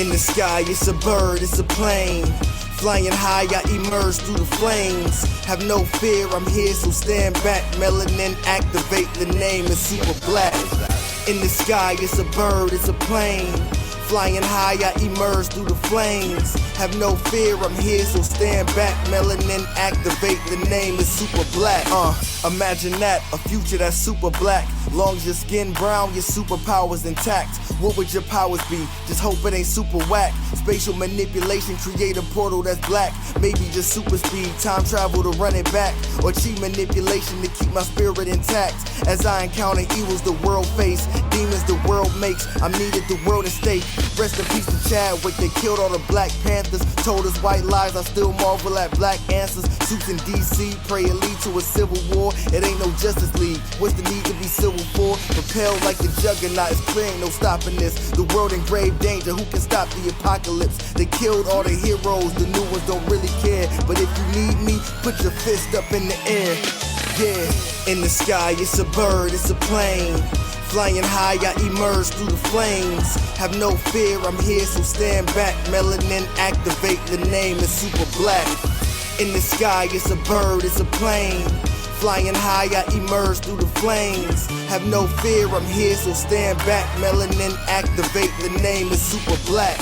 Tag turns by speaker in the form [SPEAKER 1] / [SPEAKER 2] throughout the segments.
[SPEAKER 1] In the sky, it's a bird, it's a plane. Flying high, I emerge through the flames. Have no fear, I'm here, so stand back. Melanin activate, the name is super black. In the sky, it's a bird, it's a plane. Flying high, I emerge through the flames. Have no fear, I'm here, so stand back. Melanin activate, the name is super black. Imagine that, a future that's super black. Long as your skin brown, your superpowers intact. What would your powers be? Just hope it ain't super whack. Spatial manipulation, create a portal that's black. Maybe just super speed, time travel to run it back. Or cheat manipulation to keep my spirit intact. As I encounter evils the world face, demons the world makes, I'm needed the world at stake. Rest in peace to Chadwick, they killed all the Black Panthers. Told us white lies, I still marvel at black answers. Suits in DC, pray it lead to a civil war. It ain't no Justice League, what's the need to be civil for? Propelled like the juggernaut, it's clear ain't no stopping this. The world in grave danger, who can stop the apocalypse? They killed all the heroes, the new ones don't really care. But if you need me, put your fist up in the air. Yeah, in the sky, it's a bird, it's a plane. Flying high, I emerge through the flames. Have no fear, I'm here, so stand back. Melanin activate, the name is super black. In the sky, it's a bird, it's a plane. Flying high, I emerge through the flames. Have no fear, I'm here, so stand back. Melanin activate, the name is super black.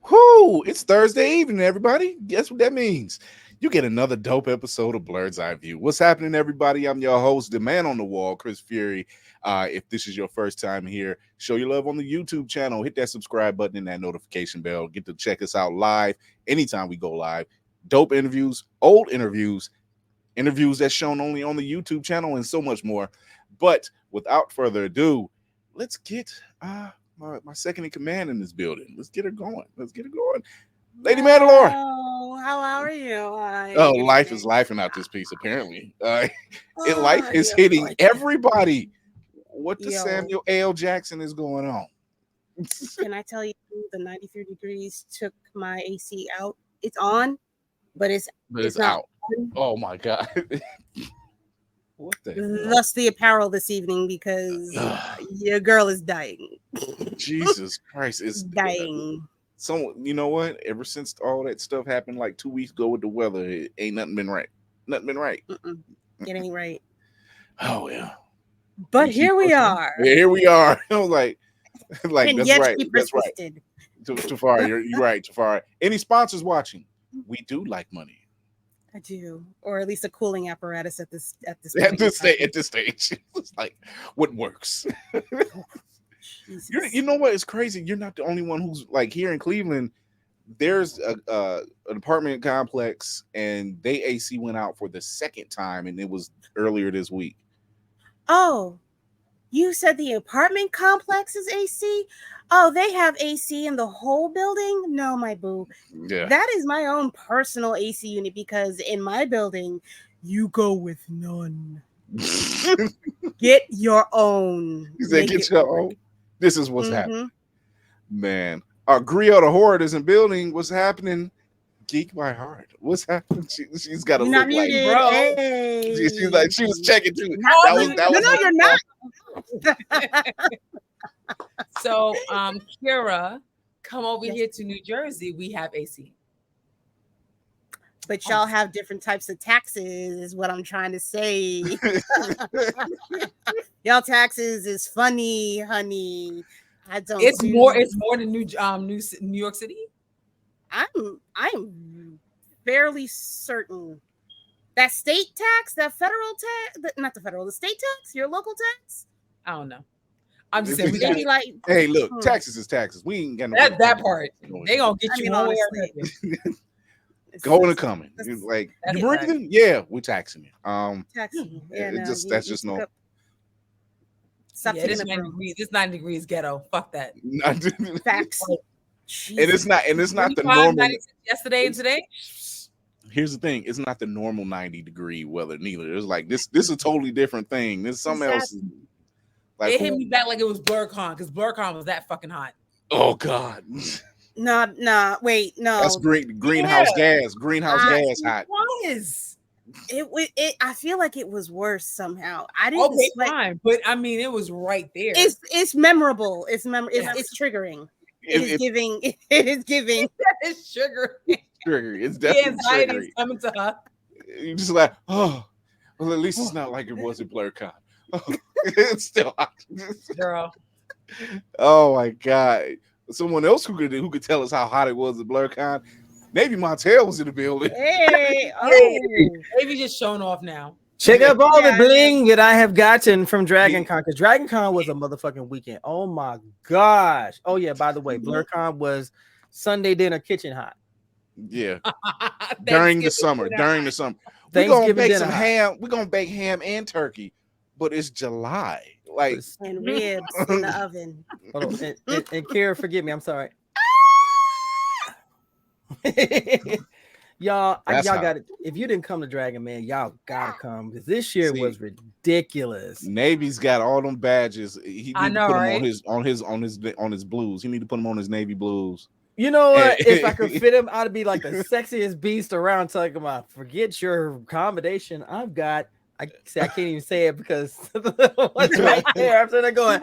[SPEAKER 2] Whoo! It's Thursday evening, everybody. Guess what that means? You get another dope episode of Blurred's Eye View. What's happening, everybody? I'm your host, the man on the wall, Chris Fury. If this is your first time here, show your love on the YouTube channel. Hit that subscribe button and that notification bell. Get to check us out live anytime we go live. Dope interviews, old interviews that's shown only on the YouTube channel, and so much more. But without further ado, let's get my second in command in this building. Let's get her going. Lady Mandalore.
[SPEAKER 3] How are you?
[SPEAKER 2] Oh, life is lifing out this piece, apparently. Life is hitting everybody. What the Samuel L. Jackson is going on?
[SPEAKER 3] Can I tell you, the 93 degrees took my AC out. It's on, but it's
[SPEAKER 2] out. Oh, my God. What the
[SPEAKER 3] Thus the apparel this evening, because your girl is dying.
[SPEAKER 2] Jesus Christ. It's
[SPEAKER 3] dying.
[SPEAKER 2] So, you know what? Ever since all that stuff happened like 2 weeks ago with the weather, it ain't nothing been right.
[SPEAKER 3] It ain't right.
[SPEAKER 2] Oh, yeah.
[SPEAKER 3] But here we are.
[SPEAKER 2] Here we are. I was like
[SPEAKER 3] and
[SPEAKER 2] that's
[SPEAKER 3] yet
[SPEAKER 2] right.
[SPEAKER 3] She
[SPEAKER 2] That's
[SPEAKER 3] persisted.
[SPEAKER 2] right. Tafari, you're right, Tafari. Any sponsors watching? We do like money.
[SPEAKER 3] I do, or at least a cooling apparatus at this
[SPEAKER 2] stage. It's like what works. You know what? It's crazy. You're not the only one who's like here in Cleveland. There's an apartment complex, and they AC went out for the second time, and it was earlier this week.
[SPEAKER 3] Oh, you said the apartment complex is AC? Oh, they have AC in the whole building? No, my boo.
[SPEAKER 2] Yeah.
[SPEAKER 3] That is my own personal AC unit, because in my building, you go with none. Get your own.
[SPEAKER 2] You said get your own. This is what's happening. Man. Griot the Horde is in building. What's happening? Geek by heart. What's happening? She's got a look like, bro.
[SPEAKER 3] Hey.
[SPEAKER 2] She's like, she was checking too.
[SPEAKER 3] You're not.
[SPEAKER 4] So, Kira, come over here to New Jersey. We have AC.
[SPEAKER 3] But y'all have different types of taxes, is what I'm trying to say. Y'all taxes is funny, honey.
[SPEAKER 4] It's more than New York City.
[SPEAKER 3] I'm fairly certain that state tax, that federal tax, not the federal, the state tax, your local tax.
[SPEAKER 4] I don't know. I'm just saying,
[SPEAKER 3] they be like,
[SPEAKER 2] hey, look, taxes is taxes. We ain't got no
[SPEAKER 4] that part. They gonna get you one way or another.
[SPEAKER 2] Going and coming. Like, you breathing? Yeah, we're taxing you.
[SPEAKER 3] Taxing. Yeah,
[SPEAKER 2] that's just no.
[SPEAKER 4] This 90 degrees. This 90 degrees ghetto. Fuck that.
[SPEAKER 3] Facts.
[SPEAKER 2] And it's not the normal.
[SPEAKER 4] Yesterday and today.
[SPEAKER 2] Here's the thing: it's not the normal 90-degree weather neither. It's like this is a totally different thing. This is something else. Like,
[SPEAKER 4] it hit me back like it was BlurCon, because BlurCon was that fucking hot.
[SPEAKER 2] Oh God.
[SPEAKER 3] Nah, wait, no.
[SPEAKER 2] That's greenhouse gas. Greenhouse gas hot.
[SPEAKER 4] Was.
[SPEAKER 3] I feel like it was worse somehow. I didn't
[SPEAKER 4] Okay,
[SPEAKER 3] sweat.
[SPEAKER 4] fine, but I mean, it was right there.
[SPEAKER 3] It's memorable. It's triggering. It is giving. It is giving.
[SPEAKER 4] It's sugar.
[SPEAKER 2] Trigger. It's
[SPEAKER 4] The
[SPEAKER 2] definitely
[SPEAKER 4] anxiety
[SPEAKER 2] triggering.
[SPEAKER 4] is coming to her.
[SPEAKER 2] You're just like, oh, well, at least it's not like it was at BlurCon. Oh, it's still hot.
[SPEAKER 4] Girl.
[SPEAKER 2] Oh my god! Someone else who could tell us how hot it was at BlurCon. Navy Montel was in the building.
[SPEAKER 3] Hey,
[SPEAKER 4] Maybe just showing off now.
[SPEAKER 5] Check up all the bling that I have gotten from Dragon Con, because Dragon Con was a motherfucking weekend. Oh my gosh. Oh yeah, by the way, BlurCon was Sunday dinner kitchen hot.
[SPEAKER 2] Yeah. During the summer. We're gonna bake some ham. We're gonna bake ham and turkey, but it's July. Like
[SPEAKER 3] and ribs in the oven.
[SPEAKER 5] Hold on. And Kara, forgive me, I'm sorry. Y'all got it. If you didn't come to Dragon, man, y'all gotta come, because this year was ridiculous.
[SPEAKER 2] Navy's got all them badges. He need to put
[SPEAKER 4] right?
[SPEAKER 2] them on his blues. He need to put them on his Navy blues.
[SPEAKER 5] You know what? If I could fit him, I'd be like the sexiest beast around. Talking about, forget your accommodation. I can't even say it because what's right there after they're going.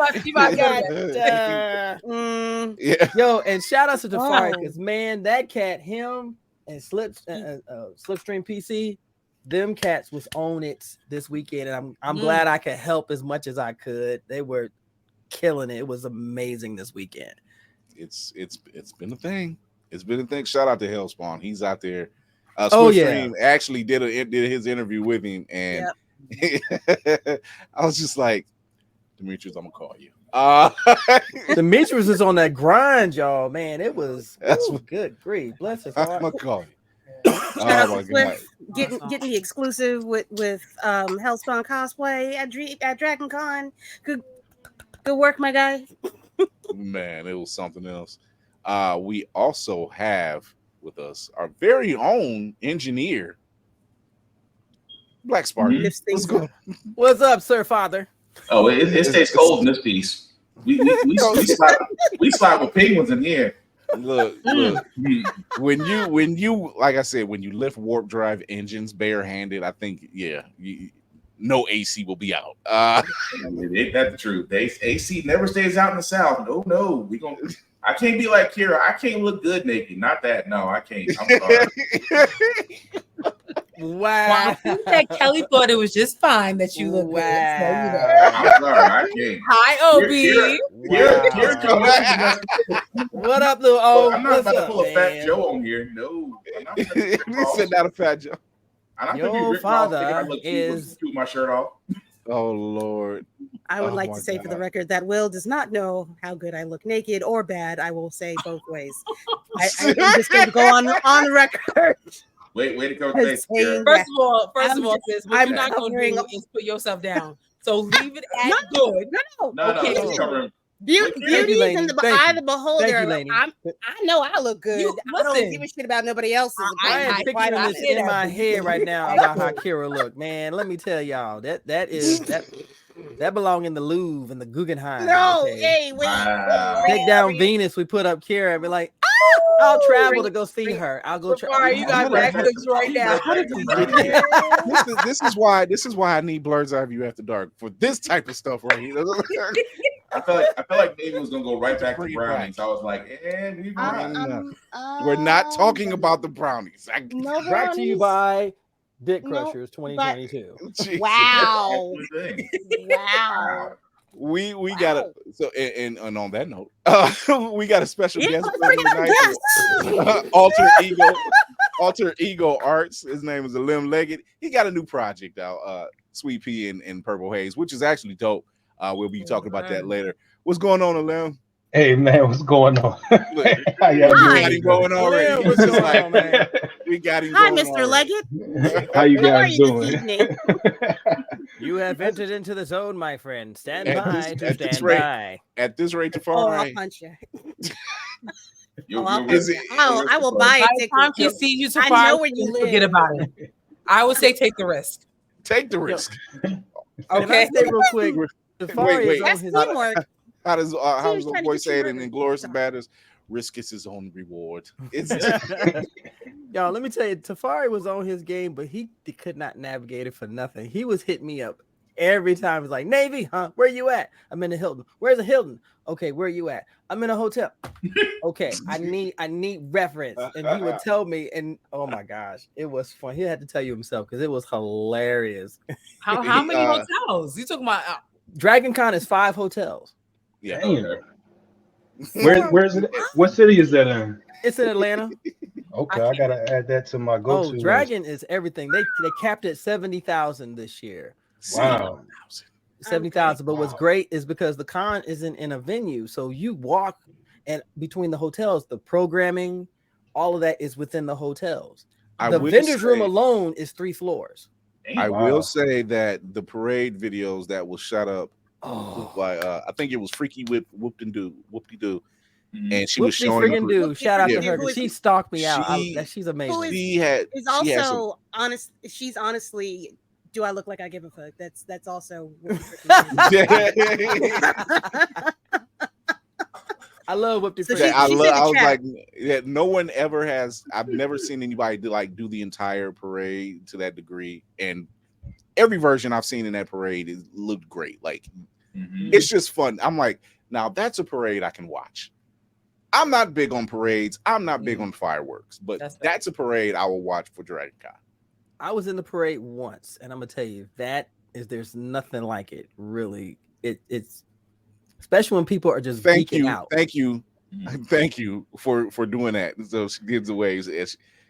[SPEAKER 5] Yo, and shout out to Tafari, because man, that cat, him and Slipstream PC, them cats was on it this weekend, and I'm glad I could help as much as I could. They were killing it. It was amazing this weekend.
[SPEAKER 2] It's been a thing. It's been a thing. Shout out to Hellspawn. He's out there. Slipstream actually did his interview with him, and I was just like, Demetrius, I'm gonna call you.
[SPEAKER 5] Demetrius is on that grind, y'all. Man, it was good grief. Bless his heart.
[SPEAKER 2] I'm gonna call you.
[SPEAKER 3] Shout out to Swift getting the exclusive with Hellspawn cosplay at Dragon Con. Good work, my guy.
[SPEAKER 2] Man, it was something else. We also have with us our very own engineer, Black Spartan.
[SPEAKER 5] What's up, Sir Father?
[SPEAKER 6] Oh, it stays cold in this piece. We slide with penguins in here.
[SPEAKER 2] Look. When you like I said, when you lift warp drive engines barehanded, I think no AC will be out.
[SPEAKER 6] Ain't that the truth? AC never stays out in the South. No, I can't be like Kira. I can't look good naked. Not that. No, I can't. I'm sorry.
[SPEAKER 5] Wow.
[SPEAKER 4] I think that Kelly thought it was just fine that you look good. So,
[SPEAKER 6] I'm sorry, I can't.
[SPEAKER 4] Hi, Obi.
[SPEAKER 5] What up, little O?
[SPEAKER 6] I'm not about to pull a Fat Joe on here. No.
[SPEAKER 2] He said not a Fat Joe.
[SPEAKER 5] Your father is
[SPEAKER 6] my shirt off.
[SPEAKER 2] Oh Lord.
[SPEAKER 3] I would like to say for the record that Will does not know how good I look naked or bad. I will say both ways. I'm just going to go on record.
[SPEAKER 6] Way to go.
[SPEAKER 4] First of all, sis, what you're not going to do is put yourself down. So leave it at good.
[SPEAKER 6] No.
[SPEAKER 3] Beauty is in the eye of the beholder. I know I look good. I don't give a shit about nobody else's.
[SPEAKER 5] I am picturing this in my head right now about how Kira look. Man, let me tell y'all that belong in the Louvre and the Guggenheim.
[SPEAKER 3] No, hey, wait.
[SPEAKER 5] Take down Venus. We put up Kira and be like, I'll travel to go see her. I'll go travel.
[SPEAKER 4] You got backwards right now.
[SPEAKER 2] This is why I need Blur's Eye View After Dark for this type of stuff right here.
[SPEAKER 6] I felt like David was gonna go right back to brownies. I was like,
[SPEAKER 2] we're not talking about the brownies.
[SPEAKER 5] Brought to you by Dick Crushers 2022.
[SPEAKER 3] Wow. Wow.
[SPEAKER 2] We got on that note, we got a special guest tonight. Alter Ego Arts. His name is Lim Leggett. He got a new project out, Sweet Pea and Purple Haze, which is actually dope. We'll be talking about that later. What's going on, Lim?
[SPEAKER 7] Hey man, what's going on?
[SPEAKER 2] How y'all got him going already.
[SPEAKER 5] What's going on, man?
[SPEAKER 2] We got him.
[SPEAKER 3] Hi,
[SPEAKER 2] going
[SPEAKER 3] Mr. Leggett.
[SPEAKER 7] How you guys doing?
[SPEAKER 5] You have entered into the zone, my friend. Stand
[SPEAKER 2] At
[SPEAKER 5] by
[SPEAKER 2] this-
[SPEAKER 5] to
[SPEAKER 2] at this
[SPEAKER 5] stand
[SPEAKER 2] rate.
[SPEAKER 5] by.
[SPEAKER 2] At this rate, to
[SPEAKER 3] Oh,
[SPEAKER 2] far
[SPEAKER 3] I'll
[SPEAKER 2] right.
[SPEAKER 3] punch you.
[SPEAKER 2] Is it-
[SPEAKER 3] I will buy
[SPEAKER 4] By
[SPEAKER 3] a
[SPEAKER 4] the
[SPEAKER 3] ticket.
[SPEAKER 4] time she sees you,
[SPEAKER 3] I know where you live.
[SPEAKER 4] forget about it. I would say take the risk.
[SPEAKER 2] Take the risk.
[SPEAKER 5] Can I say real quick? Safari
[SPEAKER 2] wait.
[SPEAKER 5] is on
[SPEAKER 3] That's
[SPEAKER 5] his
[SPEAKER 3] teamwork.
[SPEAKER 2] How does the
[SPEAKER 3] trying to
[SPEAKER 2] voice
[SPEAKER 3] get you
[SPEAKER 2] say it
[SPEAKER 3] rid of
[SPEAKER 2] in
[SPEAKER 3] it.
[SPEAKER 2] Glorious Matters? Risk is his own reward. It's
[SPEAKER 5] Yo, Y'all, let me tell you, Tafari was on his game, but he could not navigate it for nothing. He was hitting me up every time. He's like, Navy, huh? Where you at? I'm in the Hilton. Where's the Hilton? Okay, where you at? I'm in a hotel. Okay, I need reference. And he would tell me, and oh my gosh, it was fun. He had to tell you himself because it was hilarious.
[SPEAKER 4] How many hotels? You talking about?
[SPEAKER 5] Dragon Con is 5 hotels.
[SPEAKER 2] Yeah.
[SPEAKER 7] Damn. Where's it? What city is that in?
[SPEAKER 5] It's in Atlanta.
[SPEAKER 7] Okay, I gotta add that to my go-to.
[SPEAKER 5] Oh, Dragon is everything. They capped at 70,000 this year.
[SPEAKER 7] Wow.
[SPEAKER 5] 70,000. But what's great is because the con isn't in a venue, so you walk and between the hotels, the programming, all of that is within the hotels. The vendors room alone is 3 floors.
[SPEAKER 2] I will say that the parade videos that was shot up by I think it was Freaky Whoop-de-doo, and she was showing
[SPEAKER 5] friggin' shout out to her because she stalked me out. She's amazing.
[SPEAKER 3] She's honestly. Do I look like I give a fuck? That's also.
[SPEAKER 5] I love Whoop-de.
[SPEAKER 3] So
[SPEAKER 2] I was like, yeah, no one ever has. I've never seen anybody do the entire parade to that degree, and every version I've seen in that parade looked great. Like it's just fun. I'm like, now that's a parade I can watch. I'm not big on parades. I'm not big on fireworks, but that's a parade I will watch for Dragon Con.
[SPEAKER 5] I was in the parade once, and I'm gonna tell you there's nothing like it. Really, it's especially when people are just geeking out.
[SPEAKER 2] Thank you for doing that. So she gives the waves.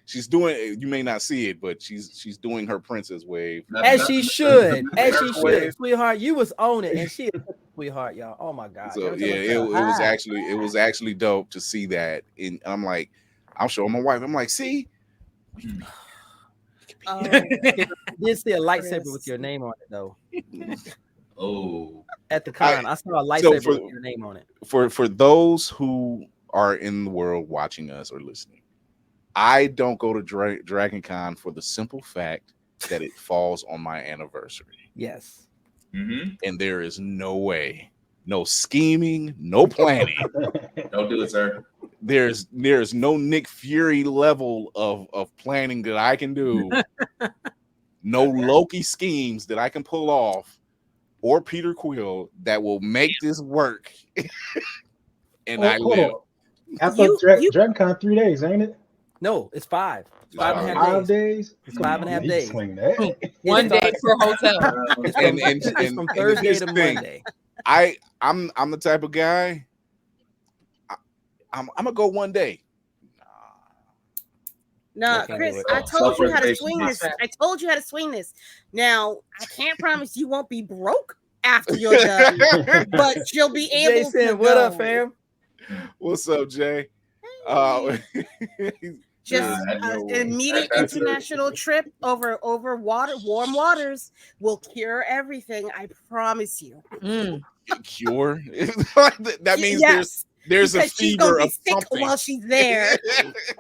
[SPEAKER 2] She's doing. You may not see it, but she's doing her princess wave
[SPEAKER 5] as she should, sweetheart. You was on it, and she is a sweetheart, y'all. Oh my god.
[SPEAKER 2] So yeah, it was actually dope to see that. And I'm like, I'm showing my wife. I'm like, see.
[SPEAKER 5] Did see a lightsaber with your name on it though. At the con, I saw a lightsaber with your name on it.
[SPEAKER 2] For those who are in the world watching us or listening, I don't go to Dragon Con for the simple fact that it falls on my anniversary.
[SPEAKER 5] Yes.
[SPEAKER 2] And there is no way, no scheming, no planning.
[SPEAKER 6] Don't do it, sir.
[SPEAKER 2] There's no Nick Fury level of planning that I can do. No Loki schemes that I can pull off, or Peter Quill that will make this work. And I live.
[SPEAKER 7] I thought Dragon Con 3 days, ain't it?
[SPEAKER 5] No, it's 5. 5.5
[SPEAKER 7] 5 days.
[SPEAKER 5] It's 5.5 days.
[SPEAKER 7] Swing that.
[SPEAKER 4] 1 day per hotel.
[SPEAKER 5] It's from Thursday to Monday.
[SPEAKER 2] I'm the type of guy. I'm gonna go 1 day.
[SPEAKER 3] No, Chris, I told you how to swing this. I told you how to swing this. Now, I can't promise you won't be broke after you're done, but you'll be able to.
[SPEAKER 5] What up, fam?
[SPEAKER 2] What's up, Jay?
[SPEAKER 3] Just an immediate international trip over warm waters will cure everything. I promise you.
[SPEAKER 2] Cure? That means there's a fever of something
[SPEAKER 3] while she's there.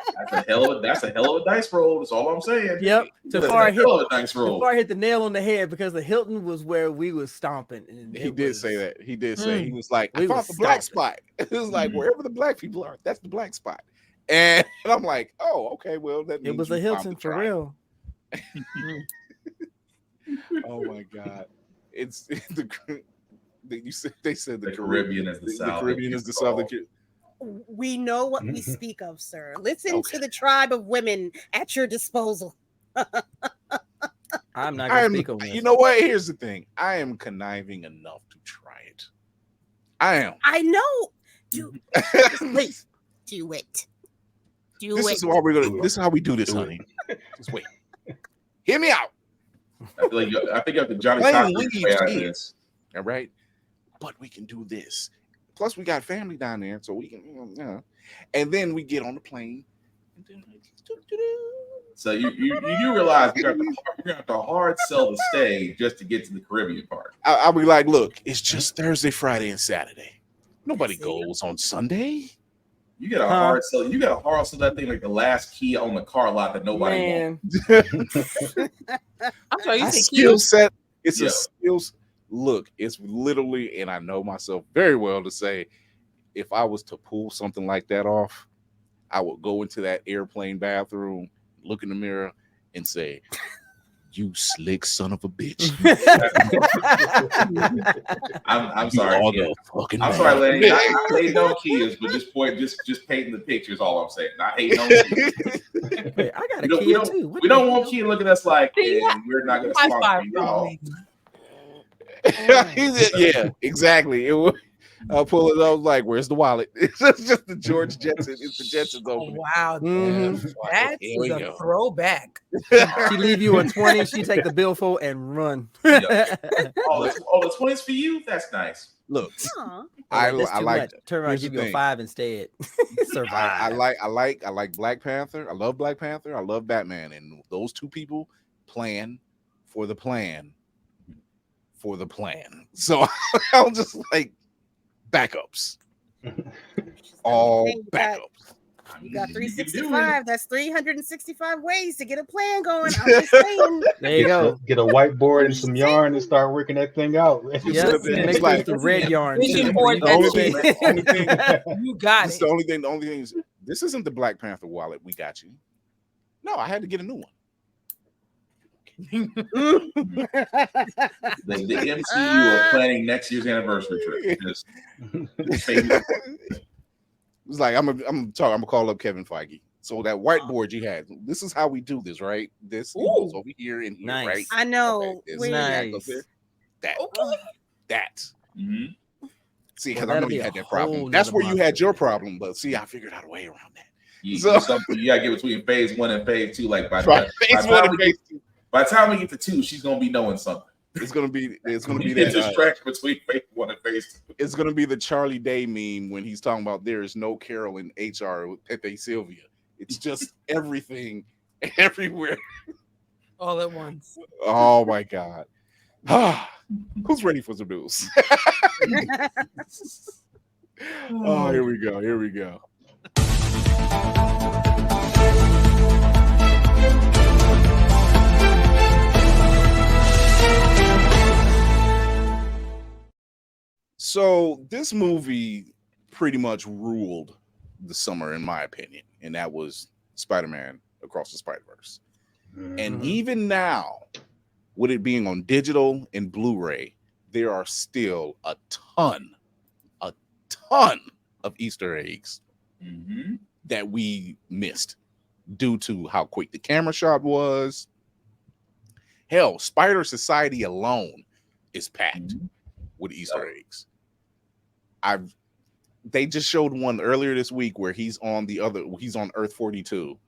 [SPEAKER 6] That's a hell of a dice roll. That's all I'm saying.
[SPEAKER 5] Yep. Tafari hit the nail on the head because the Hilton was where we was stomping. And
[SPEAKER 2] he did say that. He did say he was like, I found the black spot. It was like wherever the black people are, that's the black spot. And I'm like, oh, okay, well, that means
[SPEAKER 5] it was a Hilton for real.
[SPEAKER 2] Oh my god, it's the. They said the
[SPEAKER 6] Caribbean is the South.
[SPEAKER 2] The Caribbean is the South.
[SPEAKER 3] We know what we speak of, sir. Listen to the tribe of women at your disposal.
[SPEAKER 5] I'm not going to speak on this.
[SPEAKER 2] You know what? Here's the thing. I am conniving enough to try it. I am.
[SPEAKER 3] I know. Please do it.
[SPEAKER 2] This is how we're gonna. This is how we do this, honey. Just wait. Hear me out.
[SPEAKER 6] I think you have the Johnny Cochran.
[SPEAKER 2] All right. But we can do this. Plus, we got family down there, so we can, And then we get on the plane.
[SPEAKER 6] So you realize you're going to have to hard sell the stay just to get to the Caribbean part.
[SPEAKER 2] I'll be like, look, it's just Thursday, Friday, and Saturday. Nobody goes on Sunday.
[SPEAKER 6] You got a hard sell. You got a hard sell that thing like the last key on the car lot that nobody wants.
[SPEAKER 4] I'm sorry, you say
[SPEAKER 2] skill set. It's a skills. Look, it's literally, and I know myself very well to say, if I was to pull something like that off, I would go into that airplane bathroom look in the mirror, and say, "You slick son of a bitch."
[SPEAKER 6] I'm sorry. I'm sorry,
[SPEAKER 2] man.
[SPEAKER 6] lady. Not hating on kids, but this point, just painting the picture is all I'm saying. Not hating on kids.
[SPEAKER 5] Wait, I got a Kia too.
[SPEAKER 6] We don't want kids looking at us like, and we're not going to sponsor y'all.
[SPEAKER 2] Yeah, exactly. I'll pull it up like, "Where's the wallet?" It's just the George Jetson. It's the Jetsons opening.
[SPEAKER 4] Wow, that's a throwback.
[SPEAKER 5] She leave you a 20. She take the billfold and run.
[SPEAKER 6] Oh, the 20s for you? That's nice.
[SPEAKER 2] Look,
[SPEAKER 5] I
[SPEAKER 2] like
[SPEAKER 5] much. Turn around, give you a 5 instead. Survive.
[SPEAKER 2] I like Black Panther. I love Black Panther. I love Batman, and those two people plan for the plan. So I'm just like backups. All backups.
[SPEAKER 3] You got 365. That's 365 ways to get a plan going. I'm just saying.
[SPEAKER 5] There you go.
[SPEAKER 7] Get a whiteboard and some yarn and start working that thing out.
[SPEAKER 5] Yes, make like the red yarn.
[SPEAKER 4] Vision board.
[SPEAKER 2] The only thing,
[SPEAKER 4] you got
[SPEAKER 2] it.
[SPEAKER 4] It.
[SPEAKER 2] The only thing is, this isn't the Black Panther wallet. We got you. No, I had to get a new one.
[SPEAKER 6] The MCU are planning next year's anniversary trip.
[SPEAKER 2] It's like I'm gonna call up Kevin Feige. So that whiteboard you had, this is how we do this, right? This goes over here and here,
[SPEAKER 5] nice.
[SPEAKER 2] right?
[SPEAKER 3] I know.
[SPEAKER 2] Okay,
[SPEAKER 5] nice.
[SPEAKER 2] That.
[SPEAKER 6] Mm-hmm.
[SPEAKER 2] See, because I know you had that problem. That's where you had your problem, but see, I figured out a way around that.
[SPEAKER 6] You gotta get between phase 1 and phase 2. Like by the time we get to 2, she's gonna be knowing something.
[SPEAKER 2] It's gonna be that
[SPEAKER 6] distraction between phase 1 and phase 2.
[SPEAKER 2] It's gonna be the Charlie Day meme when he's talking about there is no Carol in HR with Pepe Sylvia. It's just everything, everywhere,
[SPEAKER 4] all at once.
[SPEAKER 2] Oh my God! Who's ready for some news? Oh, here we go. Here we go. So this movie pretty much ruled the summer, in my opinion, and that was Spider-Man Across the Spider-Verse. Mm-hmm. And even now, with it being on digital and Blu-ray, there are still a ton of Easter eggs that we missed due to how quick the camera shot was. Hell, Spider Society alone is packed with Easter eggs. They just showed one earlier this week where he's on Earth 42,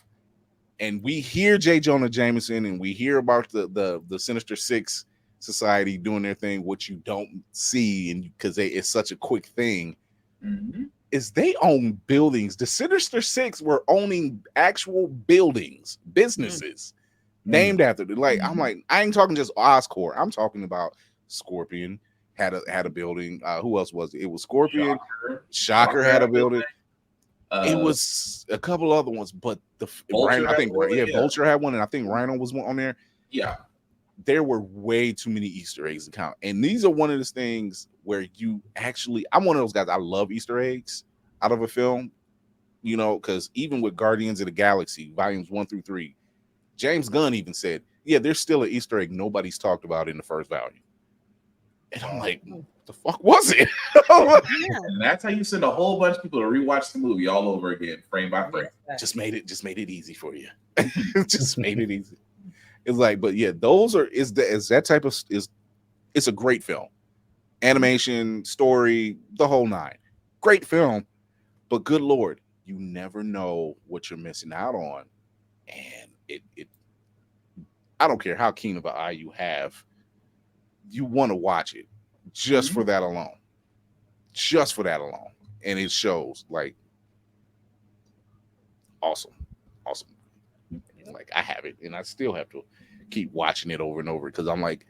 [SPEAKER 2] and we hear J. Jonah Jameson and we hear about the Sinister Six Society doing their thing. What you don't see, and because it's such a quick thing, is they own buildings. The Sinister Six were owning actual buildings, businesses named after them. Like I'm like, I ain't talking just Oscorp. I'm talking about Scorpion had a building. Who else was it? It was Scorpion. Shocker had a building. It was a couple other ones, but Vulture had one, and I think Rhino was one on there.
[SPEAKER 6] Yeah,
[SPEAKER 2] there were way too many Easter eggs to count, and these are one of those things where I'm one of those guys. I love Easter eggs out of a film, because even with Guardians of the Galaxy volumes 1 through 3, James Gunn even said, "Yeah, there's still an Easter egg nobody's talked about in the first volume." And I'm like, what the fuck was it?
[SPEAKER 6] And that's how you send a whole bunch of people to rewatch the movie all over again, frame by frame.
[SPEAKER 2] Just made it easy for you. Just made it easy. It's like, but yeah, it's a great film. Animation, story, the whole nine. Great film. But good Lord, you never know what you're missing out on. And I don't care how keen of an eye you have, you want to watch it just for that alone. Just for that alone. And it shows like awesome. Like I have it and I still have to keep watching it over and over because I'm like,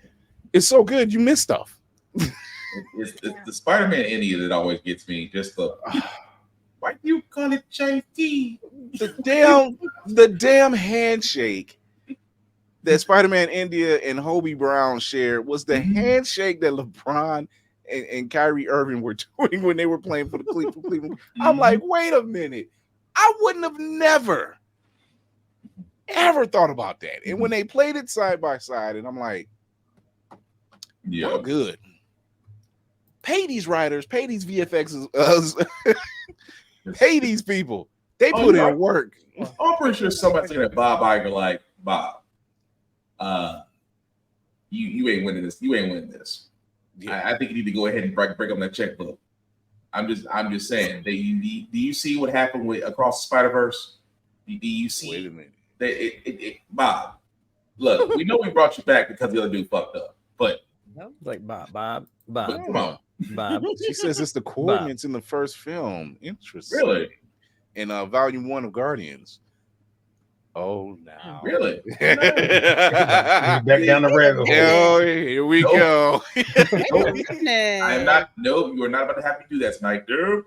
[SPEAKER 2] it's so good, you miss stuff.
[SPEAKER 6] It's the Spider-Man India that always gets me. Just why do you call it Chinese?
[SPEAKER 2] The damn handshake that Spider-Man India and Hobie Brown shared was the handshake that LeBron and Kyrie Irving were doing when they were playing for the Cleveland. I'm like, wait a minute. I wouldn't have never, ever thought about that. And when they played it side by side, and I'm like,
[SPEAKER 6] yeah,
[SPEAKER 2] good. Pay these writers, pay these VFXs, pay these people. They put in work.
[SPEAKER 6] I'm pretty sure somebody's looking at Bob Iger like, Bob, you ain't winning this. You ain't winning this. Yeah. I think you need to go ahead and break up that checkbook. I'm just saying. Do you see what happened with Across the Spider-Verse? Do you see?
[SPEAKER 2] Wait a minute.
[SPEAKER 6] Bob, look, we know we brought you back because the other dude fucked up, but
[SPEAKER 5] like Bob,
[SPEAKER 6] come on.
[SPEAKER 5] Bob.
[SPEAKER 2] She says it's the coordinates in the first film. Interesting.
[SPEAKER 6] Really?
[SPEAKER 2] In volume 1 of Guardians. Oh, now.
[SPEAKER 6] Really?
[SPEAKER 7] Back down the rabbit hole.
[SPEAKER 2] Oh, here we go.
[SPEAKER 6] I am not. No, you are not about to have me do that tonight, dude.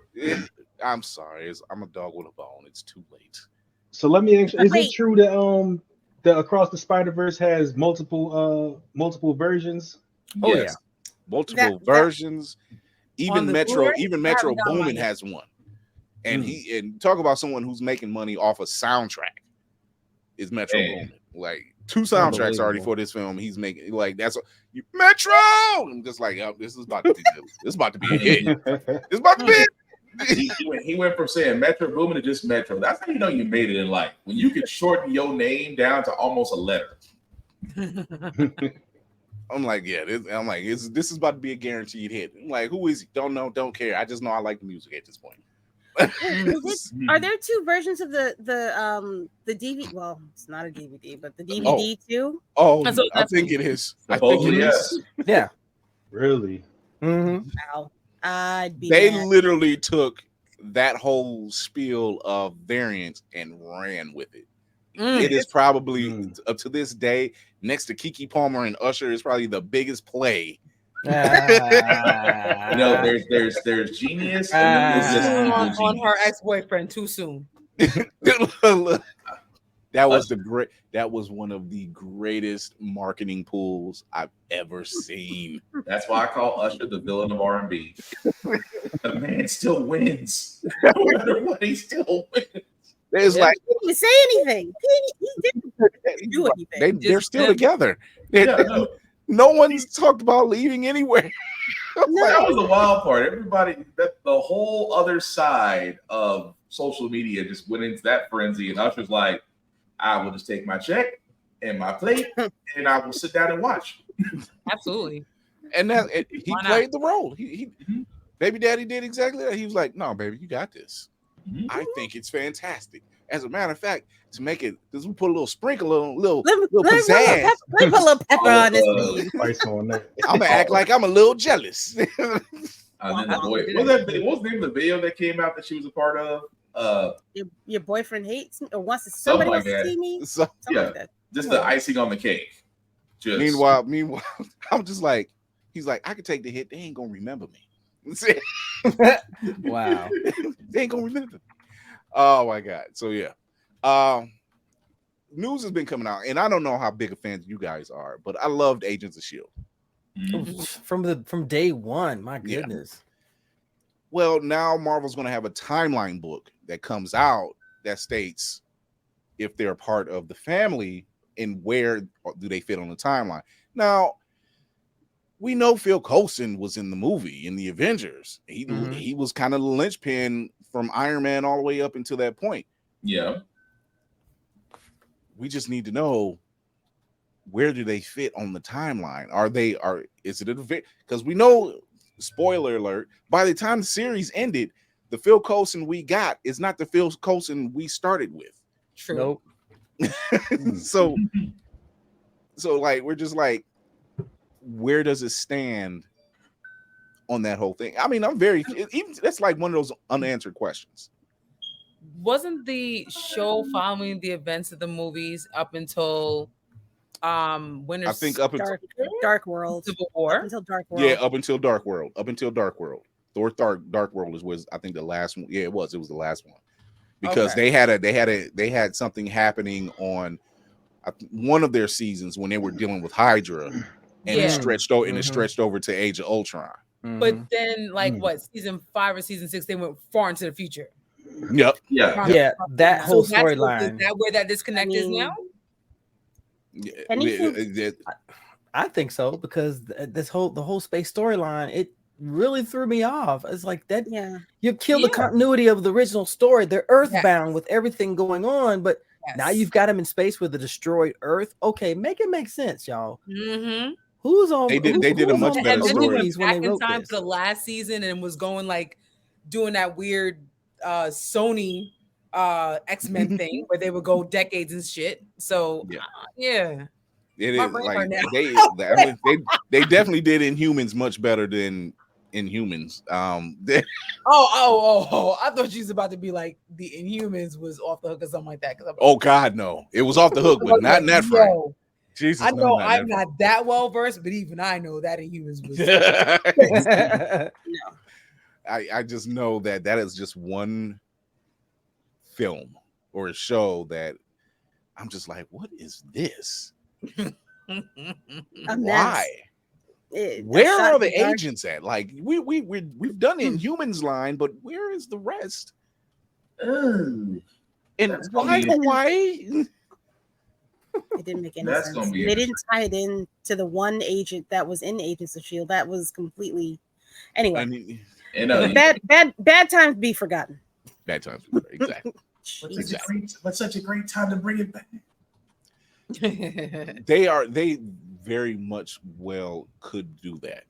[SPEAKER 2] I'm sorry. I'm a dog with a bone. It's too late.
[SPEAKER 7] So let me ask you, is it true that the Across the Spider-Verse has multiple versions?
[SPEAKER 5] Oh
[SPEAKER 6] Yes.
[SPEAKER 5] yeah.
[SPEAKER 2] Multiple versions. Even Metro Boomin
[SPEAKER 4] yet.
[SPEAKER 2] has one. And and talk about someone who's making money off a soundtrack is Metro Boomin. Like 2 soundtracks already for this film. He's making that's Metro. I'm just like, oh, this is about to be good. This is about to be a hit. It's about to be it.
[SPEAKER 6] He went from saying Metro Boomin to just Metro. That's how you know you made it in life. When you could shorten your name down to almost a letter.
[SPEAKER 2] I'm like, yeah. This is about to be a guaranteed hit. I'm like, who is he? Don't know. Don't care. I just know I like the music at this point.
[SPEAKER 3] Are there 2 versions of the DVD? Well, it's not a DVD, but the DVD too.
[SPEAKER 2] Oh, I think it is. I think it is.
[SPEAKER 5] Yeah.
[SPEAKER 7] Really?
[SPEAKER 5] Mm-hmm.
[SPEAKER 3] Wow. I'd be
[SPEAKER 2] They
[SPEAKER 3] mad.
[SPEAKER 2] literally took that whole spiel of variants and ran with it. It is probably up to this day, next to Keke Palmer and Usher, is probably the biggest play.
[SPEAKER 6] There's genius and then there's
[SPEAKER 4] on her ex-boyfriend too soon.
[SPEAKER 2] That was one of the greatest marketing pools I've ever seen.
[SPEAKER 6] That's why I call Usher the villain of R&B. The man still wins. No matter what, he still wins.
[SPEAKER 2] It's
[SPEAKER 3] He
[SPEAKER 2] like
[SPEAKER 3] didn't even say anything. He didn't do anything.
[SPEAKER 2] they're still together.
[SPEAKER 6] Yeah,
[SPEAKER 2] No one's talked about leaving anywhere.
[SPEAKER 6] That was the wild part. Everybody, the whole other side of social media just went into that frenzy, and Usher's like, I will just take my check and my plate, and I will sit down and watch.
[SPEAKER 4] Absolutely.
[SPEAKER 2] And he played the role. Baby Daddy did exactly that. He was like, no, baby, you got this. I think it's fantastic. As a matter of fact, to make it, because we put a little sprinkle, little pizzazz.
[SPEAKER 3] Let me put a little pepper on this bean.
[SPEAKER 2] I'm gonna act like I'm a little jealous.
[SPEAKER 6] Then the boy, what was the name of the video that came out that she was a part of?
[SPEAKER 3] Your boyfriend hates me or wants somebody wants to see me.
[SPEAKER 6] Like just the icing on the cake.
[SPEAKER 2] Meanwhile, I'm just like, he's like, I could take the hit. They ain't gonna remember me.
[SPEAKER 5] Wow.
[SPEAKER 2] They ain't gonna remember. Oh my god. So yeah. News has been coming out, and I don't know how big a fans you guys are, but I loved Agents of S.H.I.E.L.D.
[SPEAKER 5] From day one. My goodness.
[SPEAKER 2] Yeah. Well, now Marvel's gonna have a timeline book that comes out that states if they're part of the family and where do they fit on the timeline. Now, we know Phil Coulson was in the movie in the Avengers. He was kind of the linchpin from Iron Man all the way up until that point.
[SPEAKER 6] Yeah.
[SPEAKER 2] We just need to know, where do they fit on the timeline? Is it a because we know, spoiler alert, by the time the series ended, the Phil Coulson we got is not the Phil Coulson we started with.
[SPEAKER 4] True.
[SPEAKER 2] Nope. so like, we're just like, where does it stand on that whole thing? I mean, that's like one of those unanswered questions.
[SPEAKER 4] Wasn't the show following the events of the movies up until Winter?
[SPEAKER 2] I think up until
[SPEAKER 3] Dark World,
[SPEAKER 4] Civil War.
[SPEAKER 3] Up until Dark World.
[SPEAKER 2] Yeah, up until Dark World. Thor Dark World was I think the last one. Yeah, it was the last one, because they had something happening on one of their seasons when they were dealing with Hydra, and it stretched over to Age of Ultron.
[SPEAKER 4] But then, season 5 or season 6, they went far into the future.
[SPEAKER 2] Yep.
[SPEAKER 5] Yeah. That whole storyline.
[SPEAKER 4] Is that where that disconnect is now?
[SPEAKER 5] I think so, because the whole space storyline, it really threw me off. It's like that.
[SPEAKER 3] Yeah,
[SPEAKER 5] you killed the continuity of the original story. They're earthbound with everything going on, but now you've got them in space with a destroyed Earth. Okay, make it make sense, y'all.
[SPEAKER 4] Mm-hmm.
[SPEAKER 5] Who's on?
[SPEAKER 2] They did a much better story.
[SPEAKER 4] When they wrote this. For the last season and was going like doing that weird Sony X-Men thing where they would go decades and shit. So yeah.
[SPEAKER 2] It is like they definitely did Inhumans much better than Inhumans.
[SPEAKER 4] I thought she was about to be like the Inhumans was off the hook or something like that.
[SPEAKER 2] Oh God, no, it was off the hook, but not in that frame. Jesus,
[SPEAKER 4] I know I'm not that well versed, but even I know that Inhumans was.
[SPEAKER 2] I just know that is just one film or a show that I'm just like, what is this? Why? Where are the agents at? Like we've done Inhumans line, but where is the rest? And why Hawaii?
[SPEAKER 3] It didn't make any sense. They didn't tie it in to the one agent that was in Agents of S.H.I.E.L.D. That was completely anyway. Bad times be forgotten.
[SPEAKER 2] Bad times, exactly.
[SPEAKER 6] But such a great time to bring it back.
[SPEAKER 2] They very much well could do that.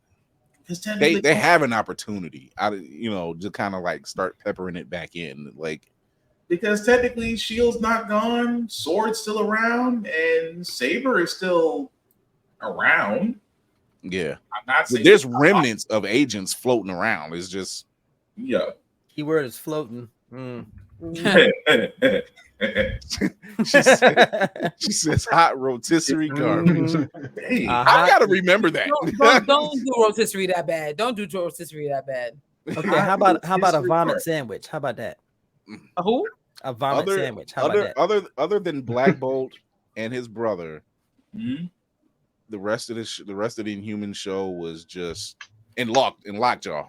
[SPEAKER 2] They have an opportunity, to kind of like start peppering it back in, like,
[SPEAKER 6] because technically Shield's not gone, Sword's still around, and Saber is still around.
[SPEAKER 2] Yeah,
[SPEAKER 6] I'm not saying
[SPEAKER 2] there's remnants of agents floating around. It's just
[SPEAKER 5] keyword is floating.
[SPEAKER 2] She says hot rotisserie garbage. Hey, I gotta remember that.
[SPEAKER 4] Don't do rotisserie that bad. Don't do rotisserie that bad.
[SPEAKER 5] Okay, how about a vomit sandwich? How about that?
[SPEAKER 4] A who?
[SPEAKER 5] A vomit sandwich. How about that?
[SPEAKER 2] Other than Black Bolt and his brother, the rest of the Inhuman show was just in lockjaw.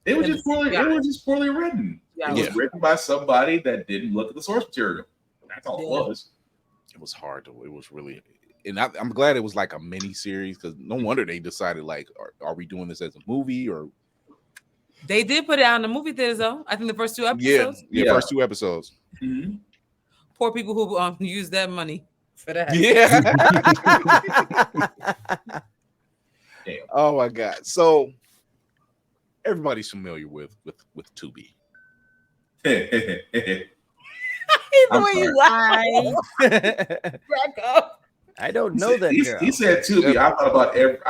[SPEAKER 6] It was just poorly written. It was written by somebody that didn't look at the source material. That's all it was.
[SPEAKER 2] It was hard to. It was really, and I'm glad it was like a mini series, because no wonder they decided like, are we doing this as a movie? Or
[SPEAKER 4] they did put it out in the movie theaters though. I think the first 2 episodes.
[SPEAKER 2] Yeah. First 2 episodes.
[SPEAKER 6] Mm-hmm.
[SPEAKER 4] Poor people who use that money for that.
[SPEAKER 2] Yeah. Oh my God. So everybody's familiar with Tubi.
[SPEAKER 4] The way you lie.
[SPEAKER 5] I don't know that girl.
[SPEAKER 6] He said Tubi. I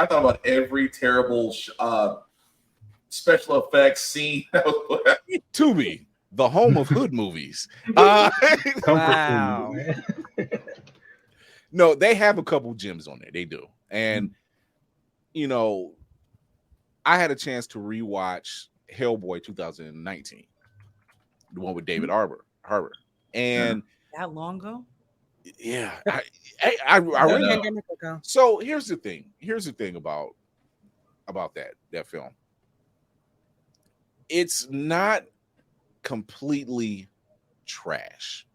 [SPEAKER 6] thought about every terrible special effects scene.
[SPEAKER 2] Tubi, the home of hood movies.
[SPEAKER 5] Wow.
[SPEAKER 2] No, they have a couple gems on there. They do, and I had a chance to rewatch Hellboy 2019, the one with David Harbour, and
[SPEAKER 4] that long ago.
[SPEAKER 2] Yeah, I remember. So here's the thing. About that film. It's not completely trash.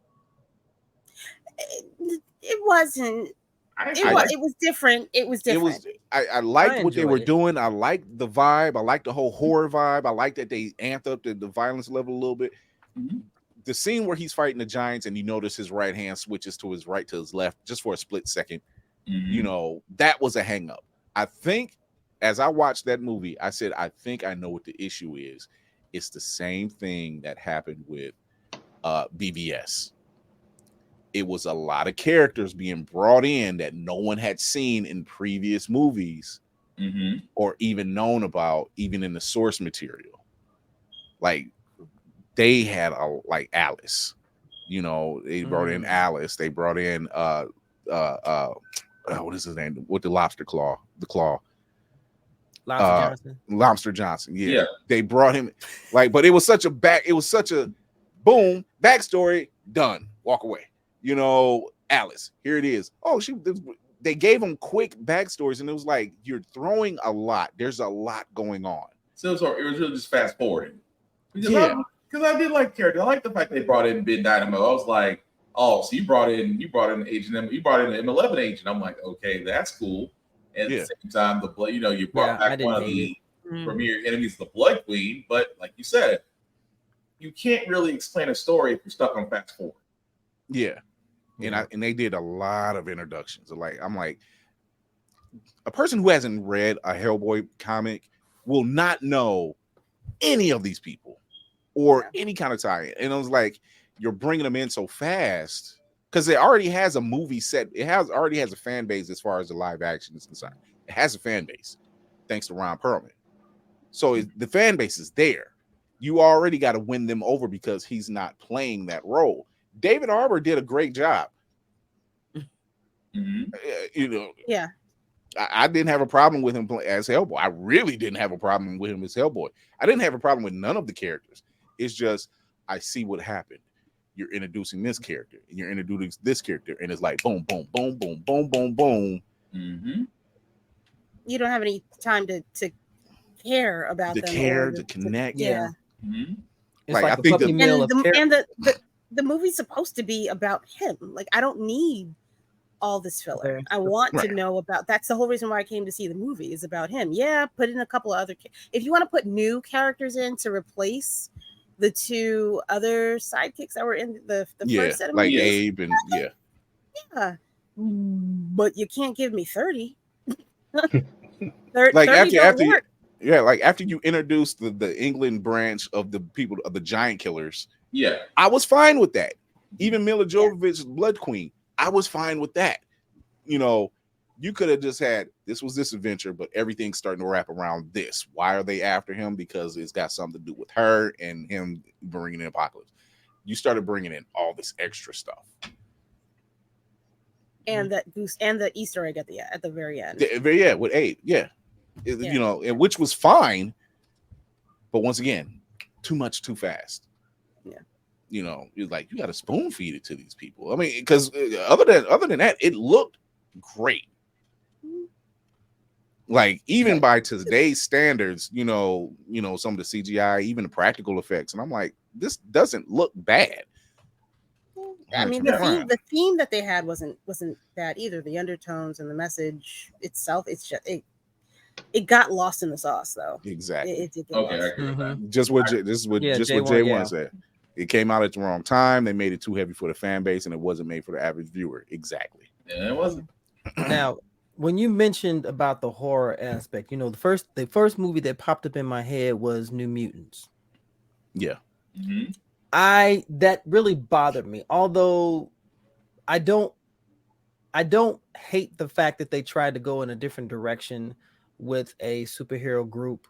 [SPEAKER 3] It wasn't. It was different. It was different.
[SPEAKER 2] I liked what they were doing. I liked the vibe. I liked the whole horror vibe. I liked that they amped up the violence level a little bit. Mm-hmm. The scene where he's fighting the giants and you notice his right hand switches to his right to his left just for a split second. Mm-hmm. That was a hang up. I think as I watched that movie, I said, I think I know what the issue is. It's the same thing that happened with BVS. It was a lot of characters being brought in that no one had seen in previous movies, or even known about, even in the source material. Like they had like Alice, they brought in Alice. They brought in what is his name? With the lobster claw, Lobster Johnson. Yeah. They brought him but it was such a boom backstory done. Walk away. Alice, here it is. Oh, they gave him quick backstories, and it was like you're throwing a lot. There's a lot going on.
[SPEAKER 6] So it was really just fast forwarding. Because I did like the character. I like the fact they brought in Ben Dynamo. I was like, oh, so you brought in Agent M, you brought in an M11 agent. I'm like, okay, that's cool. And at the same time, you brought back one of the premier enemies of the Blood Queen, but like you said, you can't really explain a story if you're stuck on fast forward.
[SPEAKER 2] Yeah. And they did a lot of introductions. I'm like, a person who hasn't read a Hellboy comic will not know any of these people or any kind of tie-in. And I was like, you're bringing them in so fast because it already has a movie set. It already has a fan base as far as the live action is concerned. It has a fan base thanks to Ron Perlman. So the fan base is there. You already got to win them over because he's not playing that role. David Harbour did a great job.
[SPEAKER 3] Yeah.
[SPEAKER 2] I didn't have a problem with him as Hellboy. I really didn't have a problem with him as Hellboy. I didn't have a problem with none of the characters. It's just I see what happened. You're introducing this character, and you're introducing this character, and it's like boom, boom, boom, boom, boom, boom, boom.
[SPEAKER 3] Mm-hmm. You don't have any time to care about them.
[SPEAKER 2] To connect.
[SPEAKER 3] Yeah.
[SPEAKER 5] Mm-hmm. It's like I think
[SPEAKER 3] the movie's supposed to be about him. Like, I don't need all this filler. I want to know about. That's the whole reason why I came to see the movie, is about him. Yeah, put in a couple of other. If you want to put new characters in to replace the two other sidekicks that were in the first set of movies,
[SPEAKER 2] Abe and
[SPEAKER 3] yeah, but you can't give me 30.
[SPEAKER 2] After you introduce the England branch of the people of the giant killers, I was fine with that. Even Mila Jovovich's Blood Queen, I was fine with that. You could have just had this adventure, but everything's starting to wrap around this. Why are they after him? Because it's got something to do with her and him bringing in Apocalypse. You started bringing in all this extra stuff,
[SPEAKER 3] and that goose and the Easter egg at the very end.
[SPEAKER 2] With Abe, which was fine, but once again, too much, too fast. Yeah. You're like, you got to spoon feed it to these people. I mean, because other than that, it looked great. Like, even by today's standards, some of the CGI, even the practical effects, and I'm like, this doesn't look bad.
[SPEAKER 3] I mean, the theme that they had wasn't bad either. The undertones and the message itself, it's just it got lost in the sauce, though.
[SPEAKER 2] Exactly.
[SPEAKER 3] It did get lost.
[SPEAKER 6] I agree with that.
[SPEAKER 2] Just what J1 said. It came out at the wrong time. They made it too heavy for the fan base, and it wasn't made for the average viewer. Exactly.
[SPEAKER 6] Yeah, it wasn't.
[SPEAKER 5] Now, when you mentioned about the horror aspect, the first movie that popped up in my head was New Mutants.
[SPEAKER 2] Yeah.
[SPEAKER 6] Mm-hmm.
[SPEAKER 5] That really bothered me. Although I don't hate the fact that they tried to go in a different direction with a superhero group.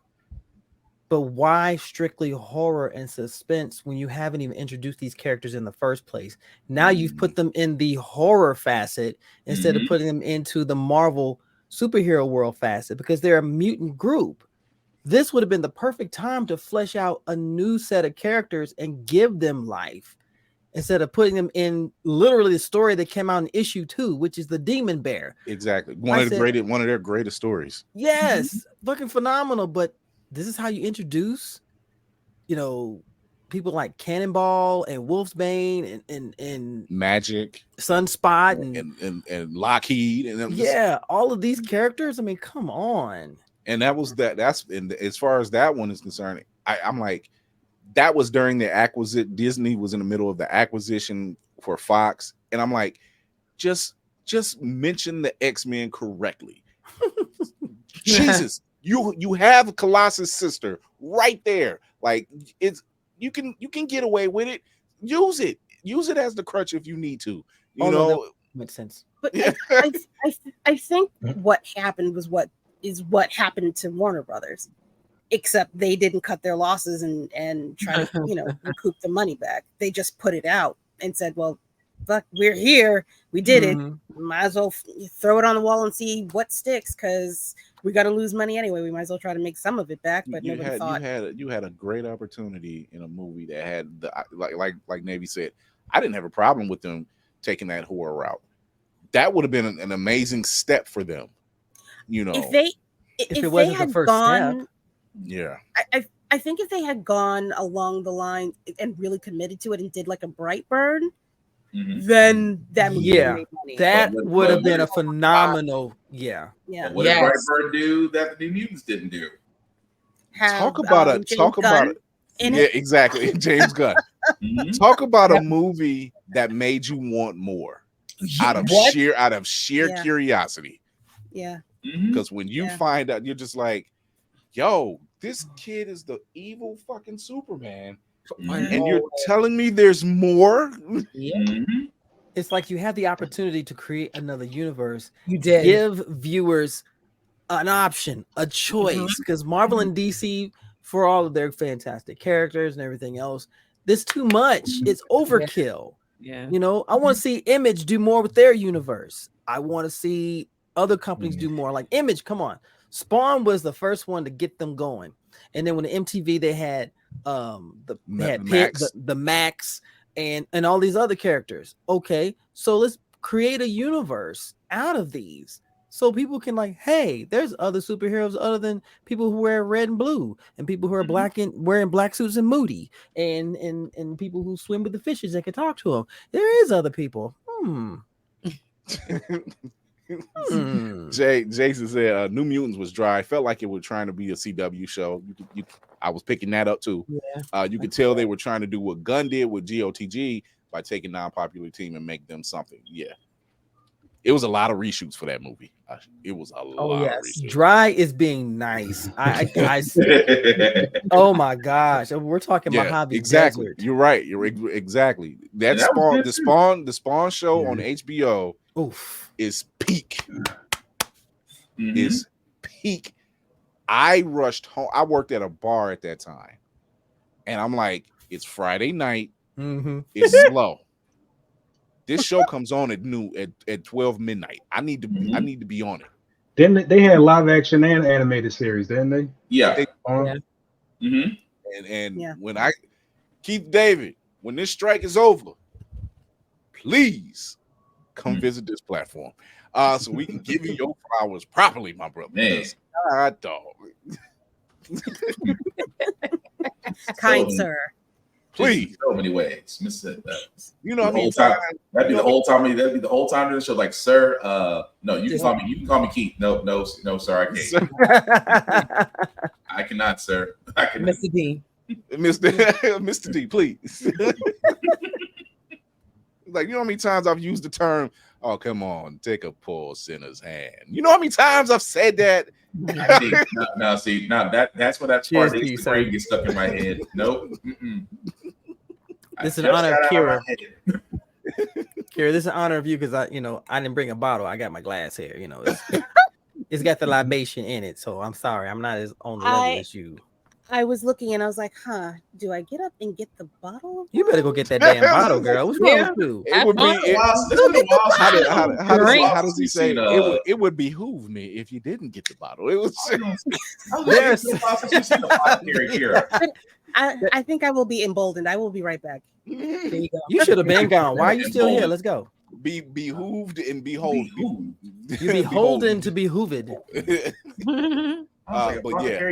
[SPEAKER 5] But why strictly horror and suspense when you haven't even introduced these characters in the first place? Now you've put them in the horror facet instead of putting them into the Marvel superhero world facet, because they're a mutant group. This would have been the perfect time to flesh out a new set of characters and give them life, instead of putting them in literally the story that came out in issue 2, which is the Demon Bear.
[SPEAKER 2] Exactly. One of their greatest stories.
[SPEAKER 5] Yes, fucking phenomenal. But this is how you introduce, people like Cannonball and Wolfsbane and
[SPEAKER 2] Magic,
[SPEAKER 5] Sunspot
[SPEAKER 2] and Lockheed, and
[SPEAKER 5] all of these characters. I mean, come on.
[SPEAKER 2] And as far as that one is concerned, I'm like, that was during the acquisition. Disney was in the middle of the acquisition for Fox, and I'm like, just mention the X-Men correctly. Jesus. You have Colossus' sister right there. Like, you can get away with it. Use it as the crutch if you need to.
[SPEAKER 5] That makes sense.
[SPEAKER 3] But I think what happened was what happened to Warner Brothers, except they didn't cut their losses and try to recoup the money back. They just put it out and said, well, fuck, we're here, we did it, might as well throw it on the wall and see what sticks, because we got to lose money anyway. We might as well try to make some of it back. But nobody thought
[SPEAKER 2] you had a great opportunity in a movie that had like Navy said. I didn't have a problem with them taking that horror route. That would have been an amazing step for them.
[SPEAKER 3] If it wasn't the first step.
[SPEAKER 2] Yeah.
[SPEAKER 3] I think if they had gone along the line and really committed to it and did like a Brightburn, then that movie would have made money.
[SPEAKER 5] That would have been a phenomenal. Yeah.
[SPEAKER 6] What did Brightburn do that the New Mutants didn't do?
[SPEAKER 2] Talk about it. Yeah, exactly. James Gunn. Talk about a movie that made you want more out of sheer curiosity.
[SPEAKER 3] Yeah.
[SPEAKER 2] Because when you find out, you're just like, yo, this kid is the evil fucking Superman. And you're telling me there's more?
[SPEAKER 5] It's like you had the opportunity to create another universe.
[SPEAKER 4] You did.
[SPEAKER 5] Give viewers an option, a choice. Because Marvel and DC, for all of their fantastic characters and everything else, there's too much. It's overkill.
[SPEAKER 8] Yeah.
[SPEAKER 5] You know, I want to see Image do more with their universe. I want to see other companies do more. Like Image, come on. Spawn was the first one to get them going. And then when the MTV, they had the Max and all these other characters. Okay, so let's create a universe out of these so people can like, hey, there's other superheroes other than people who wear red and blue and people who are black and wearing black suits and moody and people who swim with the fishes that can talk to them. There is other people.
[SPEAKER 2] Jason said New Mutants was dry. Felt like it was trying to be a CW show. I was picking that up too. You could tell they were trying to do what Gunn did with GOTG by taking non-popular team and make them something. Yeah, it was a lot of reshoots for that movie. It was a lot. Of reshoots.
[SPEAKER 5] Dry is being nice. Oh my gosh, we're talking Mojave
[SPEAKER 2] exactly.
[SPEAKER 5] Desert.
[SPEAKER 2] You're right. You're exactly that the Spawn show on HBO. Is peak. Is peak. I rushed home. I worked at a bar at that time, and I'm like, it's Friday night. It's slow. This show comes on at 12 midnight. I need to be on it.
[SPEAKER 7] Then they had live action and animated series, didn't they?
[SPEAKER 6] Yeah.
[SPEAKER 2] And when Keith David, when this strike is over, please come visit this platform, so we can give you your flowers properly, my brother. God, dog.
[SPEAKER 3] Kind sir.
[SPEAKER 6] Please. So many ways.
[SPEAKER 2] You know what I mean?
[SPEAKER 6] That'd be the whole time. That'd be the whole time of the show. Like, sir, no, you can call me Keith. No, sir, I can't. I cannot, sir. I cannot.
[SPEAKER 4] Mr. D.
[SPEAKER 2] Mr. D, please. Like, you know how many times I've used the term, oh, come on, take a poor sinner's hand. You know how many times I've said that?
[SPEAKER 6] That's where that part is. The brain gets stuck in my head. Nope.
[SPEAKER 5] This is an honor of Kira. Kira, this is an honor of you because I didn't bring a bottle. I got my glass here. You know, it's got the libation in it. So I'm sorry, I'm not as on the level as you.
[SPEAKER 3] I was looking and I was like, do I get up and get the bottle?
[SPEAKER 5] You better go get that damn bottle, girl. What's wrong with you?
[SPEAKER 2] It would be how does he say it would behoove me if you didn't get the bottle. It was
[SPEAKER 3] I think I will be emboldened. I will be right back.
[SPEAKER 5] There you go. You should have been gone. Why are you still here? Let's go.
[SPEAKER 2] Be behooved and beholden.
[SPEAKER 5] You beholden to be hooved.
[SPEAKER 2] But yeah,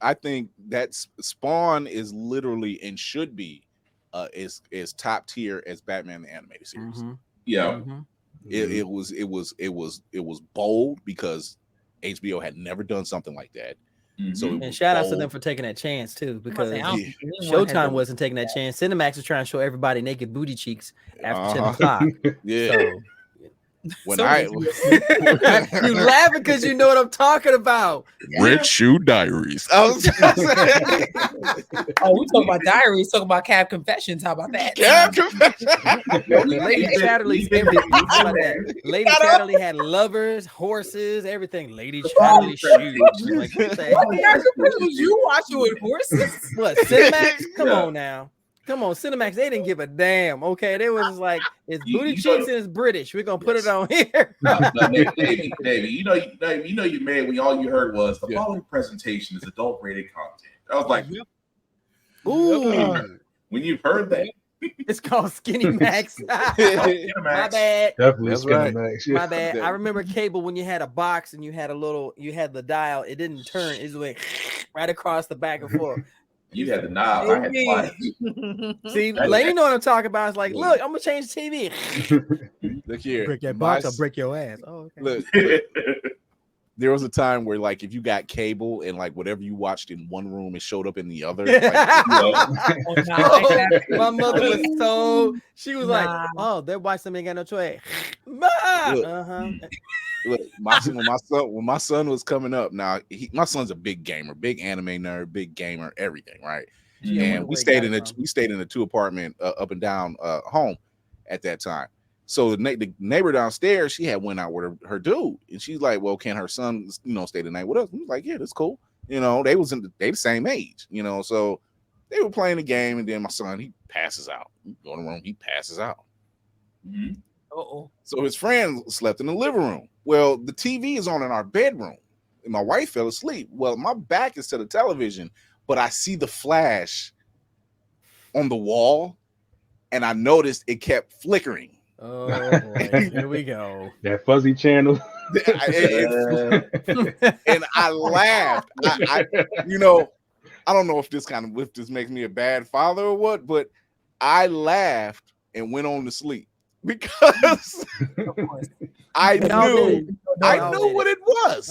[SPEAKER 2] I think that Spawn is literally and should be is top tier as Batman the animated series.
[SPEAKER 6] Yeah,
[SPEAKER 2] it was bold because HBO had never done something like that. So
[SPEAKER 5] and shout out to them for taking that chance too, because Showtime wasn't taking that chance. Cinemax was trying to show everybody naked booty cheeks after 10 o'clock.
[SPEAKER 2] Yeah.
[SPEAKER 5] So,
[SPEAKER 2] when
[SPEAKER 5] you laughing because you know what I'm talking about.
[SPEAKER 2] Red Shoe Diaries.
[SPEAKER 4] Oh, we talking about diaries, talking about Cab Confessions. How about that?
[SPEAKER 2] Cab Confessions.
[SPEAKER 5] Lady Chatterley's everything. How about that? Lady Chatterley had lovers, horses, everything. Lady Chatterley shoes. Like,
[SPEAKER 4] you watching with horses?
[SPEAKER 5] What, Cinemax? Come on now. Come on, Cinemax, they didn't give a damn. Okay, they was just like, it's booty cheeks and it's British. We're gonna put it on here.
[SPEAKER 6] Davey, you know you mad when all you heard was the following presentation is adult rated content. I was like,
[SPEAKER 5] ooh,
[SPEAKER 6] when you heard that.
[SPEAKER 5] It's called Skinny Max. My bad.
[SPEAKER 7] Definitely Skinny Max.
[SPEAKER 5] My bad. I remember cable when you had a box and you had the dial. It didn't turn. It went right across the back and forth.
[SPEAKER 6] You had the knobs. I had the pliers.
[SPEAKER 5] See, Lane know what I'm talking about. It's like, look, I'm gonna change the TV.
[SPEAKER 2] Look here.
[SPEAKER 5] Break your box, I'll break your ass. Oh, okay.
[SPEAKER 2] Look, there was a time where, like, if you got cable and like whatever you watched in one room, it showed up in the other. Like,
[SPEAKER 5] my mother was so she was like, "Oh, their white son ain't got no choice."
[SPEAKER 2] Look, when my son was coming up, now my son's a big gamer, big anime nerd, big gamer, everything, right?
[SPEAKER 5] Yeah,
[SPEAKER 2] and we stayed in a 2-apartment up and down home at that time. So the neighbor downstairs, she had went out with her dude, and she's like, "Well, can her son, stay the night with us?" We was like, "Yeah, that's cool." They the same age, so they were playing the game, and then my son, he passes out. We go in the room, he passes out.
[SPEAKER 6] Mm-hmm.
[SPEAKER 2] So his friend slept in the living room. Well, the TV is on in our bedroom, and my wife fell asleep. Well, my back is to the television, but I see the flash on the wall, and I noticed it kept flickering.
[SPEAKER 5] Oh boy, here we go.
[SPEAKER 7] That fuzzy channel.
[SPEAKER 2] And I laughed. I don't know if this makes me a bad father or what, but I laughed and went on to sleep because I knew what it was.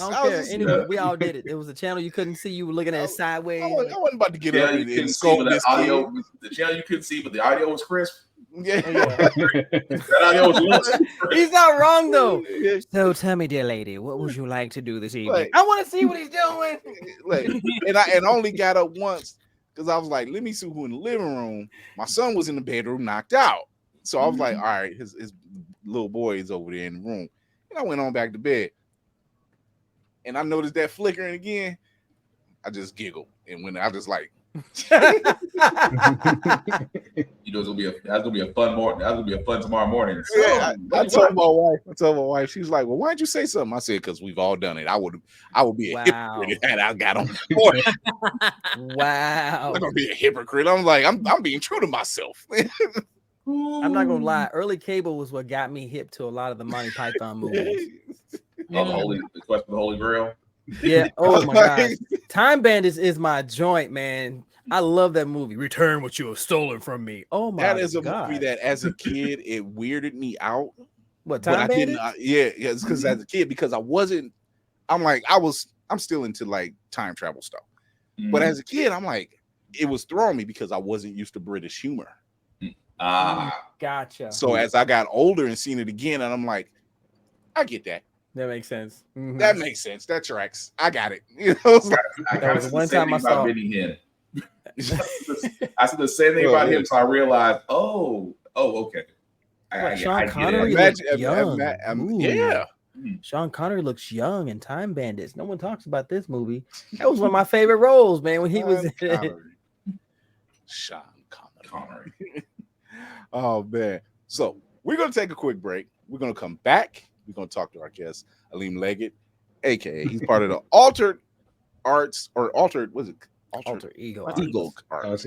[SPEAKER 5] Anyway, we all did it. It was a channel you couldn't see. You were looking at it sideways.
[SPEAKER 2] I wasn't about to get up and
[SPEAKER 6] scold this audio. The channel you couldn't see, but the audio was crisp.
[SPEAKER 2] Yeah.
[SPEAKER 5] He's not wrong though. So tell me, dear lady, what would you like to do this evening? I want to see what he's doing.
[SPEAKER 2] And I only got up once because I was like, let me see who in the living room. My son was in the bedroom, knocked out. So I was like, all right, his little boy is over there in the room. And I went on back to bed. And I noticed that flickering again. I just giggled. And when I just like,
[SPEAKER 6] that's gonna be a fun morning. That's gonna be a fun tomorrow morning. So,
[SPEAKER 2] yeah, I told my wife. She's like, "Well, why didn't you say something?" I said, "Because we've all done it. I would be a hypocrite if I got on the board."
[SPEAKER 5] Wow,
[SPEAKER 2] I'm gonna be a hypocrite. I'm like, I'm being true to myself.
[SPEAKER 5] I'm not gonna lie. Early cable was what got me hip to a lot of the Monty Python movies.
[SPEAKER 6] The Quest for the Holy Grail.
[SPEAKER 5] Yeah. Oh my God. Time Bandits is my joint, man. I love that movie. Return what you have stolen from me. Oh my God. That is a movie
[SPEAKER 2] that, as a kid, it weirded me out.
[SPEAKER 5] What, Time Bandits?
[SPEAKER 2] It's because as a kid, because I'm still into like time travel stuff. Mm-hmm. But as a kid, I'm like, it was throwing me because I wasn't used to British humor.
[SPEAKER 5] Gotcha.
[SPEAKER 2] So as I got older and seen it again, and I'm like, I get that.
[SPEAKER 5] That makes sense. Mm-hmm.
[SPEAKER 2] That makes sense. That tracks. I got it.
[SPEAKER 5] That was one time I saw
[SPEAKER 6] Benny Hinn. I said the same thing about him, so I realized, okay.
[SPEAKER 5] Sean Connery looks young. Yeah. Sean Connery looks young in Time Bandits. No one talks about this movie. That was one of my favorite roles, man, when he was in it.
[SPEAKER 2] Sean Connery. Oh, man. So we're going to take a quick break. We're going to come back. We're going to talk to our guest, Aleem Leggett, a.k.a. he's part of the Altered Ego Arts.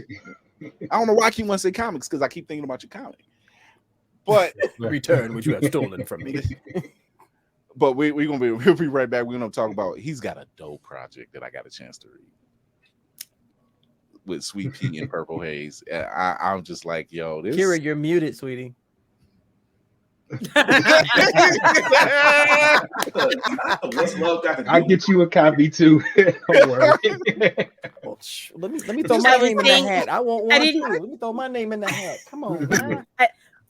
[SPEAKER 2] I don't know why I keep wanting to say comics because I keep thinking about your comic. But
[SPEAKER 5] return what you have stolen from me.
[SPEAKER 2] But we'll be right back. We're going to talk about, he's got a dope project that I got a chance to read with Sweet Pea and Purple Haze. I'm just like, yo, this.
[SPEAKER 5] Kira, you're muted, sweetie.
[SPEAKER 7] I'll get you a copy too. Don't worry.
[SPEAKER 5] Well, let me throw my name in the hat. I want one too. Let me throw my name in the hat. Come on, man.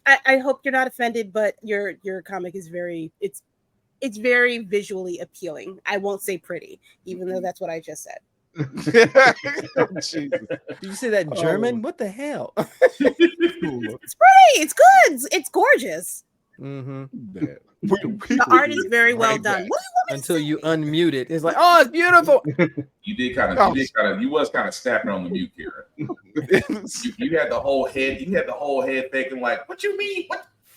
[SPEAKER 3] I hope you're not offended, but your comic is very very visually appealing. I won't say pretty, even though that's what I just said.
[SPEAKER 5] Oh, did you say that in German? What the hell?
[SPEAKER 3] It's pretty. It's good. It's gorgeous.
[SPEAKER 5] Mm-hmm.
[SPEAKER 3] The art is very well done.
[SPEAKER 5] Until you unmute it, it's like, oh, it's beautiful.
[SPEAKER 6] You was kind of snapping on the mute here. you had the whole head. You had the whole head thinking like, what you mean?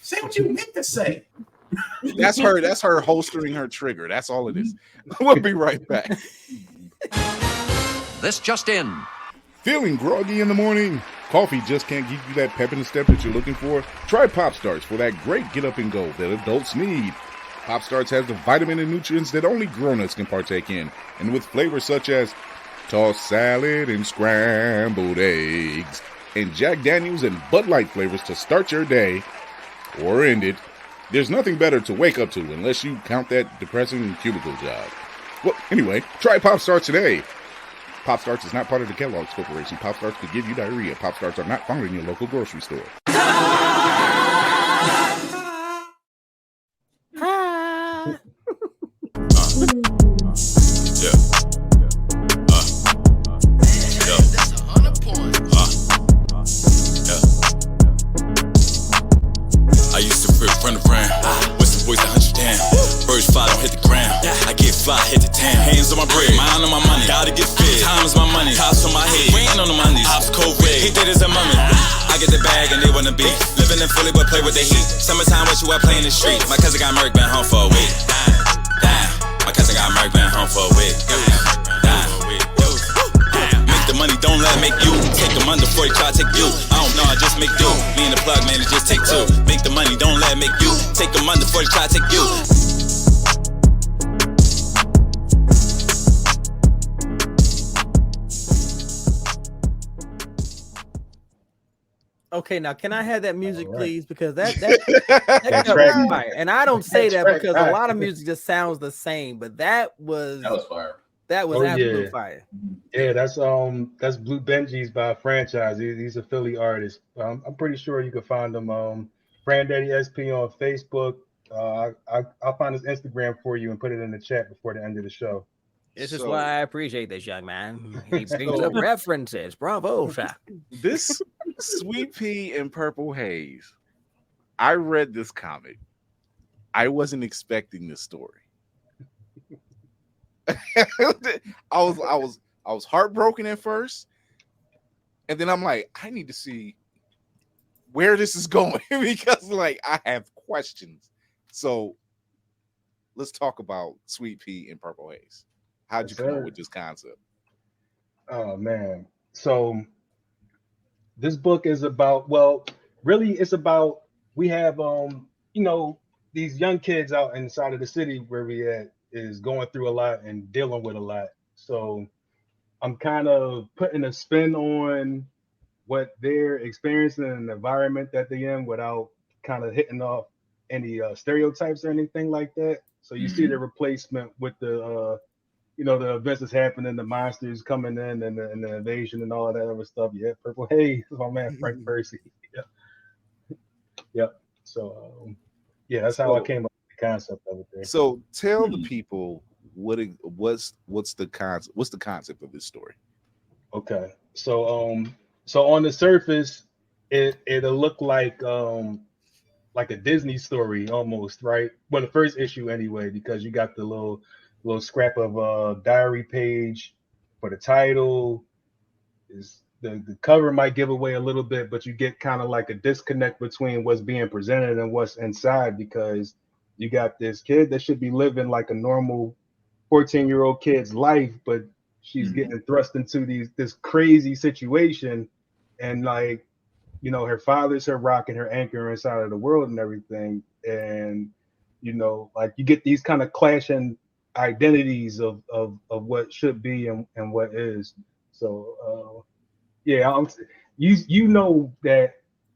[SPEAKER 6] Say what you meant to say.
[SPEAKER 2] That's her holstering her trigger. That's all it is. We'll be right back.
[SPEAKER 8] This just in.
[SPEAKER 9] Feeling groggy in the morning? Coffee just can't give you that pep in the step that you're looking for? Try Pop Starts for that great get up and go that adults need. Pop Starts has the vitamin and nutrients that only grown-ups can partake in, and with flavors such as tossed salad and scrambled eggs, and Jack Daniels and Bud Light flavors to start your day or end it. There's nothing better to wake up to unless you count that depressing cubicle job. Well, anyway, try Pop Starts today. Pop Starts is not part of the Kellogg's Corporation. Pop Starts could give you diarrhea. Pop Starts are not found in your local grocery store.
[SPEAKER 8] I used to run around with some boys 100 down. Birds fly, don't hit the ground. I get fly, hit the town. Hands on my bread, mind on my money. Gotta get fed. Time is my money. Tops on my head. Rain on the Mondays. Ops cold red. He did as a mummy. I get the bag and they wanna be living in Philly but play with the heat. Summertime, what you out playing the street? My cousin got murked, been home for a week. My cousin got murked, been home for a week. Make the money, don't let it make you. Take them under before they try to take you. I don't know, I just make do. Me and the plug man, it just take two. Make the money, don't let it make you. Take them under before they try to take you.
[SPEAKER 5] Okay, now can I have that music, please? Because that got fire. And I don't say that because a lot of music just sounds the same, but that was
[SPEAKER 6] fire.
[SPEAKER 5] That was absolute fire.
[SPEAKER 7] Yeah, that's Blue Benji's by Franchise. He's a Philly artist. I'm pretty sure you can find him. Granddaddy SP on Facebook. I'll find his Instagram for you and put it in the chat before the end of the show.
[SPEAKER 5] This is why I appreciate this young man. He brings up references. Bravo, sir.
[SPEAKER 2] This Sweet Pea and Purple Haze. I read this comic. I wasn't expecting this story. I was heartbroken at first, and then I'm like, I need to see where this is going because, like, I have questions. So let's talk about Sweet Pea and Purple Haze. How'd you come up with this concept?
[SPEAKER 7] Oh man. So this book is about, it's about, we have these young kids out inside of the city where we at is going through a lot and dealing with a lot. So I'm kind of putting a spin on what they're experiencing in the environment that they're in without kind of hitting off any stereotypes or anything like that. So you see the replacement with the the events that's happening, the monsters coming in and the invasion and all of that other stuff. Yeah, Purple Haze, my man Frank Percy. Yep. So that's how I came up with the concept of it there.
[SPEAKER 2] So tell the people what's the concept of this story.
[SPEAKER 7] Okay. So on the surface, it'll look like a Disney story almost, right? Well, the first issue anyway, because you got the little scrap of diary page for the title. Is the cover might give away a little bit, but you get kind of like a disconnect between what's being presented and what's inside, because you got this kid that should be living like a normal 14-year-old kid's life, but she's getting thrust into this crazy situation, and like, her father's her rock and her anchor inside of the world and everything, and like you get these kind of clashing identities of what should be and what is. So you know that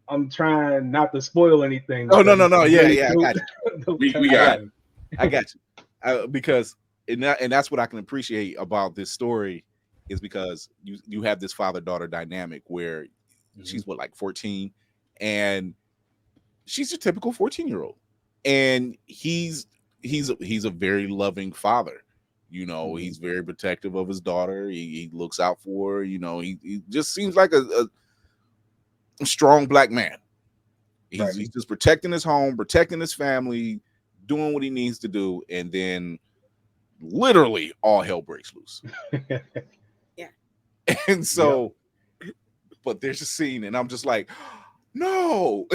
[SPEAKER 7] I'm trying not to spoil anything.
[SPEAKER 2] Oh no, yeah, I got you.
[SPEAKER 6] we got it.
[SPEAKER 2] I got you. Because and that's what I can appreciate about this story is because you have this father-daughter dynamic where she's like 14 and she's a typical 14-year-old, and he's a very loving father. He's very protective of his daughter. He looks out for her. He just seems like a strong black man. He's just protecting his home, protecting his family, doing what he needs to do, and then literally all hell breaks loose.
[SPEAKER 3] Yeah.
[SPEAKER 2] And so, but there's a scene, and I'm just like, no.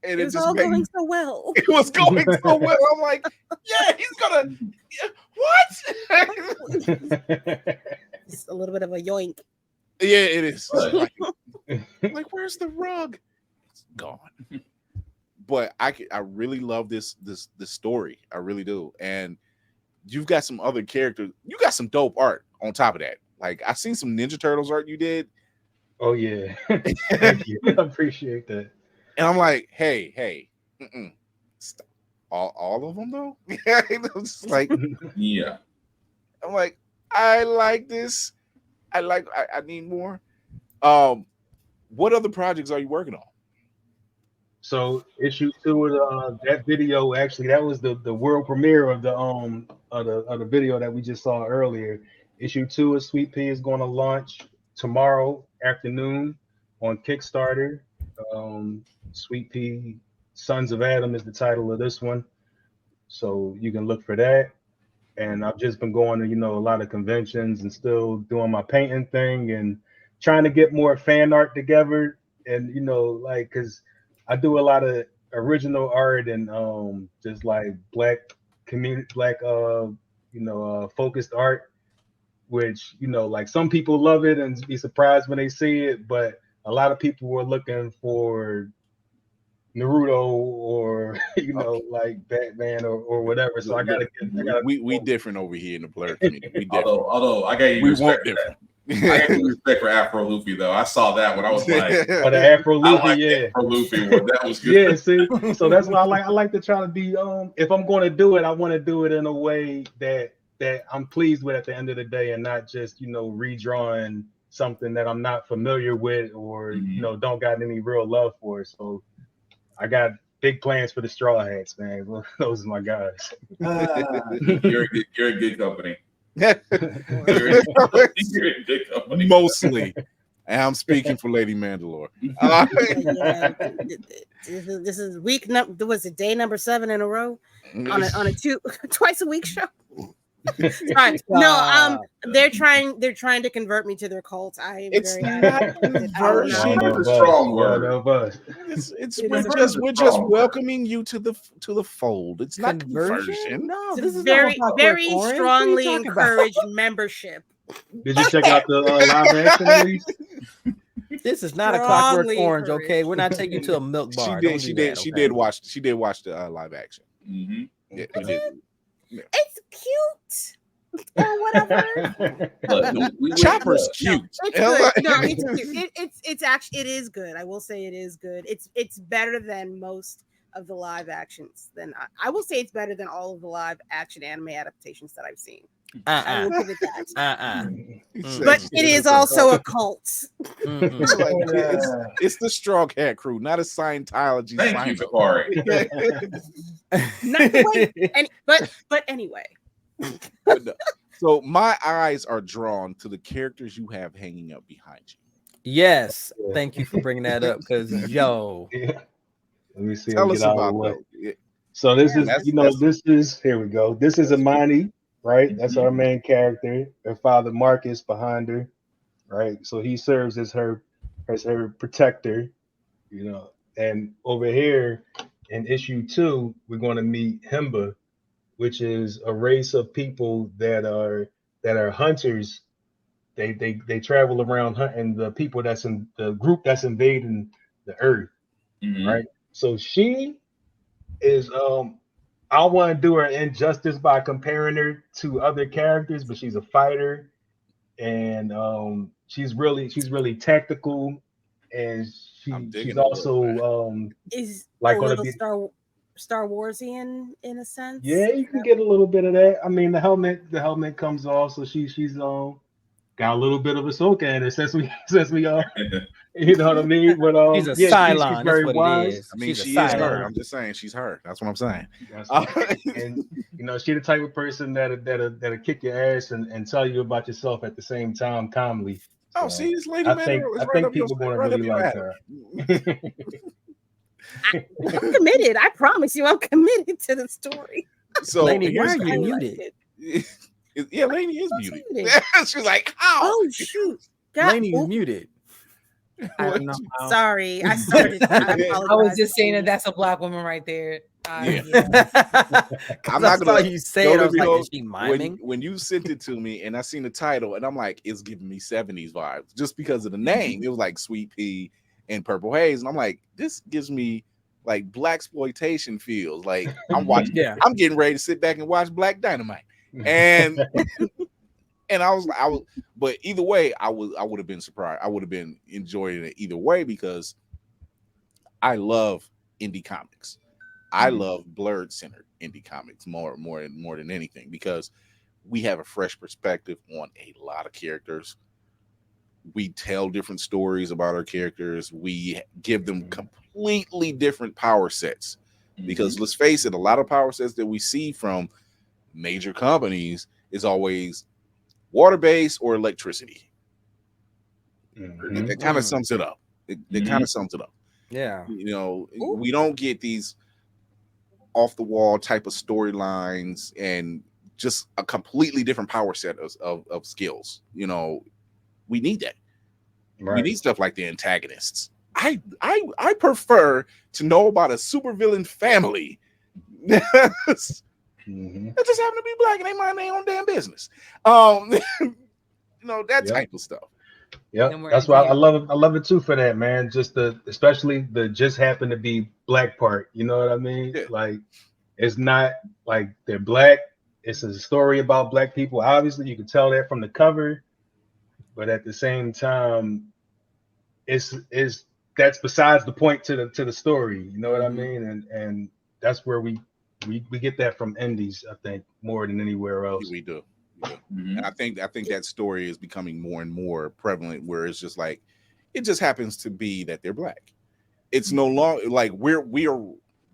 [SPEAKER 2] And
[SPEAKER 3] it was all going so well.
[SPEAKER 2] It was going so well. I'm like, yeah, he's gonna. What?
[SPEAKER 3] It's a little bit of a yoink.
[SPEAKER 2] Yeah, it is. Like, where's the rug? It's gone. But I really love this story. I really do. And you've got some other characters. You got some dope art on top of that. Like I seen some Ninja Turtles art you did.
[SPEAKER 7] Oh yeah, thank you. I appreciate that.
[SPEAKER 2] And I'm like, hey, stop. All of them though. It's like,
[SPEAKER 6] Yeah.
[SPEAKER 2] I'm like, I like this. I need more. What other projects are you working on?
[SPEAKER 7] So issue 2 of that video, actually, that was the world premiere of the video that we just saw earlier. Issue 2 of Sweet Pea is going to launch tomorrow afternoon on Kickstarter. Sweet Pea Sons of Adam is the title of this one, so you can look for that. And I've just been going to a lot of conventions and still doing my painting thing and trying to get more fan art together. And like, because I do a lot of original art and just like black focused art, which like some people love it and be surprised when they see it, but a lot of people were looking for Naruto or like Batman or whatever. So
[SPEAKER 2] we different over here in the blur community. We different.
[SPEAKER 6] Although I got you respect different. I got you respect for Afro Luffy though. I saw that when I was like,
[SPEAKER 7] oh, the Afro Luffy, yeah.
[SPEAKER 6] Afro Luffy one. That was good.
[SPEAKER 7] Yeah, see, so that's why I like to try to be if I'm going to do it, I want to do it in a way that I'm pleased with at the end of the day, and not just redrawing something that I'm not familiar with or don't got any real love for. So I got big plans for the Straw Hats, man. Those are my guys.
[SPEAKER 6] You're a good company.
[SPEAKER 2] Mostly. And I'm speaking for Lady Mandalore.
[SPEAKER 3] This is week number. Was it day number 7 in a row on a twice a week show? Right. No, they're trying to convert me to their cult. I am
[SPEAKER 2] it's
[SPEAKER 3] very
[SPEAKER 2] not conversion.
[SPEAKER 6] It's a strong word.
[SPEAKER 2] We're just welcoming you to the fold. It's not conversion.
[SPEAKER 5] No,
[SPEAKER 3] It's
[SPEAKER 5] this is
[SPEAKER 3] very
[SPEAKER 5] Orange.
[SPEAKER 3] strongly encouraged membership.
[SPEAKER 7] Did you check out the live action release?
[SPEAKER 5] This is not a Clockwork Orange, okay? We're not taking you to a milk bar. She
[SPEAKER 2] did watch the live action.
[SPEAKER 6] Mm-hmm.
[SPEAKER 2] Yeah, we did. Yeah.
[SPEAKER 3] It's cute or whatever.
[SPEAKER 2] Chopper's cute.
[SPEAKER 3] It's good. No, it's cute. It's actually, it is good. I will say it is good. It's better than most of the live actions. I will say it's better than all of the live action anime adaptations that I've seen. I will give it that. But it is also a cult.
[SPEAKER 2] It's the Straw Hat Crew, not a Scientology.
[SPEAKER 6] Thank you, Sakari.
[SPEAKER 3] But anyway.
[SPEAKER 2] So my eyes are drawn to the characters you have hanging up behind you.
[SPEAKER 5] Yes, thank you for bringing that up. Because
[SPEAKER 7] let me see.
[SPEAKER 2] Tell us about that.
[SPEAKER 7] So this is here we go. This is Imani. Right, that's our main character. Her father Marcus behind her, right? So he serves as her protector, And over here in issue 2, we're going to meet Himba, which is a race of people that are hunters. They travel around hunting the people that's in the group that's invading the earth, right? So she is I don't want to do her injustice by comparing her to other characters, but she's a fighter, and she's really tactical, and she's also
[SPEAKER 3] is
[SPEAKER 7] like
[SPEAKER 3] a
[SPEAKER 7] going to
[SPEAKER 3] little
[SPEAKER 7] be
[SPEAKER 3] Star Warsian in a sense.
[SPEAKER 7] Yeah, you can get a little bit of that. I mean, the helmet comes off, so she's got a little bit of Ahsoka in it since we are. You know what I mean? But
[SPEAKER 5] she's a Cylon.
[SPEAKER 7] She's very wise.
[SPEAKER 2] I mean, she is her. I'm just saying she's her. That's what I'm saying.
[SPEAKER 7] And she's the type of person that'll kick your ass and tell you about yourself at the same time calmly.
[SPEAKER 2] Oh, see, this lady. I
[SPEAKER 7] think people are going to really like her.
[SPEAKER 3] I'm committed. I promise you, I'm committed to the story.
[SPEAKER 2] So,
[SPEAKER 5] Lainey, why are you muted?
[SPEAKER 2] Yeah, Lainey is muted. She's like,
[SPEAKER 3] oh shoot,
[SPEAKER 5] Lainey is muted.
[SPEAKER 3] Sorry, I started. I
[SPEAKER 4] was just saying that's a black woman right there.
[SPEAKER 2] I'm
[SPEAKER 5] not gonna you say it. I was like, is she miming?
[SPEAKER 2] When you sent it to me and I seen the title and I'm like, it's giving me 70s vibes just because of the name. It was like Sweet Pea and Purple Haze, and I'm like, this gives me like black exploitation feels. Like I'm watching. I'm getting ready to sit back and watch Black Dynamite. And and I was, but either way, I would have been surprised. I would have been enjoying it either way because I love indie comics. I love blurred centered indie comics more than anything because we have a fresh perspective on a lot of characters. We tell different stories about our characters. We give them completely different power sets because let's face it, a lot of power sets that we see from major companies is always water-based or electricity. That kind of sums it up. It kind of sums it up.
[SPEAKER 5] Yeah.
[SPEAKER 2] You know, we don't get these off the wall type of storylines and just a completely different power set of skills. You know, we need that.
[SPEAKER 7] Right.
[SPEAKER 2] We need stuff like the antagonists. I prefer to know about a supervillain family that just happen to be black and they mind their own damn business. You know, that type of stuff.
[SPEAKER 7] Yeah, that's why I love it too for that, man. Just especially the just happen to be black part. You know what I mean?
[SPEAKER 2] Yeah.
[SPEAKER 7] Like, it's not like they're black. It's a story about black people. Obviously, you can tell that from the cover, but at the same time, it's that's besides the point to the story. You know what I mean? And that's where we get that from indies, I think, more than anywhere else.
[SPEAKER 2] We do. And I think that story is becoming more and more prevalent where it's just like it just happens to be that they're black. It's no longer like we're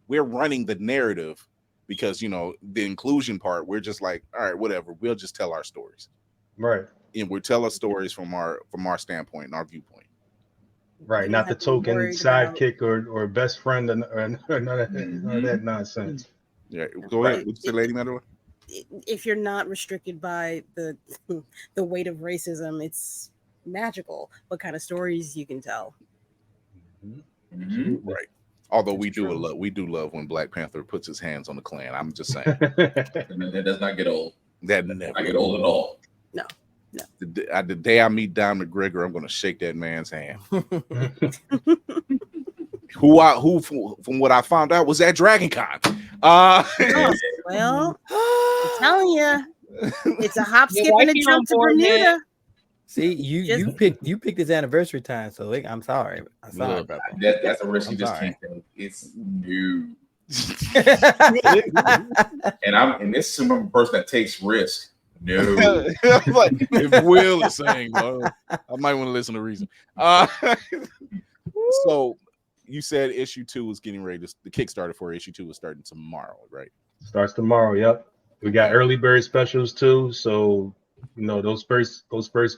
[SPEAKER 2] running the narrative because, you know, the inclusion part, we're just like, all right, whatever, we'll just tell our stories.
[SPEAKER 7] Right.
[SPEAKER 2] And we'll tell our stories from our standpoint and our viewpoint.
[SPEAKER 7] Right, not the token sidekick or best friend or none of that nonsense.
[SPEAKER 2] Yeah, go ahead. What's the Lady Madeline?
[SPEAKER 3] If you're not restricted by the weight of racism, it's magical what kind of stories you can tell.
[SPEAKER 2] Right. Although we do love when Black Panther puts his hands on the Klan. I'm just saying.
[SPEAKER 6] That does not get old.
[SPEAKER 2] That never
[SPEAKER 6] not get old at all.
[SPEAKER 3] No.
[SPEAKER 2] The day I meet Don McGregor, I'm going to shake that man's hand. who from what I found out was at Dragon Con.
[SPEAKER 3] Well, I'm telling you, it's a hop, skip, and a jump to Bermuda. Man.
[SPEAKER 5] See, you picked his anniversary time, so I'm sorry. I'm sorry about
[SPEAKER 6] that. That's a risk you just can't take. It's new. and this is a person that takes risk. No.
[SPEAKER 2] Like, if Will is saying, well, I might want to listen to reason. So you said issue 2 was getting ready to the Kickstarter for issue 2 is starting tomorrow, right?
[SPEAKER 7] Starts tomorrow. Yep. We got early bird specials too. So, you know, those first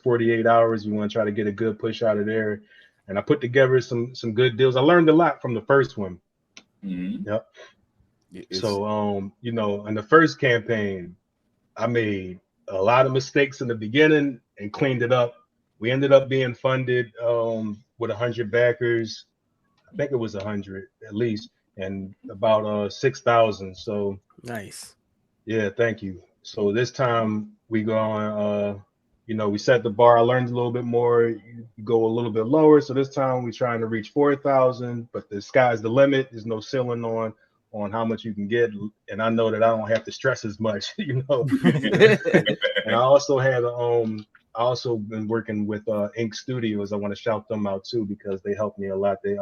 [SPEAKER 7] 48 hours, we want to try to get a good push out of there. And I put together some good deals. I learned a lot from the first one. Yep. So, you know, in the first campaign, I made a lot of mistakes in the beginning and cleaned it up. We ended up being funded with 100 backers. I think it was 100 at least, and about 6,000. So
[SPEAKER 5] nice.
[SPEAKER 7] Yeah, thank you. So this time we go on, you know, we set the bar. I learned a little bit more. You go a little bit lower. So this time we're trying to reach 4,000, but the sky's the limit. There's no ceiling on how much you can get, and I know that I don't have to stress as much, you know. And I also had I also been working with Ink Studios. I want to shout them out too because they helped me a lot. They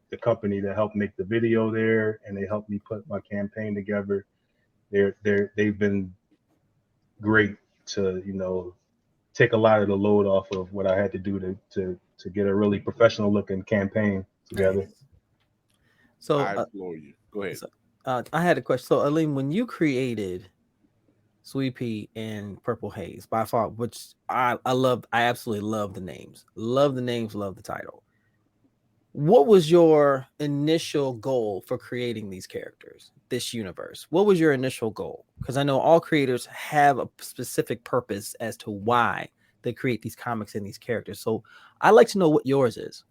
[SPEAKER 7] the company that helped make the video there, and they helped me put my campaign together. They've been great to, you know, take a lot of the load off of what I had to do to get a really professional looking campaign together.
[SPEAKER 5] Nice. So
[SPEAKER 2] I implore you. Go ahead.
[SPEAKER 5] So, I had a question. So, Aline, when you created Sweet Pea and Purple Haze, by far, which I absolutely love the names. Love the names, love the title. What was your initial goal for creating these characters, this universe? What was your initial goal? Because I know all creators have a specific purpose as to why they create these comics and these characters. So I'd like to know what yours is.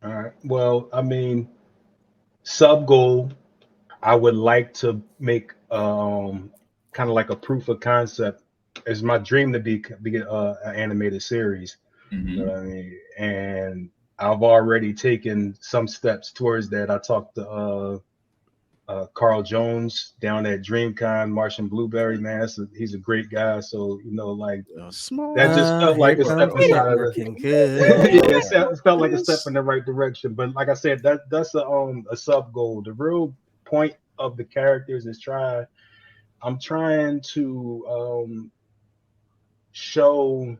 [SPEAKER 7] All right. Well, I mean, sub goal, I would like to make kind of like a proof of concept. It's my dream to be an animated series. You know what I mean? And I've already taken some steps towards that. I talked to Carl Jones down at DreamCon, Martian Blueberry, man. He's a great guy. So, like that just felt like a step inside of the it felt like a step in the right direction. But like I said, that's a sub goal. The real point of the characters is I'm trying to show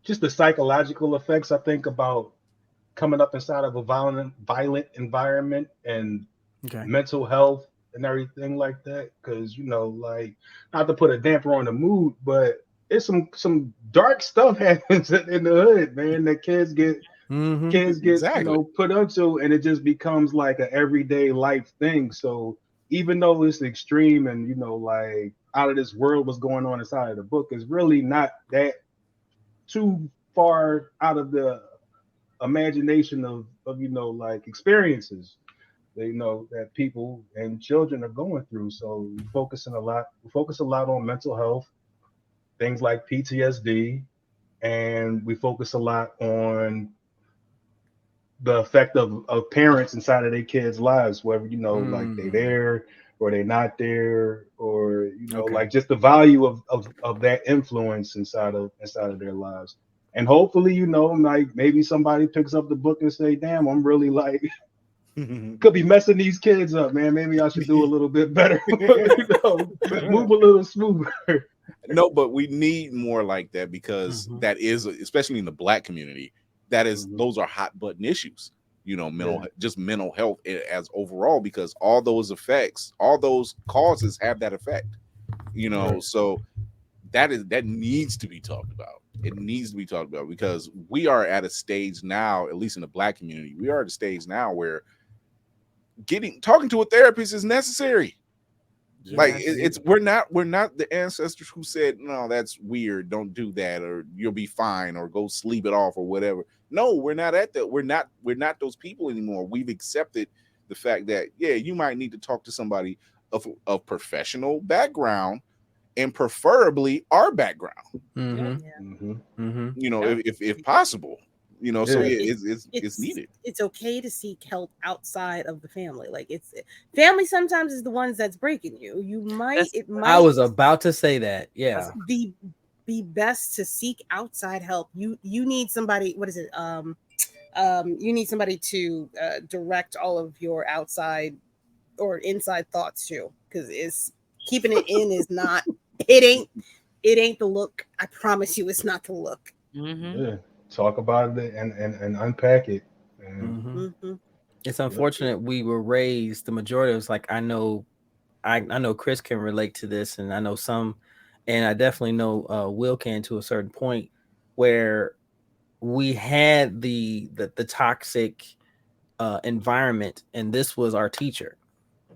[SPEAKER 7] just the psychological effects, I think, about coming up inside of a violent environment and mental health and everything like that. Because like, not to put a damper on the mood, but it's some dark stuff happens in the hood, man. That kids get put onto, and it just becomes like an everyday life thing. So even though it's extreme and like out of this world what's going on inside of the book, is really not that too far out of the imagination of like experiences that people and children are going through. So we focus a lot on mental health, things like PTSD, and we focus a lot on the effect of parents inside of their kids' lives, whether like they there or they not there, or like just the value of that influence inside of their lives. And hopefully, like maybe somebody picks up the book and say, damn, I'm really like could be messing these kids up, man. Maybe I should do a little bit better. Move a little smoother.
[SPEAKER 2] No, but we need more like that, because that is, especially in the Black community, that is those are hot button issues. Mental health as overall, because all those effects, all those causes have that effect. So that needs to be talked about. It needs to be talked about, because we are at a stage now, at least in the Black community, we are at a stage now where talking to a therapist is necessary. Like we're not the ancestors who said, no, that's weird, don't do that, or you'll be fine, or go sleep it off, or whatever. No, we're not at that. We're not those people anymore. We've accepted the fact that you might need to talk to somebody of professional background, and preferably our background. If possible. So it's needed.
[SPEAKER 3] It's okay to seek help outside of the family. Like, it's family sometimes is the ones that's breaking you. I
[SPEAKER 5] was about to say that. Yeah.
[SPEAKER 3] Be best to seek outside help. You need somebody, what is it? You need somebody to direct all of your outside or inside thoughts too, because it's keeping it in is not it ain't the look. I promise you it's not the look.
[SPEAKER 7] Yeah. Talk about it and unpack it.
[SPEAKER 5] It's unfortunate we were raised, the majority of us, like, I know Chris can relate to this, and I know some, and I definitely know Will can to a certain point, where we had the toxic environment, and this was our teacher.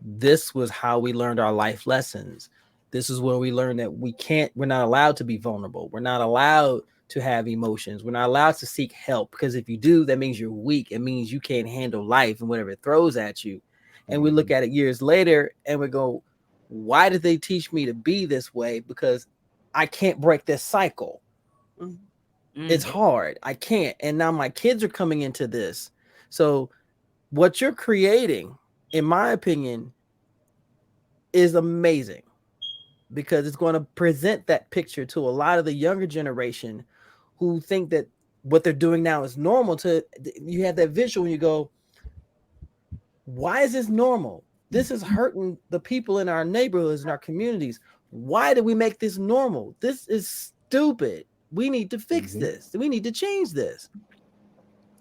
[SPEAKER 5] This was how we learned our life lessons. This is where we learned that we're not allowed to be vulnerable. We're not allowed to have emotions. We're not allowed to seek help, because if you do, that means you're weak. It means you can't handle life and whatever it throws at you. And we look at it years later and we go, why did they teach me to be this way? Because I can't break this cycle. It's hard. I can't. And now my kids are coming into this. So what you're creating, in my opinion, is amazing, because it's going to present that picture to a lot of the younger generation who think that what they're doing now is normal. You have that visual and you go, why is this normal? This is hurting the people in our neighborhoods and our communities. Why did we make this normal? This is stupid. We need to fix this. We need to change this.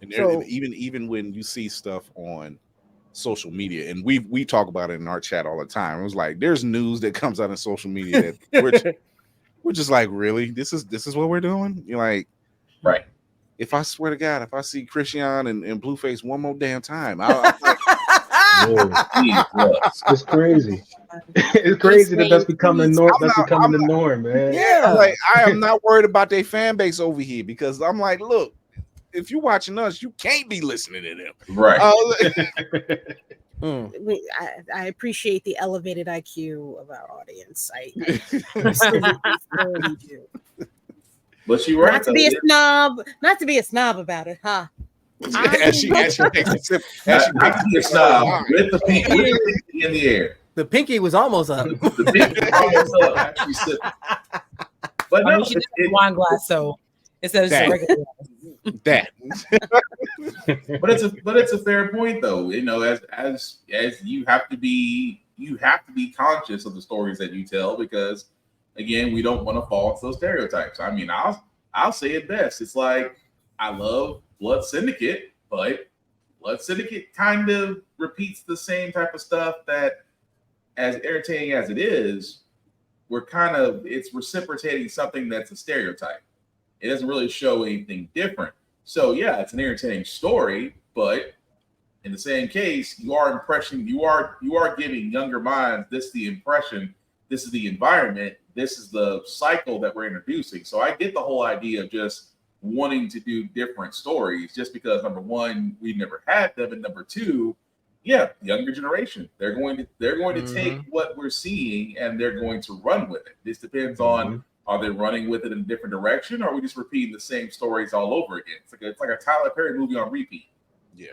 [SPEAKER 2] And even when you see stuff on social media, and we talk about it in our chat all the time, it was like, there's news that comes out on social media that we're just like, really? This is what we're doing? You're like,
[SPEAKER 6] right.
[SPEAKER 2] If I swear to God, if I see Christian and Blueface one more damn time,
[SPEAKER 7] it's crazy. It's crazy that's becoming the norm, man.
[SPEAKER 2] Yeah, I'm like, I am not worried about their fan base over here, because I'm like, look, if you're watching us, you can't be listening to them.
[SPEAKER 6] Right.
[SPEAKER 3] I appreciate the elevated IQ of our audience. I absolutely do.
[SPEAKER 6] But you're right.
[SPEAKER 3] Not to be a snob about it, huh?
[SPEAKER 2] As she takes a sip, as she
[SPEAKER 6] Not to be a snob, with the pinky in the air.
[SPEAKER 5] The pinky was almost up.
[SPEAKER 6] The pinky was almost up after she sipped. But no,
[SPEAKER 4] she did a wine glass, so instead of just a regular
[SPEAKER 2] that.
[SPEAKER 6] But it's a fair point, though. You know, as you have to be conscious of the stories that you tell, because again, we don't want to fall into those stereotypes. I mean, I'll say it best. It's like, I love Blood Syndicate, but Blood Syndicate kind of repeats the same type of stuff that, as entertaining as it is, it's reciprocating something that's a stereotype. It doesn't really show anything different. So yeah, it's an entertaining story, but in the same case, you are giving younger minds this is the impression, this is the environment, this is the cycle that we're introducing. So I get the whole idea of just wanting to do different stories, just because number one, we never had them, and number two, yeah, younger generation, they're going to take what we're seeing and they're going to run with it. This depends on, are they running with it in a different direction, or are we just repeating the same stories all over again? It's like a Tyler Perry movie on repeat.
[SPEAKER 2] Yeah.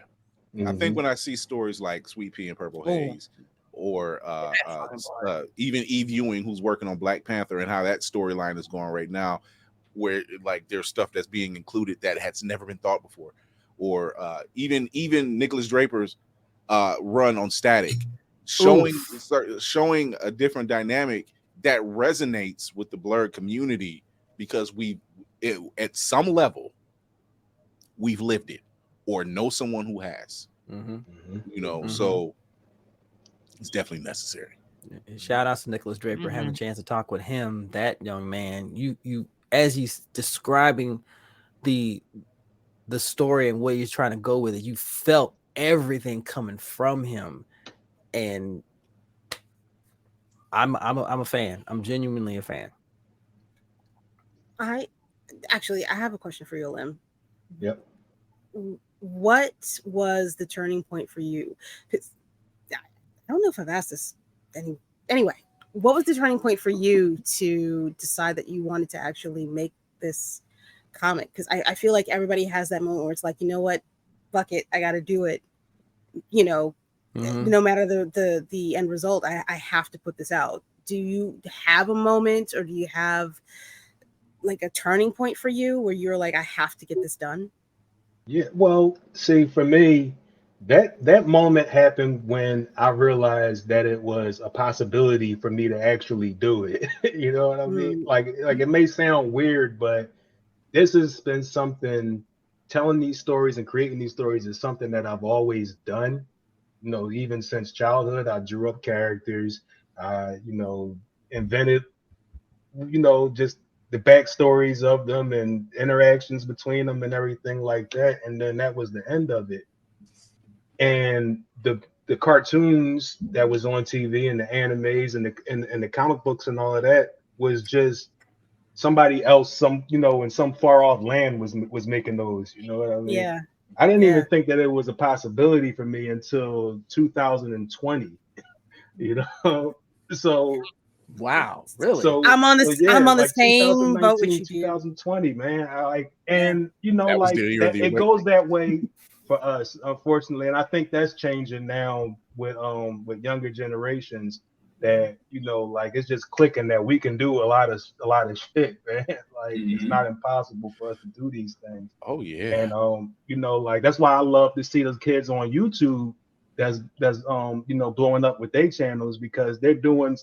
[SPEAKER 2] I think when I see stories like Sweet Pea and Purple Haze, or even Eve Ewing, who's working on Black Panther, and how that storyline is going right now, where like there's stuff that's being included that has never been thought before, or even Nicholas Draper's run on Static, showing a different dynamic that resonates with the Blurred community, because at some level we've lived it or know someone who has. So it's definitely necessary.
[SPEAKER 5] Shout out to Nicholas Draper. Having a chance to talk with him, that young man, you as he's describing the story and where he's trying to go with it, you felt everything coming from him, and I'm a fan. I'm genuinely a fan.
[SPEAKER 3] I have a question for you, Lim.
[SPEAKER 7] Yep.
[SPEAKER 3] What was the turning point for you? Because I don't know if I've asked this anyway. What was the turning point for you to decide that you wanted to actually make this comic? Because I feel like everybody has that moment where it's like, you know what, fuck it, I got to do it. You know, no matter the end result, I have to put this out. Do you have a moment, or do you have like a turning point for you where you're like, I have to get this done?
[SPEAKER 7] Yeah, well, see, for me, that moment happened when I realized that it was a possibility for me to actually do it. You know what I mean? Like it may sound weird, but this has been something. Telling these stories and creating these stories is something that I've always done. You know, even since childhood, I drew up characters. Invented, just the backstories of them and interactions between them and everything like that. And then that was the end of it. And the cartoons that was on TV and the animes and the comic books and all of that was just somebody else, in some far off land was making those. You know what I mean?
[SPEAKER 3] Yeah.
[SPEAKER 7] I didn't even think that it was a possibility for me until 2020. So
[SPEAKER 5] wow, really?
[SPEAKER 7] So
[SPEAKER 3] I'm on the same boat with you.
[SPEAKER 7] 2020, man. It goes that way for us, unfortunately, and I think that's changing now with younger generations. That it's just clicking that we can do a lot of shit, man. Like it's not impossible for us to do these things.
[SPEAKER 2] Oh yeah.
[SPEAKER 7] And that's why I love to see those kids on YouTube that's blowing up with their channels, because they're doing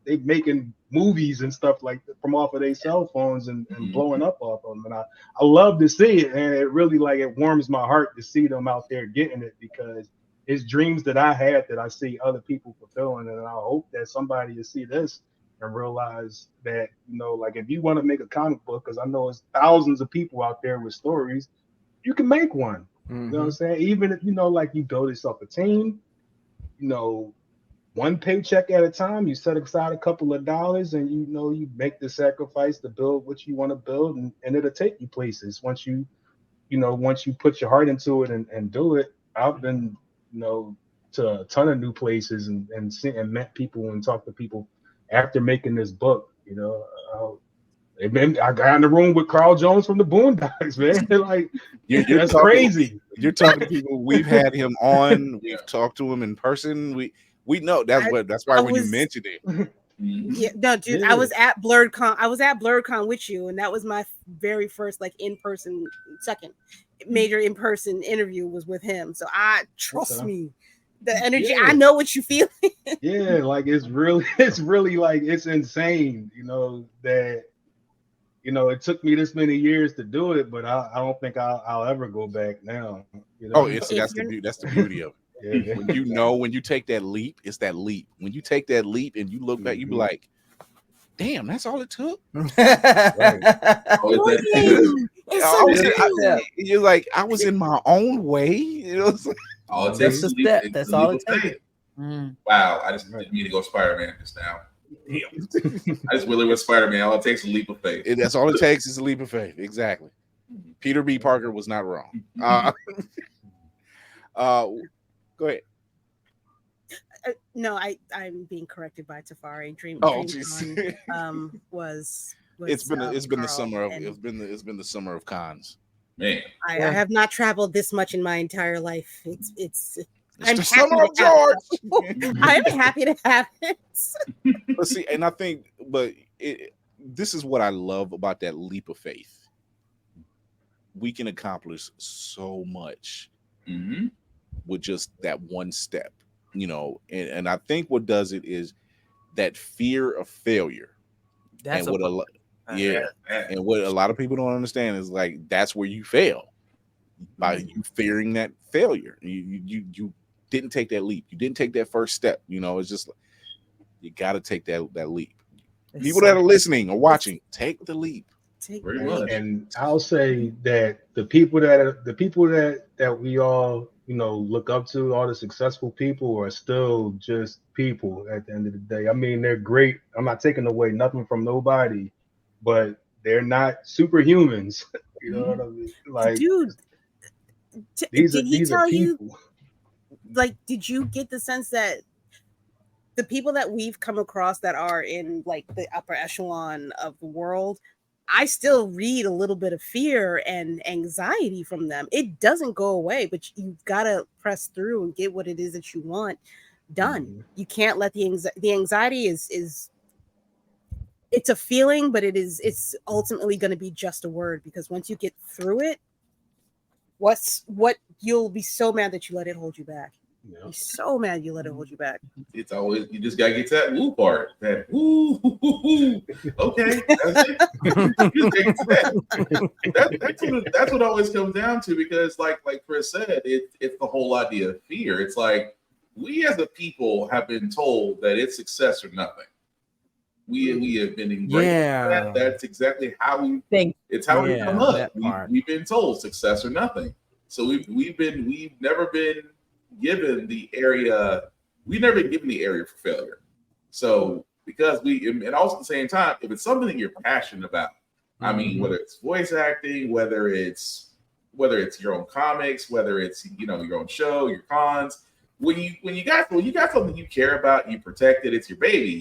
[SPEAKER 7] they making movies and stuff like that from off of their cell phones and blowing up off of them. And I love to see it, and it really it warms my heart to see them out there getting it, because it's dreams that I had that I see other people fulfilling. And I hope that somebody will see this and realize that, if you want to make a comic book, because I know there's thousands of people out there with stories, you can make one. You know what I'm saying? Even if, you build yourself a team, one paycheck at a time, you set aside a couple of dollars and, you make the sacrifice to build what you want to build, and it'll take you places once you put your heart into it and do it. I've been, to a ton of new places and met people and talked to people after making this book. I got in the room with Carl Jones from the Boondocks, man. That's crazy.
[SPEAKER 2] You're talking to people. We've had him on. We've talked to him in person. We know that's why when you mentioned it.
[SPEAKER 3] Yeah, no, dude,
[SPEAKER 7] Yeah.
[SPEAKER 3] I was at BlurredCon. I was at BlurredCon with you, and that was my very first like second major in-person interview was with him. So I trust me, the energy.
[SPEAKER 7] Yeah.
[SPEAKER 3] I know what you feel.
[SPEAKER 7] Yeah, like it's really like it's insane, that it took me this many years to do it, but I don't think I'll ever go back now.
[SPEAKER 2] Oh, that's the beauty of it.
[SPEAKER 7] Yeah.
[SPEAKER 2] When you take that leap, it's that leap. When you take that leap and you look back, you be like, damn, that's all it took. You're like, I was in my own way.
[SPEAKER 6] All it takes is a leap.
[SPEAKER 5] That's all it takes.
[SPEAKER 6] Wow, I just didn't mean to go Spider-Man just now. Damn. I just really went Spider-Man. All it takes is a leap of faith.
[SPEAKER 2] That's all it takes is a leap of faith. Exactly. Peter B. Parker was not wrong. Go ahead.
[SPEAKER 3] No, I'm being corrected by Tafari. DreamCon was
[SPEAKER 2] it's been the summer of cons.
[SPEAKER 6] Man,
[SPEAKER 3] I have not traveled this much in my entire life. I'm
[SPEAKER 2] the summer of George.
[SPEAKER 3] I'm happy to have it.
[SPEAKER 2] But see, and I think, this is what I love about that leap of faith. We can accomplish so much with just that one step, and I think what does it is that fear of failure. And what a lot of people don't understand is like that's where you fail, by you fearing that failure. You didn't take that leap. You didn't take that first step. It's just you got to take that leap. People that are listening or watching, take the leap.
[SPEAKER 7] And I'll say that the people that we all look up to, all the successful people, are still just people at the end of the day. I mean, they're great. I'm not taking away nothing from nobody, but they're not superhumans. You know what I mean? Like,
[SPEAKER 3] dude,
[SPEAKER 7] these
[SPEAKER 3] did he tell
[SPEAKER 7] are people.
[SPEAKER 3] You? Like, did you get the sense that the people that we've come across that are in like the upper echelon of the world, I still read a little bit of fear and anxiety from them. It doesn't go away, but you've got to press through and get what it is that you want done. You can't let the anxiety is it's a feeling, but it's ultimately going to be just a word, because once you get through it, what you'll be so mad that you let it hold you back.
[SPEAKER 7] Yeah.
[SPEAKER 3] Be so mad you let it hold you back.
[SPEAKER 6] It's always, you just gotta get to that woo part. That woo. Okay, that's what always comes down to, because like Chris said, it's the whole idea of fear. It's like we as a people have been told that it's success or nothing. We have been ingrained that's exactly how we think. It's how we come up. We've been told success or nothing. So we've never been given the area. We've never been given the area for failure. So because and also at the same time, if it's something that you're passionate about, I mean, whether it's voice acting, whether it's your own comics, whether it's your own show, your cons, when you got something you care about, you protect it. It's your baby.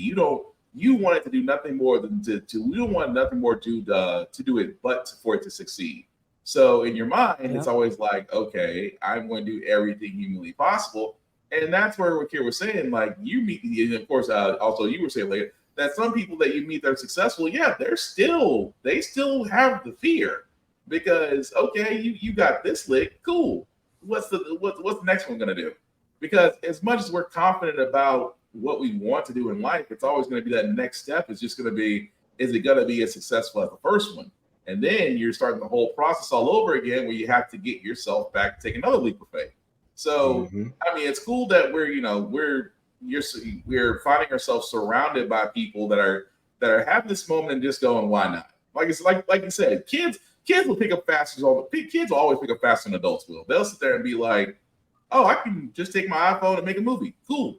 [SPEAKER 6] You want it to do nothing more than to you don't want nothing more to do it but for it to succeed. So in your mind, it's always like, okay, I'm going to do everything humanly possible. And that's where what Kier was saying, like you meet, and of course, also you were saying later that some people that you meet that are successful, they still have the fear, because okay, you got this lick, cool. What's the next one gonna do? Because as much as we're confident about what we want to do in life, it's always going to be that next step is just going to be, is it going to be as successful as the first one? And then you're starting the whole process all over again, where you have to get yourself back to take another leap of faith. So, I mean, it's cool that we're finding ourselves surrounded by people that are having this moment and just going, why not? Like it's like you said, kids will pick up faster. Kids will always pick up faster than adults will. They'll sit there and be like, oh, I can just take my iPhone and make a movie. Cool.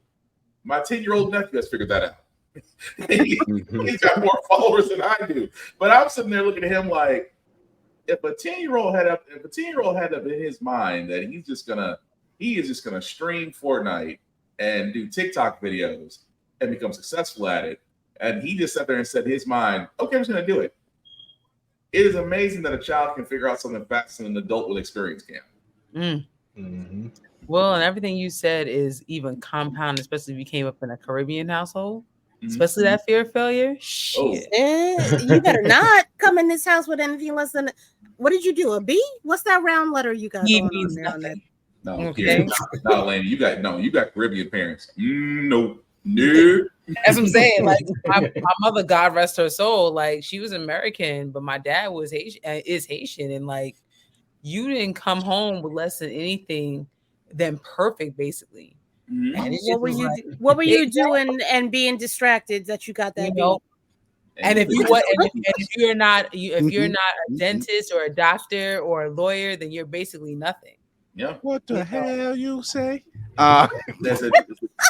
[SPEAKER 6] My 10-year-old nephew has figured that out. He's got more followers than I do. But I'm sitting there looking at him like, if a 10-year-old had up in his mind that he is just gonna stream Fortnite and do TikTok videos and become successful at it, and he just sat there and said in his mind, okay, I'm just gonna do it. It is amazing that a child can figure out something faster than an adult with experience can.
[SPEAKER 4] Well, and everything you said is even compound, especially if you came up in a Caribbean household, especially that fear of failure. Shit.
[SPEAKER 3] You better not come in this house with anything less than. What did you do? A B? What's that round letter you got
[SPEAKER 4] B
[SPEAKER 3] going
[SPEAKER 4] means
[SPEAKER 3] on there? On that?
[SPEAKER 4] nothing.
[SPEAKER 6] No,
[SPEAKER 4] Okay.
[SPEAKER 6] no, Lane, you got Caribbean parents. No.
[SPEAKER 4] That's what I'm saying. Like my mother, God rest her soul, like she was American, but my dad was Haitian, is Haitian, and like you didn't come home with less than anything than perfect, basically. And it
[SPEAKER 3] What were
[SPEAKER 4] just
[SPEAKER 3] you?
[SPEAKER 4] was like,
[SPEAKER 3] What were you
[SPEAKER 4] exactly.
[SPEAKER 3] doing and being distracted that you got that?
[SPEAKER 4] You know, and if you what, and if you're not, if you're not a dentist or a doctor or a lawyer, then you're basically nothing.
[SPEAKER 6] Yeah.
[SPEAKER 2] What the hell you say?
[SPEAKER 6] So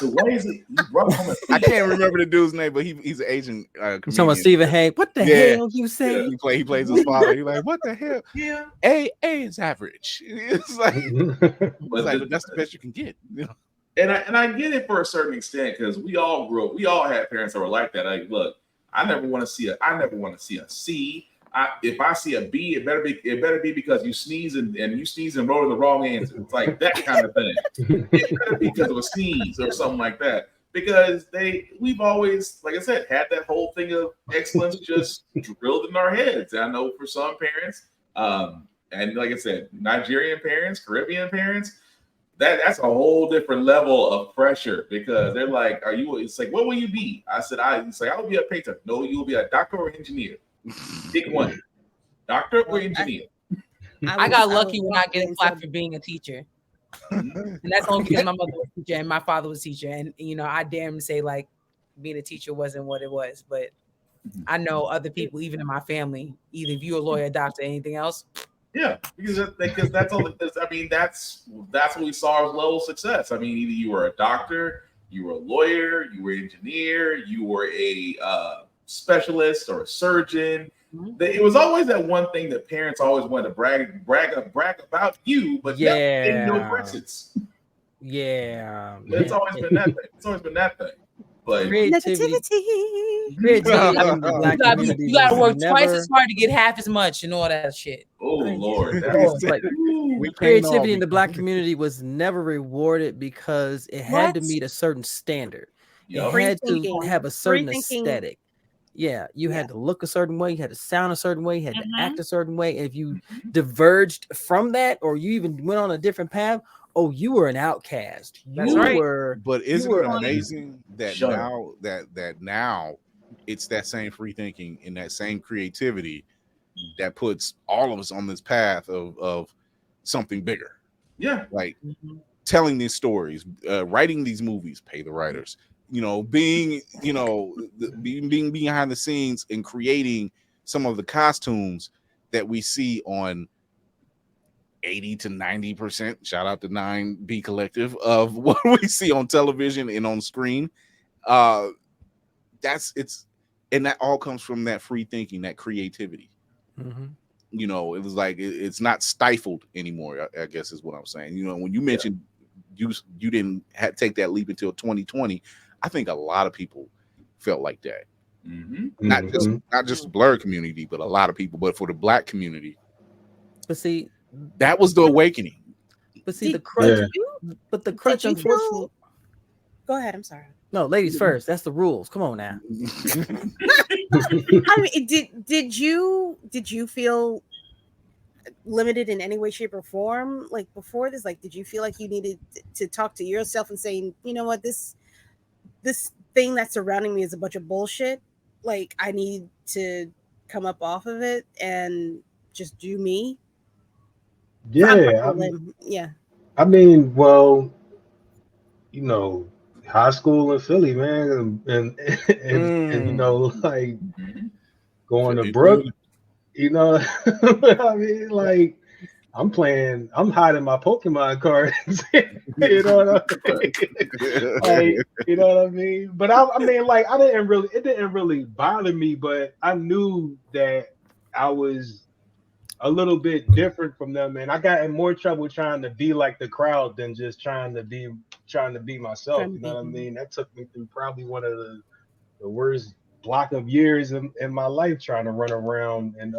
[SPEAKER 6] why is it you brought home?
[SPEAKER 2] I can't remember the dude's name, but he's an Asian comedian.
[SPEAKER 5] You talking about Stephen Hay? What the hell you say?
[SPEAKER 2] He plays his father. He's like, what the hell?
[SPEAKER 6] Yeah.
[SPEAKER 2] A is average. It's like, but that's the best you can get. You know?
[SPEAKER 6] And I get it for a certain extent because we all grew up. We all had parents that were like that. Like, look, I never want to see a C. If I see a B, it better be because you sneeze and you sneeze and wrote in the wrong answer. It's like that kind of thing. It better be because of a sneeze or something like that. Because we've always, like I said, had that whole thing of excellence just drilled in our heads. And I know for some parents, and like I said, Nigerian parents, Caribbean parents, that's a whole different level of pressure because they're like, it's like, what will you be? I said, I will be a painter. No, you will be a doctor or engineer. Pick one, doctor or engineer.
[SPEAKER 4] I got lucky when I get flack for being a teacher, and that's only because my mother was a teacher and my father was a teacher, and I dare him to say like being a teacher wasn't what it was, but I know other people, even in my family, either if you're a lawyer, doctor, anything else.
[SPEAKER 6] Yeah, because that's all. I mean, that's what we saw as level of success. I mean, either you were a doctor, you were a lawyer, you were an engineer, you were a specialist or a surgeon. It was always that one thing that parents always wanted to brag about you, but never no presence.
[SPEAKER 5] Yeah,
[SPEAKER 6] it's always been that thing. It's always been that thing. But
[SPEAKER 5] creativity
[SPEAKER 4] you gotta work twice as hard to get half as much and all that shit.
[SPEAKER 6] Oh Lord,
[SPEAKER 5] like, creativity in the Black community was never rewarded because it had to meet a certain standard. It had to have a certain aesthetic. Yeah, you had to look a certain way, you had to sound a certain way, you had to act a certain way. And if you diverged from that, or you even went on a different path, you were an outcast.
[SPEAKER 2] That's right. But isn't it amazing that now it's that same free thinking and that same creativity that puts all of us on this path of something bigger?
[SPEAKER 6] Yeah,
[SPEAKER 2] like telling these stories, writing these movies, pay the writers. Being behind the scenes and creating some of the costumes that we see on 80 to 90%, shout out to 9B Collective, of what we see on television and on screen. And that all comes from that free thinking, that creativity. It was like it's not stifled anymore, I guess is what I'm saying. When you mentioned you didn't take that leap until 2020, I think a lot of people felt like that. Not just the Blur community, but a lot of people. But for the Black community,
[SPEAKER 5] but see,
[SPEAKER 2] that was the awakening.
[SPEAKER 5] But see, the crutch. But the crutch, unfortunately.
[SPEAKER 3] Go ahead. I'm sorry.
[SPEAKER 5] No, ladies first. That's the rules. Come on now.
[SPEAKER 3] I mean, did you feel limited in any way, shape, or form? Like before this, like, did you feel like you needed to talk to yourself and say, you know what, this thing that's surrounding me is a bunch of bullshit. Like, I need to come up off of it and just do me.
[SPEAKER 7] Yeah.
[SPEAKER 3] Yeah.
[SPEAKER 7] I mean, well, high school in Philly, man, and like going to Brook, I mean, like I'm hiding my Pokemon cards, you know what I mean? Like, you know what I mean? But I mean, like, it didn't really bother me, but I knew that I was a little bit different from them, and I got in more trouble trying to be like the crowd than just trying to be myself. You know what I mean? That took me through probably one of the worst block of years in my life, trying to run around and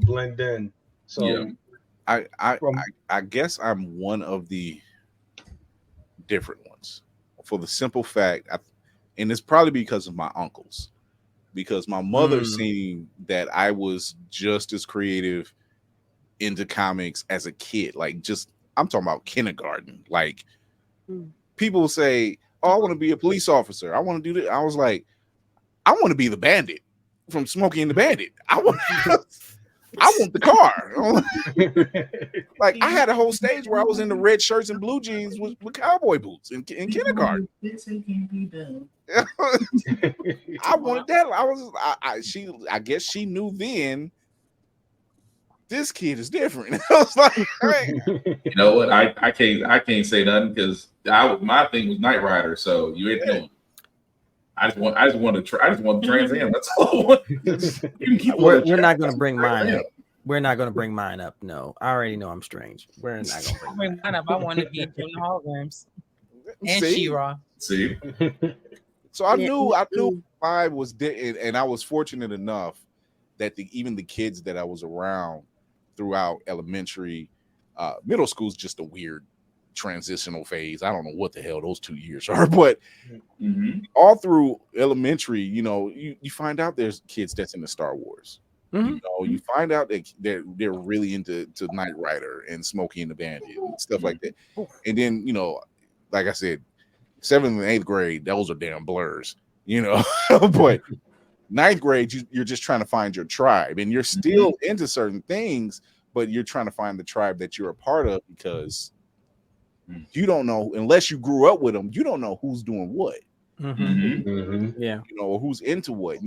[SPEAKER 7] blend in. So
[SPEAKER 2] I guess I'm one of the different ones for the simple fact, and it's probably because of my uncles, because my mother seen that I was just as creative into comics as a kid. Like, just I'm talking about kindergarten. Like, people say, "Oh, I want to be a police officer. I want to do that." I was like, "I want to be the bandit from Smokey and the Bandit. I want the car." Like, I had a whole stage where I was in the red shirts and blue jeans with cowboy boots in kindergarten. I wanted that. I guess she knew then this kid is different. I was like, hey.
[SPEAKER 6] You know what? I can't say nothing because my thing was Knight Rider, so you ain't doing. I just want to Trans Am. That's all.
[SPEAKER 5] We're not going to bring mine up. We're not going to bring mine up. No, I already know I'm strange. We're not going to bring mine up.
[SPEAKER 4] I want to be in the holograms and She-Ra.
[SPEAKER 6] See,
[SPEAKER 2] so I knew 5 was dead, and I was fortunate enough that even the kids that I was around throughout elementary, middle school is just a weird transitional phase. I don't know what the hell those 2 years are, but all through elementary, you find out there's kids that's into Star Wars. You find out that they're really into Knight Rider and Smokey and the Bandit and stuff like that. And then, like I said, 7th and 8th grade, those are damn blurs, but 9th grade, you're just trying to find your tribe, and you're still into certain things, but you're trying to find the tribe that you're a part of, because you don't know, unless you grew up with them, you don't know who's doing what.
[SPEAKER 5] Yeah,
[SPEAKER 2] who's into what,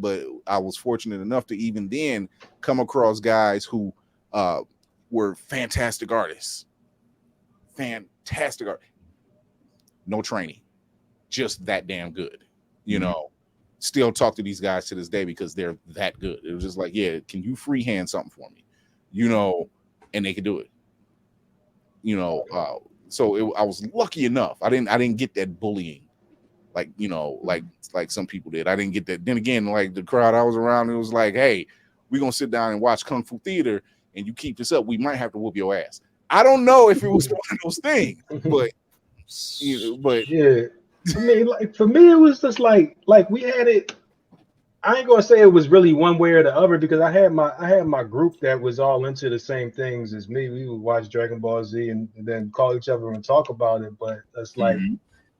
[SPEAKER 2] but I was fortunate enough to even then come across guys who were fantastic artists. No training, just that damn good. Still talk to these guys to this day because they're that good. It was just like, yeah, can you freehand something for me? And they could do it. So I was lucky enough. I didn't get that bullying, like some people did. I didn't get that. Then again, like the crowd I was around, it was like, hey, we're gonna sit down and watch Kung Fu Theater, and you keep this up, we might have to whoop your ass. I don't know if it was one of those things, but
[SPEAKER 7] yeah. For me, it was just like we had it. I ain't gonna say it was really one way or the other, because I had my group that was all into the same things as me. We would watch Dragon Ball Z and then call each other and talk about it. But it's like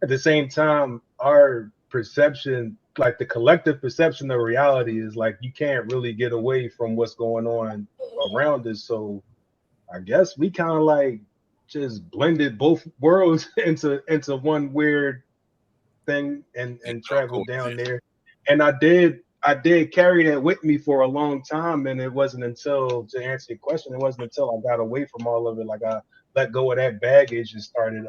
[SPEAKER 7] at the same time, our perception, like the collective perception of reality, is like you can't really get away from what's going on around us. So I guess we kind of like just blended both worlds into one weird thing and traveled down there. And I did carry that with me for a long time, and it wasn't until, to answer your question, it wasn't until I got away from all of it, like I let go of that baggage and started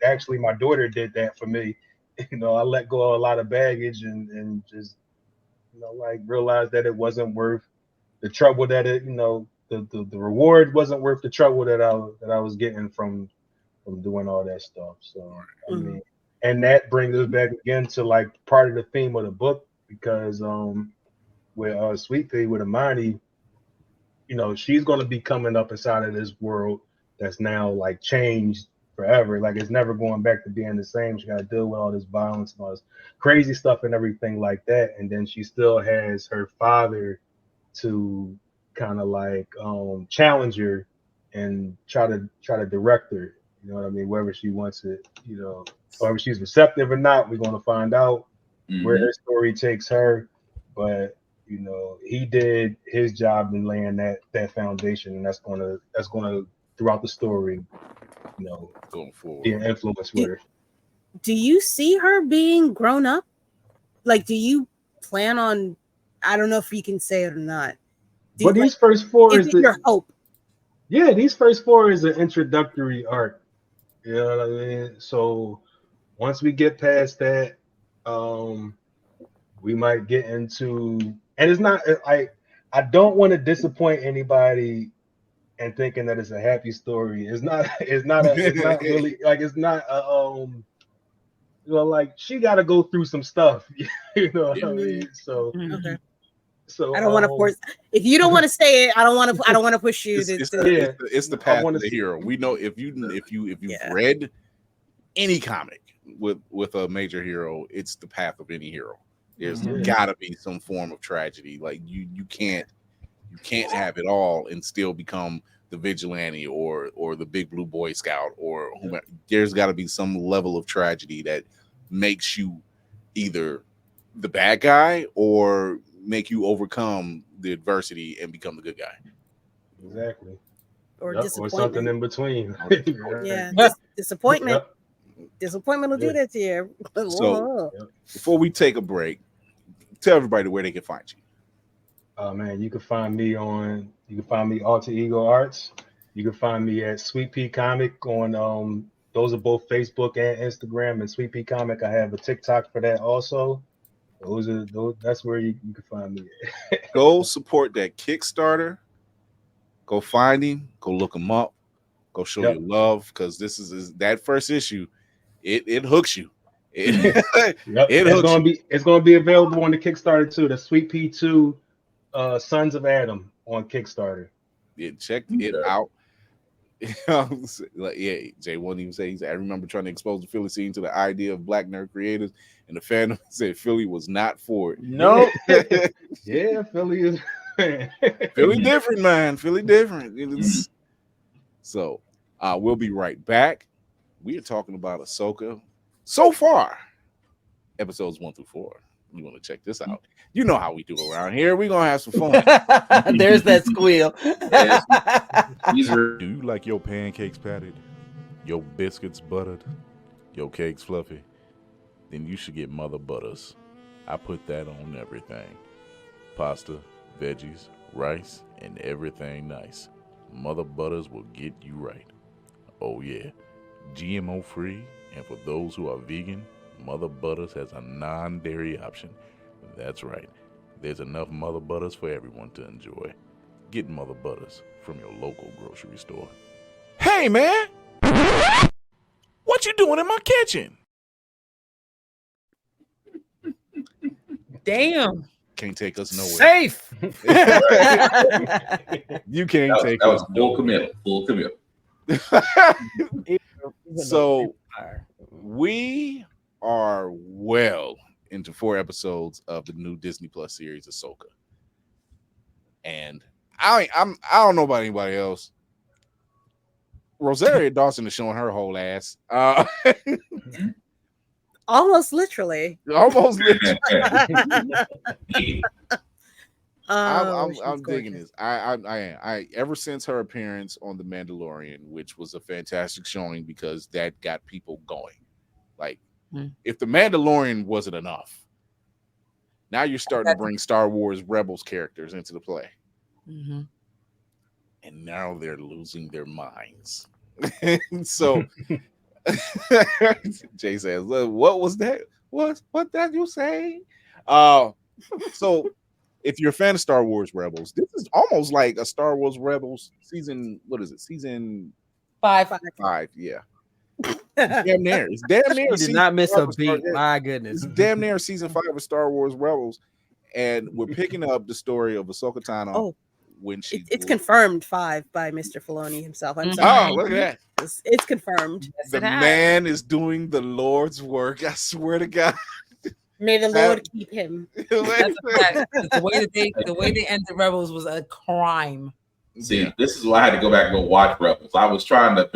[SPEAKER 7] actually my daughter did that for me. I let go of a lot of baggage and just like realized that it wasn't worth the trouble, that it the reward wasn't worth the trouble that I was getting from doing all that stuff. So I mean, and that brings us back again to like part of the theme of the book, because with Sweet Pea, with Amani, she's going to be coming up inside of this world that's now like changed forever. Like it's never going back to being the same. She got to deal with all this violence and all this crazy stuff and everything like that. And then she still has her father to kind of like challenge her and try to direct her. You know what I mean? Wherever she wants it, whether she's receptive or not, we're going to find out where her story takes her. But he did his job in laying that foundation, and that's gonna throughout the story,
[SPEAKER 2] going forward,
[SPEAKER 7] be an influence with her.
[SPEAKER 3] Do you see her being grown up? Like, do you plan on? I don't know if you can say it or not.
[SPEAKER 7] But these first 4
[SPEAKER 3] is your hope.
[SPEAKER 7] Yeah, these first 4 is an introductory arc. You know what I mean? So once we get past that, we might get into, and it's not like, I don't want to disappoint anybody and thinking that it's a happy story. It's not really like, it's not like she got to go through some stuff. You know what I mean? So So
[SPEAKER 3] I don't want to force. If you don't want to say it, I don't want to push you.
[SPEAKER 2] It's
[SPEAKER 3] to
[SPEAKER 2] the path of the hero. We know if you've read any comic with a major hero, it's the path of any hero. There's gotta be some form of tragedy. Like you can't have it all and still become the vigilante or the big blue boy scout or whomever. There's got to be some level of tragedy that makes you either the bad guy or make you overcome the adversity and become the good guy.
[SPEAKER 7] Exactly.
[SPEAKER 3] Or
[SPEAKER 7] or
[SPEAKER 3] disappointment.
[SPEAKER 7] something in between.
[SPEAKER 3] Yeah, disappointment. Disappointment will do that to you.
[SPEAKER 2] So before we take a break, tell everybody where they can find you.
[SPEAKER 7] Oh man, you can find me Alter Ego Arts. You can find me at Sweet Pea Comic on those are both Facebook and Instagram. And Sweet Pea Comic, I have a TikTok for that also. That's where you can find me.
[SPEAKER 2] Go support that Kickstarter. Go find him. Go look him up. Go show your love, because this is that first issue. It hooks you.
[SPEAKER 7] It's gonna be available on the Kickstarter too. The Sweet Pea 2 Sons of Adam on Kickstarter.
[SPEAKER 2] Yeah, check it out. Jay won't even say. He said, I remember trying to expose the Philly scene to the idea of black nerd creators, and the fandom said Philly was not for it.
[SPEAKER 7] No, yeah, Philly is
[SPEAKER 2] Philly different, man. Philly different. So, we'll be right back. We are talking about Ahsoka so far, episodes 1 through 4. You want to check this out? You know how we do around here. We're gonna have some fun.
[SPEAKER 5] There's that squeal.
[SPEAKER 9] Do you like your pancakes patted, your biscuits buttered, your cakes fluffy? Then you should get Mother Butters. I put that on everything. Pasta, veggies, rice, and everything nice. Mother Butters will get you right. Oh yeah, GMO free, and for those who are vegan, Mother Butters has a non-dairy option. That's right. There's enough Mother Butters for everyone to enjoy. Get Mother Butters from your local grocery store. Hey, man! What you doing in my kitchen?
[SPEAKER 4] Damn.
[SPEAKER 2] Can't take us nowhere.
[SPEAKER 5] Safe.
[SPEAKER 2] You can't take
[SPEAKER 6] that
[SPEAKER 2] us
[SPEAKER 6] was full committal. Full committal.
[SPEAKER 2] So we are well into 4 episodes of the new Disney Plus series Ahsoka, and I don't know about anybody else. Rosario Dawson is showing her whole ass.
[SPEAKER 3] Almost literally.
[SPEAKER 2] I'm
[SPEAKER 3] She's
[SPEAKER 2] digging this. I ever since her appearance on The Mandalorian, which was a fantastic showing because that got people going. Like, if The Mandalorian wasn't enough, now you're starting to bring Star Wars Rebels characters into the play.
[SPEAKER 4] Mm-hmm.
[SPEAKER 2] And now they're losing their minds. So Jay says, what was that? What that you say? So if you're a fan of Star Wars Rebels, this is almost like a Star Wars Rebels season. What is it? Season
[SPEAKER 4] 5.
[SPEAKER 2] 5, yeah. Damn near. It's damn near.
[SPEAKER 5] You did not miss a beat. My goodness.
[SPEAKER 2] It's damn near season 5 of Star Wars Rebels, and we're picking up the story of Ahsoka Tano.
[SPEAKER 3] Oh,
[SPEAKER 2] when
[SPEAKER 3] it's confirmed 5 by Mr. Filoni himself. I'm
[SPEAKER 2] Oh,
[SPEAKER 3] sorry.
[SPEAKER 2] look at that.
[SPEAKER 3] It's confirmed.
[SPEAKER 2] The man is doing the Lord's work. I swear to God.
[SPEAKER 3] May the Lord keep him.
[SPEAKER 4] That's a fact. The way they ended Rebels was a crime.
[SPEAKER 6] See, this is why I had to go back and go watch Rebels. I was trying to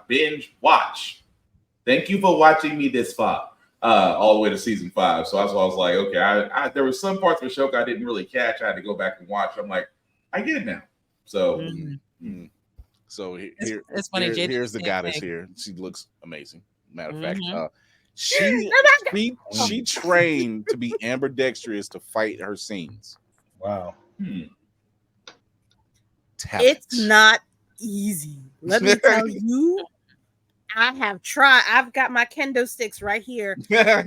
[SPEAKER 6] binge watch. Thank you for watching me this far, all the way to season 5. So that's why I was like, okay, I there were some parts of Ahsoka I didn't really catch. I had to go back and watch. I'm like, I get it now. So,
[SPEAKER 2] so
[SPEAKER 4] it's funny.
[SPEAKER 2] Here's the goddess here. She looks amazing. Matter of fact, she trained to be ambidextrous to fight her scenes.
[SPEAKER 7] Wow.
[SPEAKER 3] It's not easy. Let me tell you. I have tried. I've got my kendo sticks right here. Let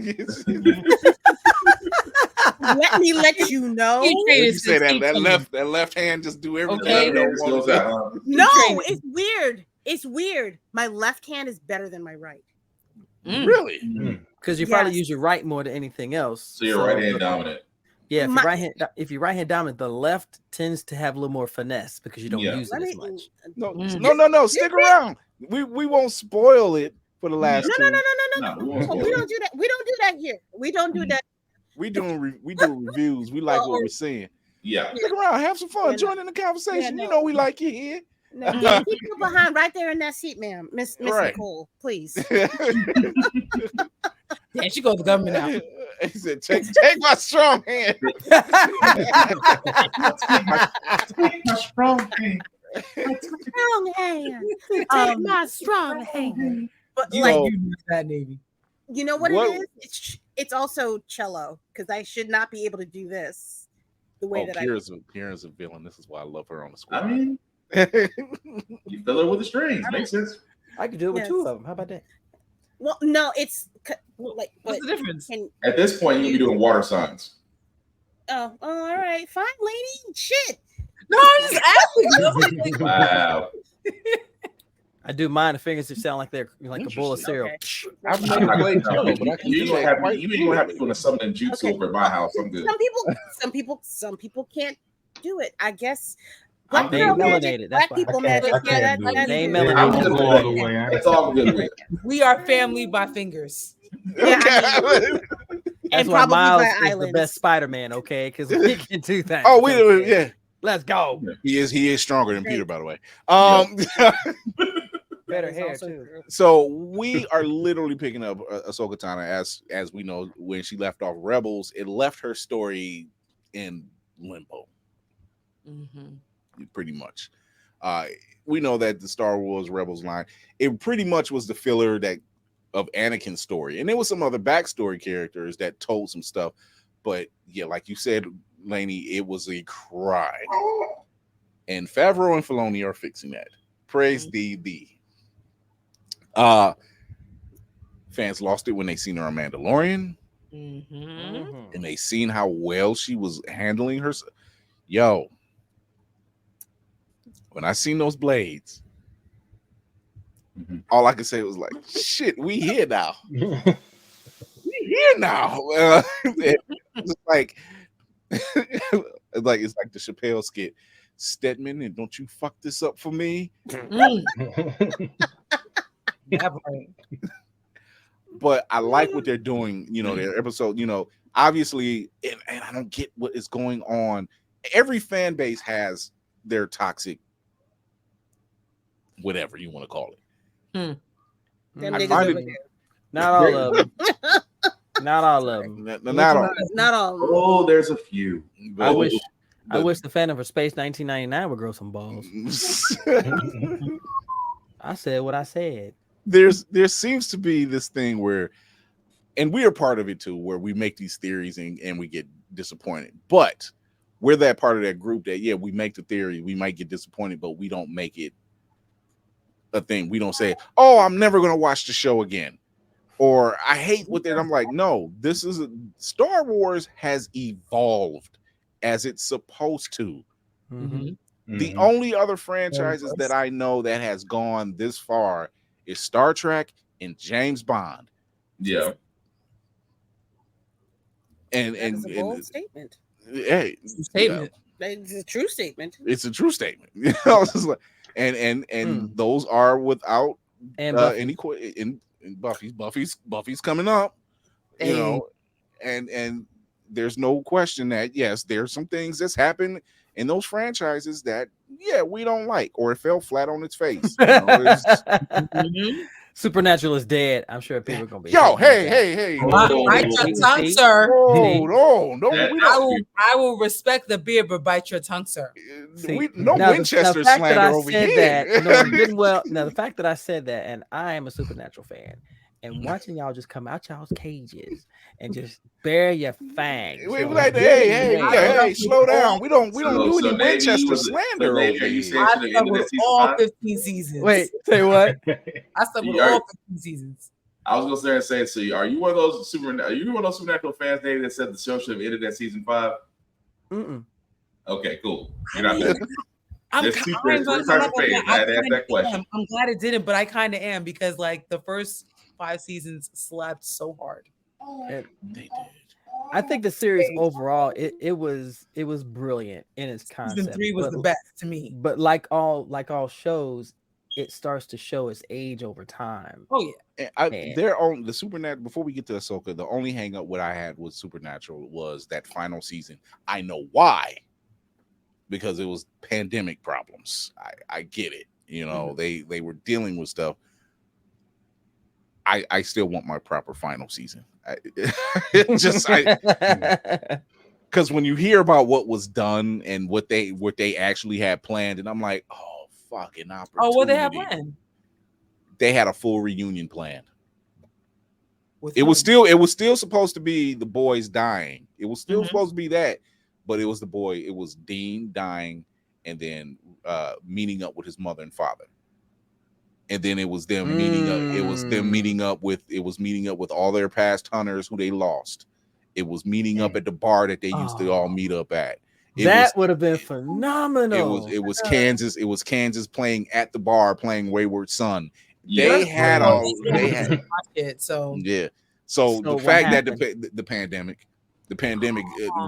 [SPEAKER 3] me let you know.
[SPEAKER 2] You say that left hand just do everything.
[SPEAKER 3] Okay. No, it's weird. It's weird. My left hand is better than my right.
[SPEAKER 2] Really?
[SPEAKER 5] Because you probably use your right more than anything else.
[SPEAKER 6] So you're right hand dominant.
[SPEAKER 5] Yeah, if you right hand dominant, the left tends to have a little more finesse because you don't use it as much.
[SPEAKER 2] No. Stick around. We won't spoil it for the last two.
[SPEAKER 3] No. We don't do that. We don't do that here. We don't do that.
[SPEAKER 2] We do reviews. We like what we're seeing.
[SPEAKER 6] Yeah.
[SPEAKER 2] Stick around, have some fun, join in the conversation. You know we like you here.
[SPEAKER 3] No, keep you behind right there in that seat, ma'am. Miss Nicole, please.
[SPEAKER 4] Yeah, she goes to the government now.
[SPEAKER 2] He said, take my strong hand.
[SPEAKER 6] Take my strong hand.
[SPEAKER 3] Strong hand.
[SPEAKER 4] My strong hand.
[SPEAKER 3] But
[SPEAKER 2] You
[SPEAKER 3] like
[SPEAKER 2] know-
[SPEAKER 4] that Navy.
[SPEAKER 3] you know what
[SPEAKER 2] What-
[SPEAKER 3] it is? It's also cello because I should not be able to do this the way that
[SPEAKER 2] Kira's a villain. This is why I love her on the squad.
[SPEAKER 6] I mean, you fill it with the strings. Makes sense.
[SPEAKER 5] I could do it with two of them. How about that?
[SPEAKER 3] Well, no, it's like
[SPEAKER 4] What's the difference?
[SPEAKER 6] At this point, you'll be doing water signs.
[SPEAKER 3] Oh, all right, fine, lady. Shit.
[SPEAKER 4] No, I'm just asking.
[SPEAKER 6] Wow.
[SPEAKER 5] I do mine. The fingers that sound like they're like a bowl of cereal.
[SPEAKER 3] Okay.
[SPEAKER 2] I've never played cello, but I can
[SPEAKER 6] You
[SPEAKER 2] do
[SPEAKER 6] don't
[SPEAKER 2] that.
[SPEAKER 6] have you ain't gonna have to do something jutsu
[SPEAKER 3] Okay.
[SPEAKER 6] over at my house. I'm good.
[SPEAKER 3] Some people can't do it. I guess.
[SPEAKER 6] I'm
[SPEAKER 5] They
[SPEAKER 3] girl
[SPEAKER 5] melanated,
[SPEAKER 3] magic,
[SPEAKER 5] that's
[SPEAKER 3] black
[SPEAKER 5] why.
[SPEAKER 3] people
[SPEAKER 7] I can't-
[SPEAKER 3] magic.
[SPEAKER 7] I can't do it.
[SPEAKER 3] that's
[SPEAKER 5] They
[SPEAKER 3] good.
[SPEAKER 5] melanated.
[SPEAKER 6] I'm
[SPEAKER 7] I'm
[SPEAKER 6] good
[SPEAKER 7] go
[SPEAKER 6] with
[SPEAKER 7] all
[SPEAKER 6] it.
[SPEAKER 7] the way.
[SPEAKER 6] It's all good with it.
[SPEAKER 4] We are family by fingers.
[SPEAKER 3] Yeah,
[SPEAKER 5] That's
[SPEAKER 3] and
[SPEAKER 5] why
[SPEAKER 3] probably
[SPEAKER 5] Miles
[SPEAKER 3] by
[SPEAKER 5] is the
[SPEAKER 3] islands.
[SPEAKER 5] best Spider-Man, okay? Because we can do that.
[SPEAKER 2] Oh, yeah.
[SPEAKER 5] Let's go.
[SPEAKER 2] He is stronger than Peter, by the way.
[SPEAKER 5] Better
[SPEAKER 3] That is
[SPEAKER 5] hair
[SPEAKER 3] also
[SPEAKER 5] too.
[SPEAKER 3] true.
[SPEAKER 2] So we are literally picking up Ahsoka Tano as we know when she left off Rebels. It left her story in limbo, pretty much. We know that the Star Wars Rebels line, it pretty much was the filler of Anakin's story, and there was some other backstory characters that told some stuff. But yeah, like you said, Lainey, it was a cry, and Favreau and Filoni are fixing that. Praise thee. Fans lost it when they seen her on Mandalorian, and they seen how well she was handling herself. Yo, when I seen those blades, all I could say was like, "Shit, we here now. We here now." It's like, it's like the Chappelle skit. Stedman, and don't you fuck this up for me. But I like what they're doing, their episode, obviously, and I don't get what is going on. Every fan base has their toxic, whatever you want to call it.
[SPEAKER 3] Them
[SPEAKER 2] I
[SPEAKER 3] niggas
[SPEAKER 2] find
[SPEAKER 3] over
[SPEAKER 2] it-
[SPEAKER 3] there.
[SPEAKER 5] Not all of them. Not all of them.
[SPEAKER 2] Not all.
[SPEAKER 3] Not all.
[SPEAKER 6] Oh, there's a few.
[SPEAKER 5] I wish the Phantom for Space 1999 would grow some balls. I said what I said.
[SPEAKER 2] There seems to be this thing where, and we are part of it too, where we make these theories and we get disappointed. But we're that part of that group that, yeah, we make the theory, we might get disappointed, but we don't make it a thing. We don't say, "Oh, I'm never going to watch the show again," or "I hate what they're." I'm like, no, Star Wars has evolved as it's supposed to. The only other franchises that I know that has gone this far is Star Trek and James Bond.
[SPEAKER 6] Yeah.
[SPEAKER 3] It's a bold statement.
[SPEAKER 2] Hey,
[SPEAKER 4] Statement.
[SPEAKER 3] It's a true statement.
[SPEAKER 2] it's a true statement. It's just like, and those are without
[SPEAKER 5] And
[SPEAKER 2] any in Buffy's coming up, and there's no question that yes, there's some things that's happened in those franchises that we don't like, or it fell flat on its face.
[SPEAKER 5] Supernatural is dead. I'm sure people are gonna be.
[SPEAKER 2] Hey.
[SPEAKER 4] Bite your tongue, sir.
[SPEAKER 2] No.
[SPEAKER 4] I will respect the beer, but bite your tongue, sir.
[SPEAKER 2] Winchester
[SPEAKER 5] the fact
[SPEAKER 2] slander
[SPEAKER 5] that I
[SPEAKER 2] over
[SPEAKER 5] said
[SPEAKER 2] here.
[SPEAKER 5] that, no, it didn't well. Now the fact that I said that, and I am a Supernatural fan, and watching y'all just come out y'all's cages and just bare your fangs.
[SPEAKER 2] We like, hey, slow down. We don't do any Winchester slander over here.
[SPEAKER 4] I slept with all 15 seasons.
[SPEAKER 5] Wait, say what?
[SPEAKER 4] I slept with all 15 seasons.
[SPEAKER 6] I was gonna say, so are you one of those Supernatural fans, David, that said the show should have ended at season 5? Okay, cool. You're not there.
[SPEAKER 4] I'm
[SPEAKER 6] There's two types of fans. I had to ask that question.
[SPEAKER 4] I'm glad it didn't, but I kind of am because like the first 5 seasons slapped so hard.
[SPEAKER 2] They did.
[SPEAKER 5] I think the series overall, it was brilliant in its concept.
[SPEAKER 4] Season 3 was the best to me.
[SPEAKER 5] But like all shows, it starts to show its age over time.
[SPEAKER 4] Oh yeah.
[SPEAKER 2] They're on the Supernatural. Before we get to Ahsoka, the only hang up what I had with Supernatural was that final season. I know why, because it was pandemic problems. I get it. You know, they were dealing with stuff. I still want my proper final season. Because when you hear about what was done and what they actually had planned, and I'm like, oh, fucking opportunity.
[SPEAKER 4] Oh, what they have planned?
[SPEAKER 2] They had a full reunion planned. It was still supposed to be the boys dying. It was still supposed to be that, but it was the boy. It was Dean dying, and then meeting up with his mother and father. And then it was them meeting up. It was them meeting up with all their past hunters who they lost. It was meeting up at the bar that they used to all meet up at.
[SPEAKER 5] That would have been phenomenal.
[SPEAKER 2] It was Kansas. It was Kansas playing at the bar, playing Wayward Son.
[SPEAKER 4] Yeah.
[SPEAKER 2] They had
[SPEAKER 4] it. So
[SPEAKER 2] yeah. So the fact that the pandemic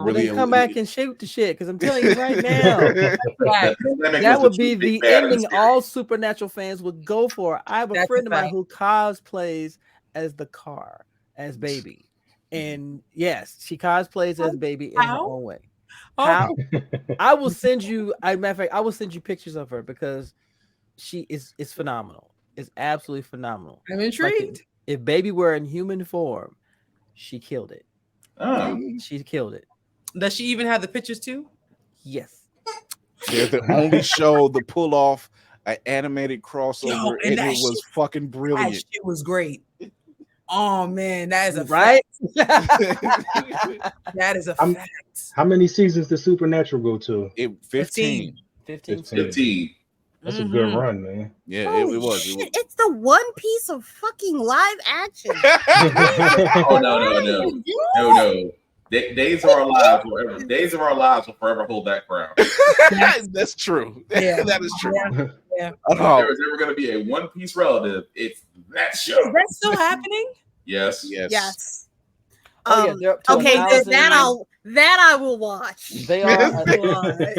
[SPEAKER 2] really
[SPEAKER 5] come back and shoot the shit, because I'm telling you right now, that would be the ending all Supernatural fans would go for. I have a friend of mine who cosplays as the car, as Baby, and yes, she cosplays as Baby in her own way. How? I will send you. Matter of fact, I will send you pictures of her because she is phenomenal. It's absolutely phenomenal.
[SPEAKER 4] I'm intrigued.
[SPEAKER 5] Like if Baby were in human form, she killed it.
[SPEAKER 6] Oh,
[SPEAKER 5] she killed it.
[SPEAKER 4] Does she even have the pictures too?
[SPEAKER 5] Yes.
[SPEAKER 2] They're the only show to pull off an animated crossover, and it was fucking brilliant.
[SPEAKER 4] That shit was great. Oh man, that is a
[SPEAKER 5] right.
[SPEAKER 4] That is a fact.
[SPEAKER 7] How many seasons did Supernatural go to?
[SPEAKER 2] 15.
[SPEAKER 7] 15. That's a good run, man.
[SPEAKER 2] Yeah, it was.
[SPEAKER 3] It's the one piece of fucking live action.
[SPEAKER 6] Oh no. Days of Our Lives forever. Days of Our Lives will forever hold that crown.
[SPEAKER 2] That's true.
[SPEAKER 4] Yeah.
[SPEAKER 2] That is true.
[SPEAKER 4] Yeah.
[SPEAKER 6] If there was ever going to be a One Piece relative, it's that show.
[SPEAKER 4] Is that still happening?
[SPEAKER 6] Yes.
[SPEAKER 3] Okay, that I will watch.
[SPEAKER 5] They are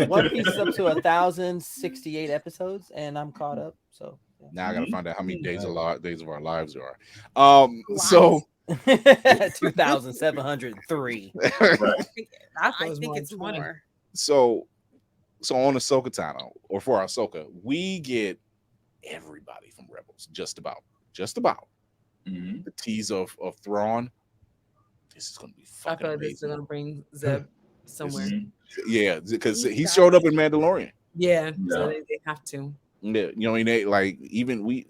[SPEAKER 5] One Piece is up to 1,068 episodes, and I'm caught up. So
[SPEAKER 2] now I gotta find out how many days of our lives there are. So
[SPEAKER 5] 2,703.
[SPEAKER 3] I think it's more.
[SPEAKER 2] So on Ahsoka Tano, or for Ahsoka, we get everybody from Rebels, just about. The tease of Thrawn. This is gonna be fucking
[SPEAKER 4] I feel like this is gonna bring Zeb somewhere.
[SPEAKER 2] Yeah, because he showed up in Mandalorian.
[SPEAKER 4] Yeah, so they have to.
[SPEAKER 2] Yeah, you know, like even we.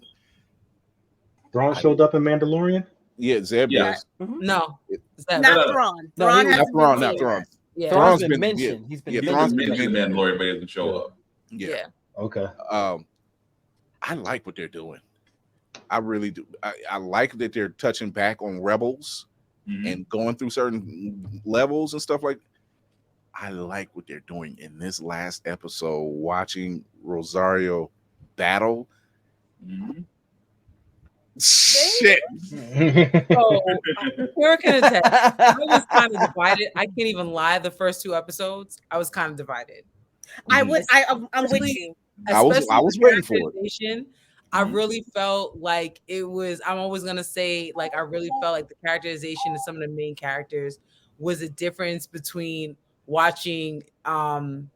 [SPEAKER 7] Thrawn showed up in Mandalorian.
[SPEAKER 2] Yeah, Zeb does.
[SPEAKER 4] No,
[SPEAKER 3] Zeb. Not Thrawn.
[SPEAKER 2] Not Thrawn.
[SPEAKER 5] Yeah,
[SPEAKER 2] Thrawn's
[SPEAKER 5] been mentioned. He's been
[SPEAKER 6] Thrawn's been in Mandalorian, but he doesn't show up.
[SPEAKER 2] Yeah.
[SPEAKER 7] Okay.
[SPEAKER 2] I like what they're doing. I really do. I like that they're touching back on Rebels and going through certain levels and stuff like. I like what they're doing in this last episode. Watching Rosario battle. Shit.
[SPEAKER 4] So, I was kind of divided. I can't even lie. The first 2 episodes, I was kind of divided.
[SPEAKER 3] I'm with you.
[SPEAKER 2] I was waiting for it.
[SPEAKER 4] I really felt like it was. I'm always gonna say, like, I really felt like the characterization of some of the main characters was a difference between watching Aang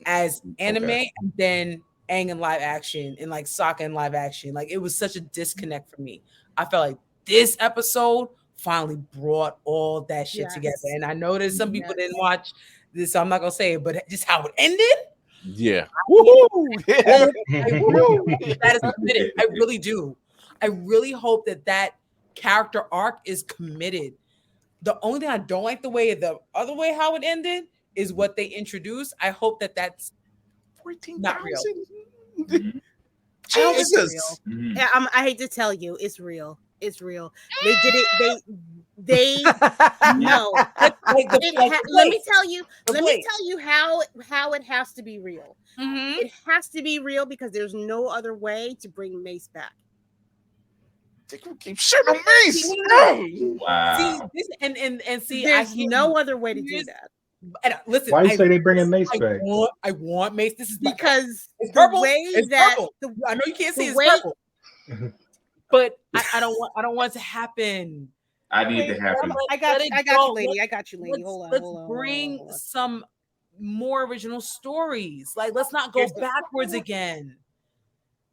[SPEAKER 4] as anime and then Aang in live action and like Sokka in live action. Like, it was such a disconnect for me. I felt like this episode finally brought all that shit together. And I noticed some people didn't watch this, so I'm not gonna say it, but just how it ended.
[SPEAKER 2] Yeah.
[SPEAKER 4] That is committed. I really do. I really hope that character arc is committed. The only thing I don't like the other way how it ended is what they introduced. I hope that's 14,000. Not real.
[SPEAKER 2] Jesus.
[SPEAKER 3] Yeah, I hate to tell you, it's real. It's real. They did it. They no. Let me tell you how it has to be real. It has to be real because there's no other way to bring Mace back.
[SPEAKER 2] They gonna keep shitting on me.
[SPEAKER 6] Wow.
[SPEAKER 4] See, see,
[SPEAKER 3] There's
[SPEAKER 4] I hear
[SPEAKER 3] no
[SPEAKER 4] you.
[SPEAKER 3] other way to do that.
[SPEAKER 4] And listen,
[SPEAKER 7] Why you say they bringing Mace back?
[SPEAKER 4] I want Mace. This is
[SPEAKER 3] Because
[SPEAKER 4] it's
[SPEAKER 3] the
[SPEAKER 4] purple.
[SPEAKER 3] way
[SPEAKER 4] It's
[SPEAKER 3] that
[SPEAKER 4] purple. I know you can't see
[SPEAKER 3] the
[SPEAKER 4] it's
[SPEAKER 3] way-
[SPEAKER 4] purple, but I don't want it to happen.
[SPEAKER 6] I need to happen.
[SPEAKER 3] I got
[SPEAKER 4] Let
[SPEAKER 3] you,
[SPEAKER 4] it go.
[SPEAKER 3] lady. I got you, lady.
[SPEAKER 4] Let's bring some more original stories. Like, let's not go backwards again.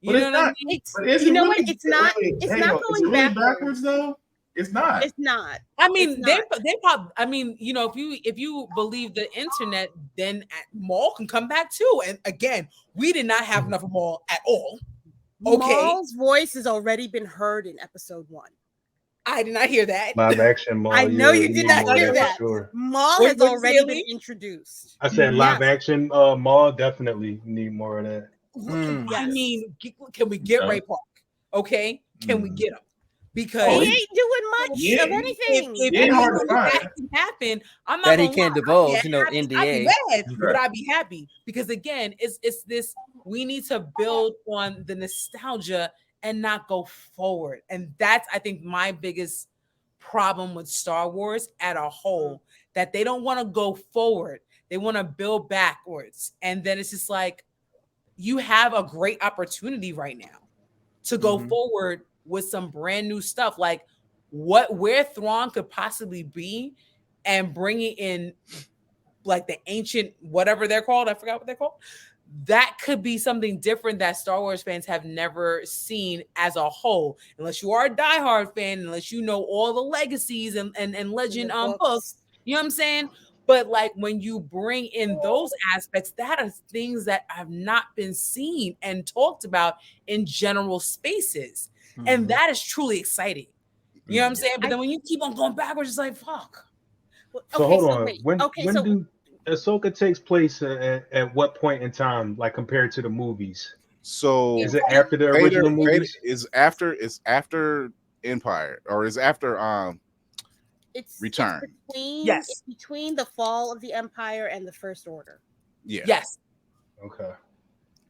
[SPEAKER 4] You
[SPEAKER 6] But
[SPEAKER 4] know
[SPEAKER 6] it's
[SPEAKER 4] what I
[SPEAKER 6] not.
[SPEAKER 4] mean?
[SPEAKER 6] But is
[SPEAKER 3] You
[SPEAKER 6] it
[SPEAKER 3] know
[SPEAKER 6] really,
[SPEAKER 3] what? It's not. It's
[SPEAKER 6] hang
[SPEAKER 3] not
[SPEAKER 6] on, is it
[SPEAKER 3] going
[SPEAKER 6] really
[SPEAKER 3] backwards.
[SPEAKER 6] though? It's not.
[SPEAKER 3] It's not.
[SPEAKER 4] I mean,
[SPEAKER 3] It's
[SPEAKER 4] they
[SPEAKER 3] not.
[SPEAKER 4] probably. I mean, you know, if you believe the internet, then Maul can come back too. And again, we did not have enough of Maul at all. Okay,
[SPEAKER 3] Maul's voice has already been heard in episode 1.
[SPEAKER 4] I did not hear that.
[SPEAKER 7] Live action Maul.
[SPEAKER 3] I know you
[SPEAKER 7] we
[SPEAKER 3] did
[SPEAKER 7] need
[SPEAKER 3] not
[SPEAKER 7] more of
[SPEAKER 3] hear
[SPEAKER 7] for
[SPEAKER 3] that.
[SPEAKER 7] Sure.
[SPEAKER 3] Maul
[SPEAKER 4] What-
[SPEAKER 3] has
[SPEAKER 4] what'd you
[SPEAKER 3] already
[SPEAKER 4] say,
[SPEAKER 3] been
[SPEAKER 4] Lee?
[SPEAKER 3] introduced.
[SPEAKER 7] I said live
[SPEAKER 3] Yes.
[SPEAKER 7] action Maul definitely need more of that.
[SPEAKER 4] I
[SPEAKER 3] Yes.
[SPEAKER 4] mean, can we get
[SPEAKER 6] No.
[SPEAKER 4] Ray Park? Okay, can we get him?
[SPEAKER 3] He
[SPEAKER 4] Because
[SPEAKER 3] ain't doing much
[SPEAKER 6] Yeah.
[SPEAKER 3] of anything.
[SPEAKER 4] if
[SPEAKER 6] ain't hard to
[SPEAKER 4] that
[SPEAKER 6] find.
[SPEAKER 4] can happen, I'm not
[SPEAKER 5] That he
[SPEAKER 4] gonna
[SPEAKER 5] can't
[SPEAKER 4] lie.
[SPEAKER 5] divulge,
[SPEAKER 4] I'd be
[SPEAKER 5] you know,
[SPEAKER 4] happy. I'd be
[SPEAKER 5] NDA.
[SPEAKER 4] mad, but
[SPEAKER 6] Right.
[SPEAKER 4] I'd be happy because again, it's this. We need to build on the nostalgia and not go forward, and that's I think my biggest problem with Star Wars at a whole, that they don't want to go forward, they want to build backwards, and then it's just like you have a great opportunity right now to go forward with some brand new stuff, like where Thrawn could possibly be, and bringing in like the ancient whatever they're called, I forgot what they're called. That could be something different that Star Wars fans have never seen as a whole, unless you are a diehard fan, unless you know all the legacies and legend books. You know what I'm saying? But like when you bring in those aspects, that are things that have not been seen and talked about in general spaces. And that is truly exciting. You know what I'm saying? But then when you keep on going backwards, it's like, fuck.
[SPEAKER 7] So hold on.
[SPEAKER 3] wait.
[SPEAKER 7] When
[SPEAKER 3] so
[SPEAKER 7] do Ahsoka takes place at what point in time, like compared to the movies?
[SPEAKER 2] So
[SPEAKER 7] Is it after the original movies?
[SPEAKER 2] Is after Empire, or is after
[SPEAKER 3] it's
[SPEAKER 2] Return?
[SPEAKER 3] It's between the fall of the Empire and the First Order.
[SPEAKER 2] Yeah.
[SPEAKER 4] Yes.
[SPEAKER 7] Okay.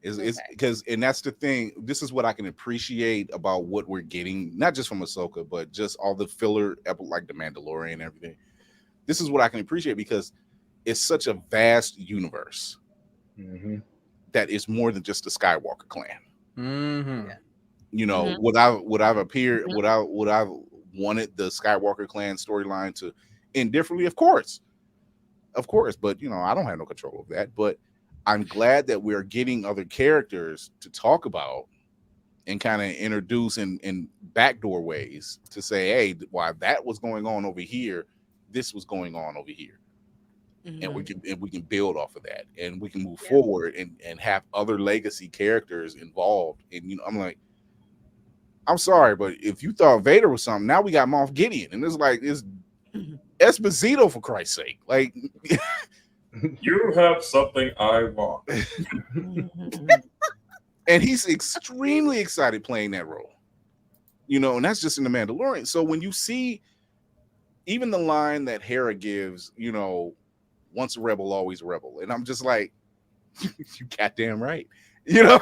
[SPEAKER 2] It's because, and that's the thing. This is what I can appreciate about what we're getting, not just from Ahsoka, but just all the filler, like the Mandalorian and everything. This is what I can appreciate because it's such a vast universe that is more than just the Skywalker clan. You know, would I've wanted the Skywalker clan storyline to end differently? Of course, but you know, I don't have no control of that. But I'm glad that we're getting other characters to talk about and kind of introduce in backdoor ways to say, hey, while that was going on over here, this was going on over here. And we can build off of that, and we can move forward and have other legacy characters involved. And you know, I'm like, I'm sorry, but if you thought Vader was something, now we got Moff Gideon, and it's like it's Esposito, for Christ's sake. Like,
[SPEAKER 6] You have something I want.
[SPEAKER 2] and he's extremely excited playing that role. You know, and that's just in the Mandalorian. So when you see even the line that Hera gives, you know, once a rebel, always a rebel. And I'm just like, you goddamn right. You know?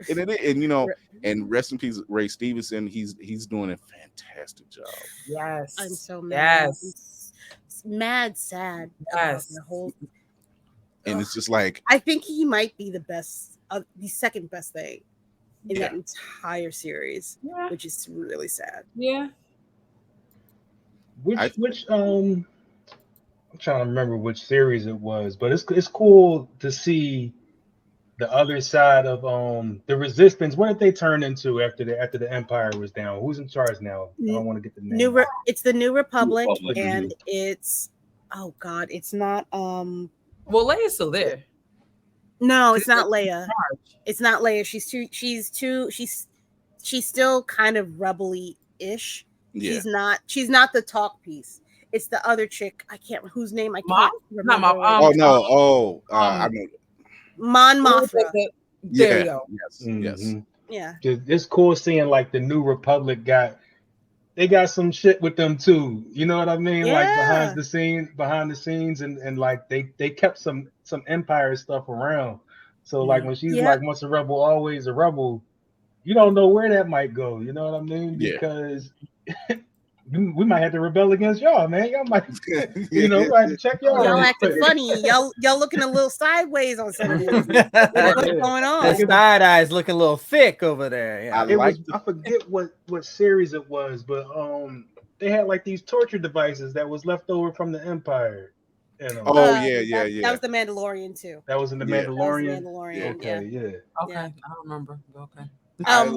[SPEAKER 2] And you know, and rest in peace, Ray Stevenson. He's doing a fantastic job.
[SPEAKER 4] Yes.
[SPEAKER 3] I'm so mad.
[SPEAKER 4] Yes.
[SPEAKER 3] Mad sad.
[SPEAKER 4] Yes.
[SPEAKER 3] The whole,
[SPEAKER 2] and it's just like,
[SPEAKER 3] I think he might be the best, the second best thing in that entire series, which is really sad.
[SPEAKER 4] Yeah.
[SPEAKER 7] Which I'm trying to remember which series it was, but it's cool to see the other side of the Resistance. What did they turn into after the Empire was down? Who's in charge now? I don't want to get the name.
[SPEAKER 3] It's the New Republic, and it's it's not
[SPEAKER 4] well, Leia's still there.
[SPEAKER 3] No, it's not Leia. It's not Leia. She's still kind of rebel-y-ish.
[SPEAKER 2] Yeah.
[SPEAKER 3] She's not the talk piece. It's the other chick. I can't whose name I can't remember.
[SPEAKER 2] I know.
[SPEAKER 3] Mon Mothra.
[SPEAKER 4] There you go.
[SPEAKER 2] Yes.
[SPEAKER 3] Yeah.
[SPEAKER 7] It's cool seeing like the New Republic they got some shit with them too. You know what I mean?
[SPEAKER 3] Yeah.
[SPEAKER 7] Like behind the scenes, and like they kept some Empire stuff around. So like when she's like once a rebel, always a rebel, you don't know where that might go. You know what I mean?
[SPEAKER 2] Yeah.
[SPEAKER 7] Because we might have to rebel against y'all, man. Y'all might, we might have to check y'all.
[SPEAKER 3] Y'all
[SPEAKER 7] real
[SPEAKER 3] acting
[SPEAKER 7] quick.
[SPEAKER 3] funny. Y'all looking a little sideways on some of these. What's going on?
[SPEAKER 5] The side eye's looking a little thick over there. Yeah.
[SPEAKER 7] I forget what series it was, but they had like these torture devices that was left over from the Empire.
[SPEAKER 2] Oh yeah.
[SPEAKER 3] That was the Mandalorian too.
[SPEAKER 7] That was in the
[SPEAKER 2] Yeah.
[SPEAKER 7] Mandalorian.
[SPEAKER 3] That was the Mandalorian.
[SPEAKER 7] Okay, yeah.
[SPEAKER 4] Okay, I don't remember. Okay.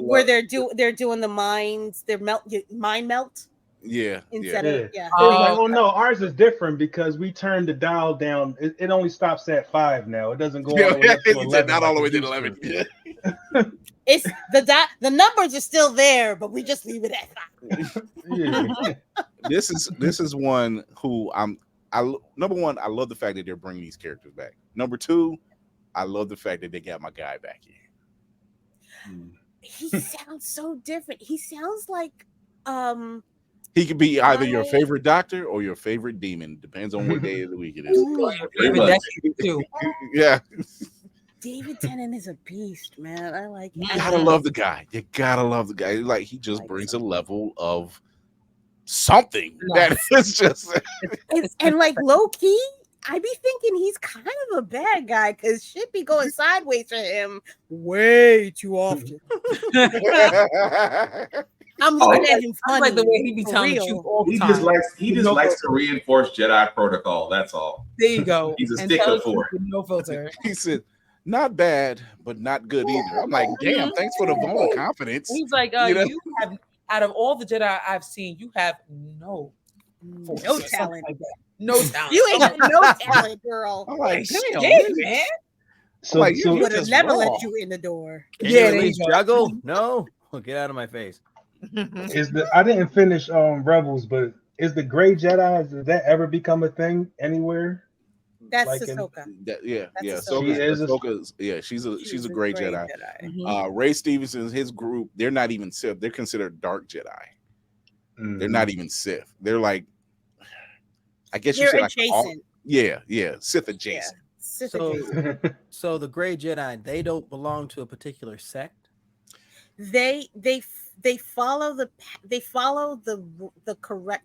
[SPEAKER 3] Where they're doing the mines, mind melt.
[SPEAKER 2] Yeah.
[SPEAKER 3] Instead
[SPEAKER 2] yeah.
[SPEAKER 3] of
[SPEAKER 7] They was like, oh no, ours is different because we turned the dial down. It only stops at 5 now. It doesn't go all the way up to 11.
[SPEAKER 2] Not all the way
[SPEAKER 7] like
[SPEAKER 2] to
[SPEAKER 7] it
[SPEAKER 2] 11.
[SPEAKER 7] used
[SPEAKER 2] Yeah.
[SPEAKER 3] It's the numbers are still there, but we just leave it at 5.
[SPEAKER 7] Yeah.
[SPEAKER 2] This is one who number one, I love the fact that they're bringing these characters back. Number two, I love the fact that they got my guy back here.
[SPEAKER 3] He sounds so different. He sounds like
[SPEAKER 2] he could be either your favorite doctor or your favorite demon. Depends on what day of the week it is. Yeah.
[SPEAKER 3] David Tennant is a beast, man. I like him.
[SPEAKER 2] You gotta love the guy. You gotta love the guy. Like he just brings a level of something that is just
[SPEAKER 3] and like low key, I be thinking he's kind of a bad guy because shit be going sideways for him way too often. I'm looking at him funny.
[SPEAKER 4] Like the way he be telling the truth all the
[SPEAKER 6] He
[SPEAKER 4] time.
[SPEAKER 6] just likes to reinforce Jedi protocol. That's all.
[SPEAKER 4] There you go.
[SPEAKER 6] He's a stickler for it.
[SPEAKER 4] No filter.
[SPEAKER 2] He said, "Not bad, but not good either." I'm like, "Damn, thanks for the vote of confidence."
[SPEAKER 4] He's like, you have out of all the Jedi I've seen, you have no
[SPEAKER 3] talent.
[SPEAKER 4] Like that. No talent.
[SPEAKER 3] You ain't got no talent, girl.
[SPEAKER 2] I'm like, damn,
[SPEAKER 4] man.
[SPEAKER 7] So,
[SPEAKER 2] like,
[SPEAKER 7] so
[SPEAKER 3] would have never let you in the door.
[SPEAKER 5] Yeah, they struggle. No, get out of my face.
[SPEAKER 7] I didn't finish Rebels, but is the Gray Jedi, does that ever become a thing anywhere?
[SPEAKER 3] That's
[SPEAKER 7] Like
[SPEAKER 3] Ahsoka.
[SPEAKER 2] Ahsoka. She's a great Jedi. Ray Stevenson, his group, they're not even Sith. They're considered dark Jedi. They're not even Sith. They're like, I guess you said
[SPEAKER 3] adjacent.
[SPEAKER 2] Sith adjacent.
[SPEAKER 5] So the Gray Jedi, they don't belong to a particular sect.
[SPEAKER 3] They follow the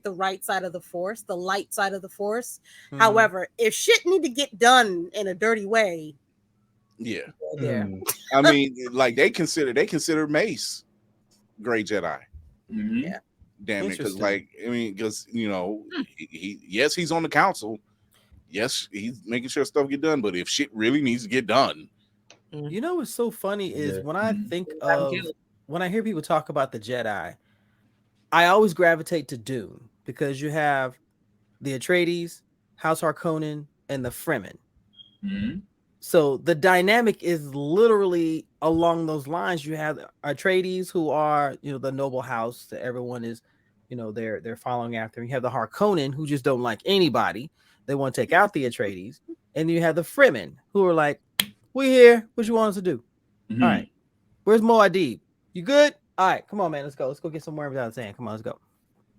[SPEAKER 3] right side of the Force, the light side of the Force. However, if shit need to get done in a dirty way,
[SPEAKER 2] I mean, like they consider Mace Gray Jedi.
[SPEAKER 3] Yeah,
[SPEAKER 2] damn it, because because he's on the council. Yes, he's making sure stuff get done, but if shit really needs to get done,
[SPEAKER 5] you know what's so funny is when I think of when I hear people talk about the Jedi, I always gravitate to Dune because you have the Atreides, House Harkonnen, and the Fremen. So the dynamic is literally along those lines. You have Atreides, who are the noble house that everyone is, they're following after. You have the Harkonnen, who just don't like anybody. They want to take out the Atreides, and you have the Fremen, who are like, "We here. What you want us to do? All right. Where's Moadib? You good? All right. Come on, man. Let's go. Let's go get some worms out of the sand. Come on, let's go."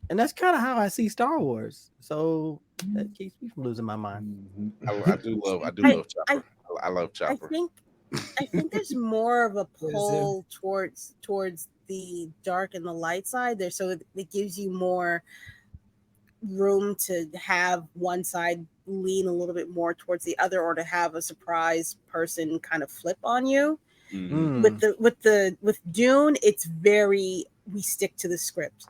[SPEAKER 5] And that's kind of how I see Star Wars. So that keeps me from losing my mind.
[SPEAKER 2] I do love Chopper. I love Chopper.
[SPEAKER 3] I think there's more of a pull towards the dark and the light side there, so it gives you more room to have one side lean a little bit more towards the other, or to have a surprise person kind of flip on you. With Dune, it's very, we stick to the script.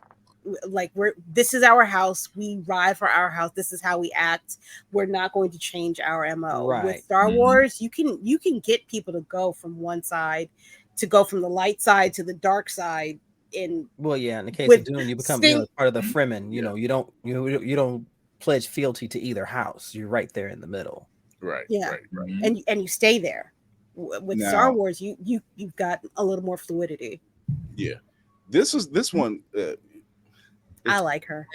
[SPEAKER 3] Like this is our house, we ride for our house, this is how we act, we're not going to change our MO.
[SPEAKER 5] Right.
[SPEAKER 3] With Star Wars, you can get people to go from one side, to go from the light side to the dark side. In
[SPEAKER 5] the case of Dune, you become part of the Fremen. You don't pledge fealty to either house. You're right there in the middle.
[SPEAKER 2] Right.
[SPEAKER 3] And you stay there. With Star Wars, you've got a little more fluidity.
[SPEAKER 2] Yeah. This one
[SPEAKER 3] I like her.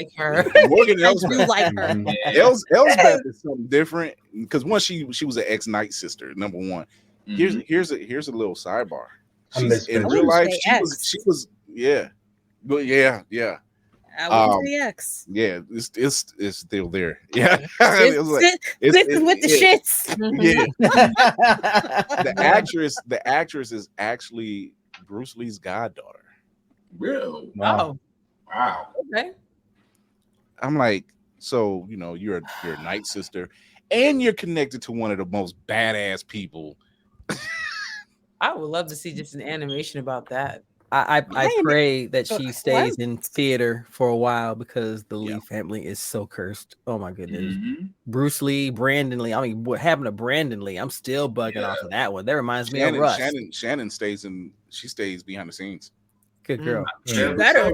[SPEAKER 2] Morgan
[SPEAKER 3] I do like her.
[SPEAKER 2] Elsbeth is something different because she was an ex-Night Sister. Number one. Here's a little sidebar. In real life, she was but yeah.
[SPEAKER 3] I went to the X.
[SPEAKER 2] Yeah, it's still there. Yeah,
[SPEAKER 3] it's with the shits.
[SPEAKER 2] Yeah, the actress is actually Bruce Lee's goddaughter.
[SPEAKER 6] Real.
[SPEAKER 4] Wow.
[SPEAKER 6] Wow.
[SPEAKER 4] Okay.
[SPEAKER 2] I'm like, so you're a Night Sister, and you're connected to one of the most badass people.
[SPEAKER 4] I would love to see just an animation about that.
[SPEAKER 5] I pray that
[SPEAKER 3] So,
[SPEAKER 5] she stays in theater for a while because the
[SPEAKER 2] Yeah.
[SPEAKER 5] Lee family is so cursed. Oh my goodness.
[SPEAKER 6] Mhm.
[SPEAKER 5] Bruce Lee, Brandon Lee. I mean, what happened to Brandon Lee? I'm still bugging off of that one. That reminds me of Russ.
[SPEAKER 2] Shannon stays behind the scenes.
[SPEAKER 5] Good girl.
[SPEAKER 3] She
[SPEAKER 6] Yeah.
[SPEAKER 3] better.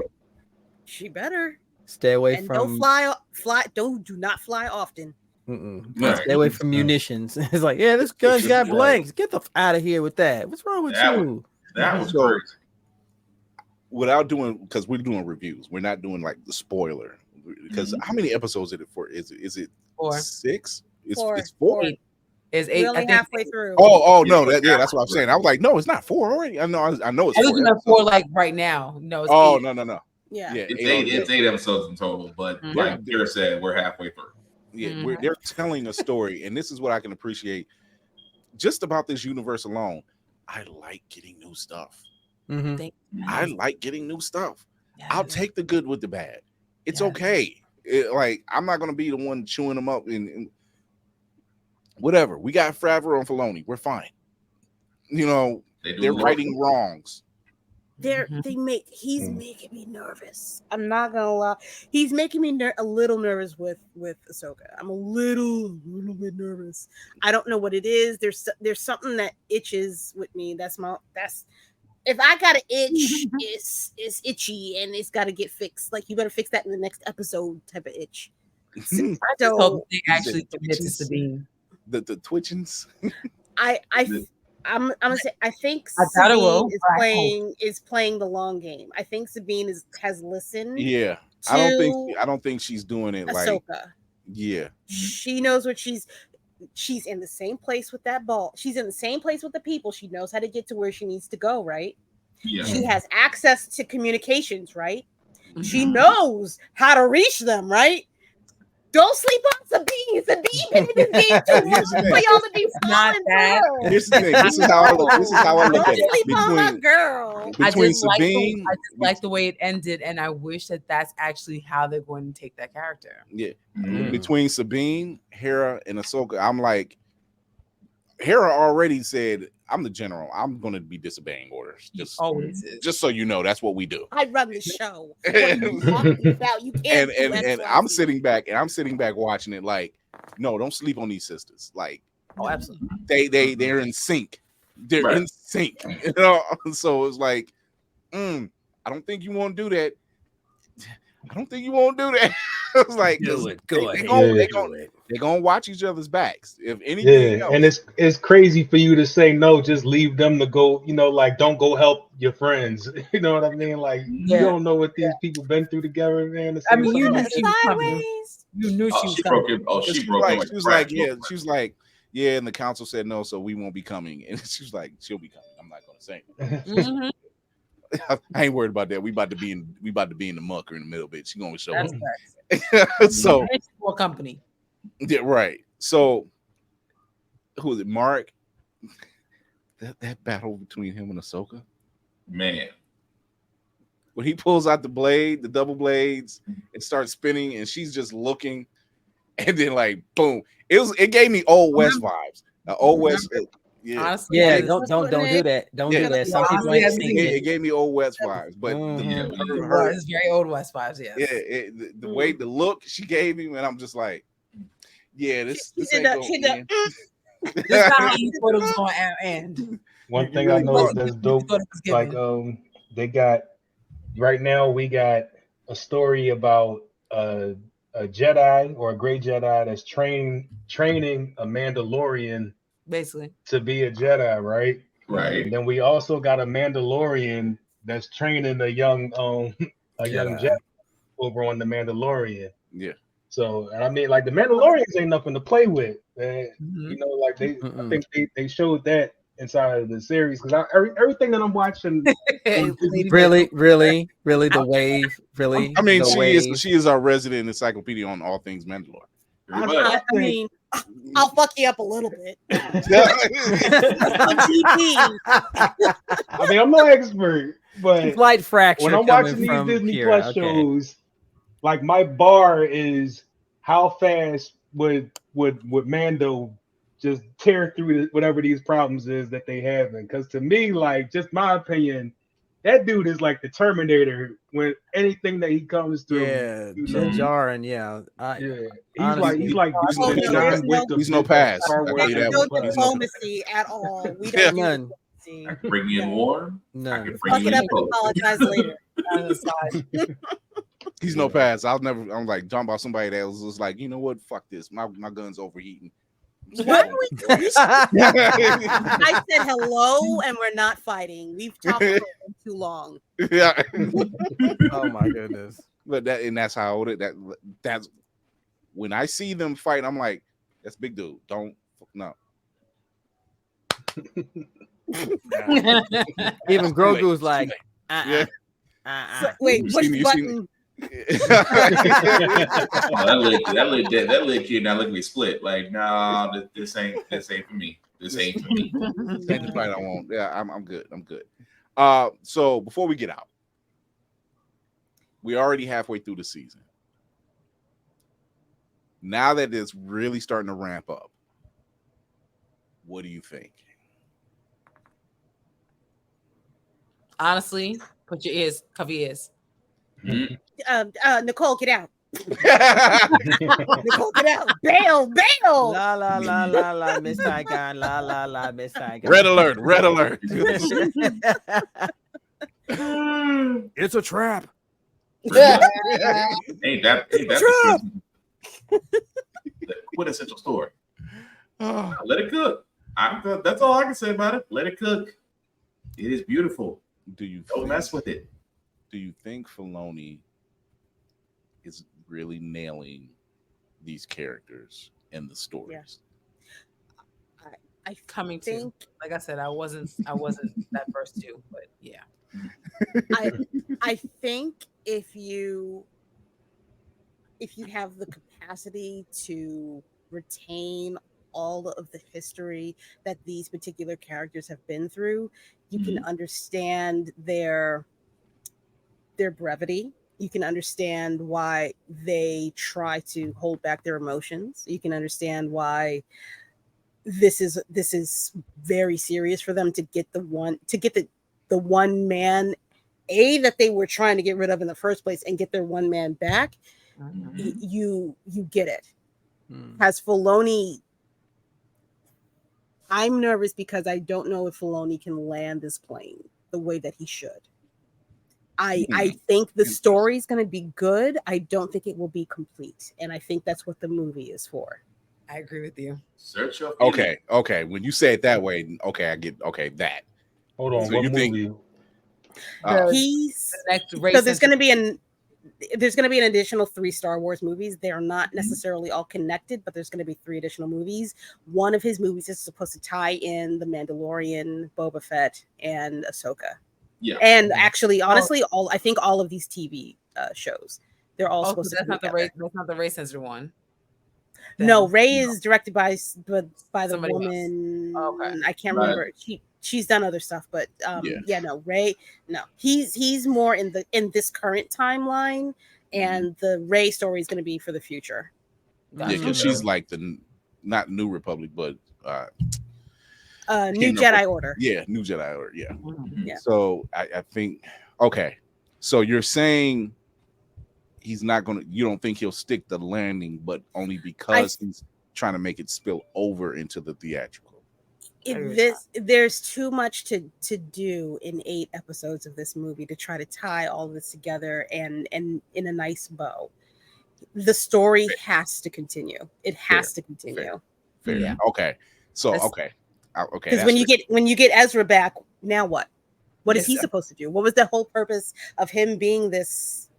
[SPEAKER 3] She better.
[SPEAKER 5] Stay away
[SPEAKER 3] And
[SPEAKER 5] from
[SPEAKER 3] don't fly. Do not fly often.
[SPEAKER 6] Right.
[SPEAKER 5] Stay away from munitions. It's like, yeah, this gun's got blanks. Get the out of here with that. What's wrong with you?
[SPEAKER 6] That was
[SPEAKER 2] So,
[SPEAKER 6] crazy.
[SPEAKER 2] Without doing, because we're doing reviews, we're not doing like the spoiler. Because how many episodes is it for? Is it
[SPEAKER 4] 4?
[SPEAKER 2] 6? It's
[SPEAKER 3] Four.
[SPEAKER 2] it's 4.
[SPEAKER 4] Is 8?
[SPEAKER 3] We're
[SPEAKER 4] I
[SPEAKER 3] only
[SPEAKER 4] think
[SPEAKER 3] halfway through.
[SPEAKER 2] Oh no, that's what I'm saying. I was like, no, it's not 4 already. I know it's
[SPEAKER 4] I
[SPEAKER 2] 4.
[SPEAKER 4] was looking at 4 like right now. No, it's 8.
[SPEAKER 2] No.
[SPEAKER 3] Yeah.
[SPEAKER 6] It's 8 episodes in total, but like Kira said, we're halfway through.
[SPEAKER 2] Yeah, they're telling a story, and this is what I can appreciate just about this universe alone. I like getting new stuff. I like getting new stuff.
[SPEAKER 4] Yeah.
[SPEAKER 2] I'll take the good with the bad. It's
[SPEAKER 4] Yeah.
[SPEAKER 2] okay. Like, I'm not gonna be the one chewing them up and whatever. We got Favreau and Filoni. We're fine. They're righting wrongs.
[SPEAKER 3] He's making me nervous. I'm not gonna lie. He's making me a little nervous with Ahsoka. I'm a little bit nervous. I don't know what it is. There's something that itches with me. That's if I got an itch, it's itchy and it's got to get fixed. Like, you better fix that in the next episode type of itch. I
[SPEAKER 4] hope they actually commit to Sabine.
[SPEAKER 2] The twitchings.
[SPEAKER 3] I'm gonna say I think
[SPEAKER 4] Sabine
[SPEAKER 3] is playing the long game. I think Sabine has listened.
[SPEAKER 2] Yeah, I don't think she's doing it
[SPEAKER 3] Ahsoka.
[SPEAKER 2] like. Yeah,
[SPEAKER 3] she knows what she's in the same place with that ball. She's in the same place with the people. She knows how to get to where she needs to go. Right.
[SPEAKER 6] Yeah.
[SPEAKER 3] She has access to communications. Right. She knows how to reach them. Right. Don't sleep on Sabine. Sabine been in this game too long for y'all to be falling for her.
[SPEAKER 2] Here's the thing. This is how I look at it.
[SPEAKER 3] Sleep on my girl.
[SPEAKER 2] Between Sabine,
[SPEAKER 4] I just like the way it ended, and I wish that's actually how they're going to take that character.
[SPEAKER 2] Yeah. Between Sabine, Hera, and Ahsoka, I'm like, Hera already said, I'm the general. I'm going to be disobeying orders. Just so you know, that's what we do.
[SPEAKER 3] I run the show. What are you talking about? You can't.
[SPEAKER 2] And I'm sitting back watching it like, no, don't sleep on these sisters. Like,
[SPEAKER 4] oh, absolutely.
[SPEAKER 2] They're in sync. They're in sync. So it's like, I don't think you want to do that. I don't think you won't do that. I was like,
[SPEAKER 5] go ahead.
[SPEAKER 2] They're gonna watch each other's backs. If anything else.
[SPEAKER 7] And it's crazy for you to say no, just leave them to go, like, don't go help your friends. You know what I mean? Like, you don't know what these people been through together, man.
[SPEAKER 4] I mean, you knew she was coming. You knew she was coming.
[SPEAKER 6] She broke him.
[SPEAKER 2] She was like, she was like, yeah, and the council said no, so we won't be coming. And she was like, she'll be coming. I'm not gonna say anything. I ain't worried about that. We about to be in the muck or in the middle, bitch. She gonna show up. So
[SPEAKER 4] for company.
[SPEAKER 2] Yeah, right. So who is it? Mark? That battle between him and Ahsoka,
[SPEAKER 6] man.
[SPEAKER 2] When he pulls out the double blades, and starts spinning, and she's just looking, and then like boom, it gave me Old West vibes. Old West. Yeah,
[SPEAKER 4] honestly,
[SPEAKER 5] don't do that. Don't do that. Some people ain't seen
[SPEAKER 2] it. It gave me Old West vibes, but
[SPEAKER 4] it's very Old West vibes. Yeah,
[SPEAKER 2] the way the look she gave me, and I'm just like, yeah, this ain't going.
[SPEAKER 4] This is not how you thought it was going to end.
[SPEAKER 7] One thing I know that's dope, like they got right now we got a story about a Jedi or a great Jedi that's training a Mandalorian.
[SPEAKER 4] Basically,
[SPEAKER 7] to be a Jedi, right?
[SPEAKER 6] Right.
[SPEAKER 7] And then we also got a Mandalorian that's training a young Jedi over on the Mandalorian.
[SPEAKER 2] Yeah.
[SPEAKER 7] So, and I mean, like, the Mandalorians ain't nothing to play with, man. You know, like I think they showed that inside of the series because everything that I'm watching,
[SPEAKER 5] really, the wave, really.
[SPEAKER 2] I mean, she is our resident encyclopedia on all things Mandalorian.
[SPEAKER 3] I mean, I'll fuck you up a little bit.
[SPEAKER 7] I mean, I'm no expert, but
[SPEAKER 5] slight fracture
[SPEAKER 7] when I'm watching these Disney Plus shows, like my bar is how fast would Mando just tear through whatever these problems is that they having? Because to me, like, just my opinion, that dude is like the Terminator when anything that he comes through.
[SPEAKER 5] Yeah,
[SPEAKER 7] jarring.
[SPEAKER 5] Yeah,
[SPEAKER 7] he's like
[SPEAKER 2] he's no pass.
[SPEAKER 3] There's no diplomacy at all. We don't
[SPEAKER 5] none.
[SPEAKER 6] I can bring you in warm.
[SPEAKER 5] None.
[SPEAKER 3] Fuck it up and apologize later.
[SPEAKER 2] He's no pass. I'm like talking about somebody that was just like, you know what? Fuck this. My gun's overheating.
[SPEAKER 3] What are we doing? I said hello and we're not fighting. We've talked for too long.
[SPEAKER 2] Yeah.
[SPEAKER 5] Oh my goodness.
[SPEAKER 2] But that's how that's when I see them fight, I'm like, that's big dude. Don't no.
[SPEAKER 5] Even Grogu was like,
[SPEAKER 3] wait, push the button.
[SPEAKER 6] That lit kid now look at me split. Like, nah, this ain't for me. This ain't for me.
[SPEAKER 2] Ain't the fight I want. Yeah, I'm good. I'm good. So before we get out, we're already halfway through the season. Now that it's really starting to ramp up, what do you think?
[SPEAKER 4] Honestly, cover your ears.
[SPEAKER 3] Nicole, get out. Nicole, get out. Bail.
[SPEAKER 5] La la la la la, Miss Saigon. La la la, Miss Saigon.
[SPEAKER 2] Red alert.
[SPEAKER 5] It's a trap.
[SPEAKER 6] Ain't that the quintessential story? Let it cook. That's all I can say about it. Let it cook. It is beautiful. Don't mess with it.
[SPEAKER 2] Do you think Filoni is really nailing these characters and the stories?
[SPEAKER 3] I
[SPEAKER 4] coming
[SPEAKER 3] think,
[SPEAKER 4] like I said, I wasn't that first two, but yeah.
[SPEAKER 3] I think if you have the capacity to retain all of the history that these particular characters have been through, you can understand their brevity. You can understand why they try to hold back their emotions. You can understand why this is very serious for them to get the one man that they were trying to get rid of in the first place and get their one man back. You get it. Has Filoni? I'm nervous because I don't know if Filoni can land this plane the way that he should. I think the story is going to be good. I don't think it will be complete, and I think that's what the movie is for.
[SPEAKER 4] I agree with you.
[SPEAKER 6] Search your
[SPEAKER 2] Okay. When you say it that way, I get that.
[SPEAKER 7] Hold on,
[SPEAKER 2] so
[SPEAKER 7] what
[SPEAKER 2] you
[SPEAKER 7] movie?
[SPEAKER 2] Think
[SPEAKER 3] so there's going to be an additional 3 Star Wars movies. They are not necessarily all connected, but there's going to be 3 additional movies. One of his movies is supposed to tie in The Mandalorian, Boba Fett, and Ahsoka.
[SPEAKER 6] Yeah.
[SPEAKER 3] And actually, honestly, I think all of these TV shows, they're all supposed to.
[SPEAKER 4] That's not the race censored one.
[SPEAKER 3] No, Rey is directed by the
[SPEAKER 4] Somebody
[SPEAKER 3] woman.
[SPEAKER 4] Oh, okay.
[SPEAKER 3] I can't remember. She's done other stuff, but Rey. No, he's more in this current timeline, and the Rey story is going to be for the future.
[SPEAKER 2] Yeah, because she's like the not New Republic, but
[SPEAKER 3] New Jedi Order.
[SPEAKER 2] Yeah, New Jedi Order. Yeah.
[SPEAKER 3] Yeah.
[SPEAKER 2] So I think so you're saying he's not gonna. You don't think he'll stick the landing, but only because he's trying to make it spill over into the theatrical.
[SPEAKER 3] There's too much to do in 8 episodes of this movie to try to tie all of this together and in a nice bow. The story has to continue. It has to continue.
[SPEAKER 2] Fair. Yeah. Okay. So okay.
[SPEAKER 3] Because when you get Ezra back, now what? What is he supposed to do? What was the whole purpose of him being this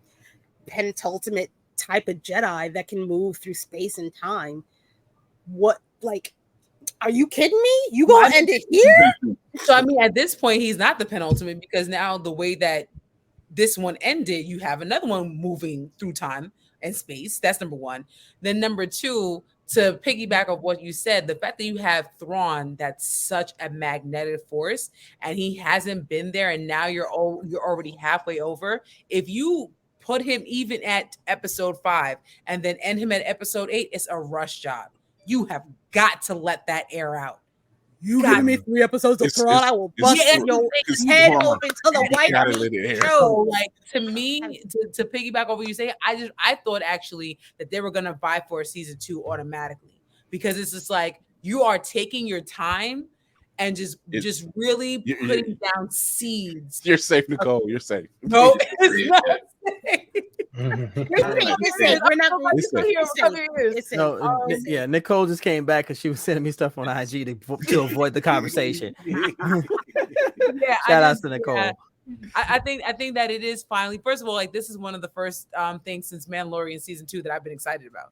[SPEAKER 3] penultimate type of Jedi that can move through space and time? What, like, are you kidding me? You gonna end it here?
[SPEAKER 4] So I mean, at this point, he's not the penultimate because now the way that this one ended, you have another one moving through time. and space. That's number one. Then number two, to piggyback of what you said, the fact that you have Thrawn, that's such a magnetic force, and he hasn't been there, and now you're already halfway over. If you put him even at episode 5 and then end him at episode 8, it's a rush job. You have got to let that air out.
[SPEAKER 3] You give me 3 episodes of Thrawn, I will bust your head open to the white
[SPEAKER 4] show. Like, to me, to piggyback over what you say, I thought actually that they were gonna vie for a season 2 automatically, because it's just like you are taking your time and just really putting down seeds.
[SPEAKER 2] You're safe, Nicole. You're safe.
[SPEAKER 4] No, it's not safe.
[SPEAKER 5] Yeah, Nicole just came back because she was sending me stuff on IG to avoid the conversation. Shout out to Nicole.
[SPEAKER 4] Yeah, I think that it is finally, first of all, like, this is one of the first things since Mandalorian season 2 that I've been excited about.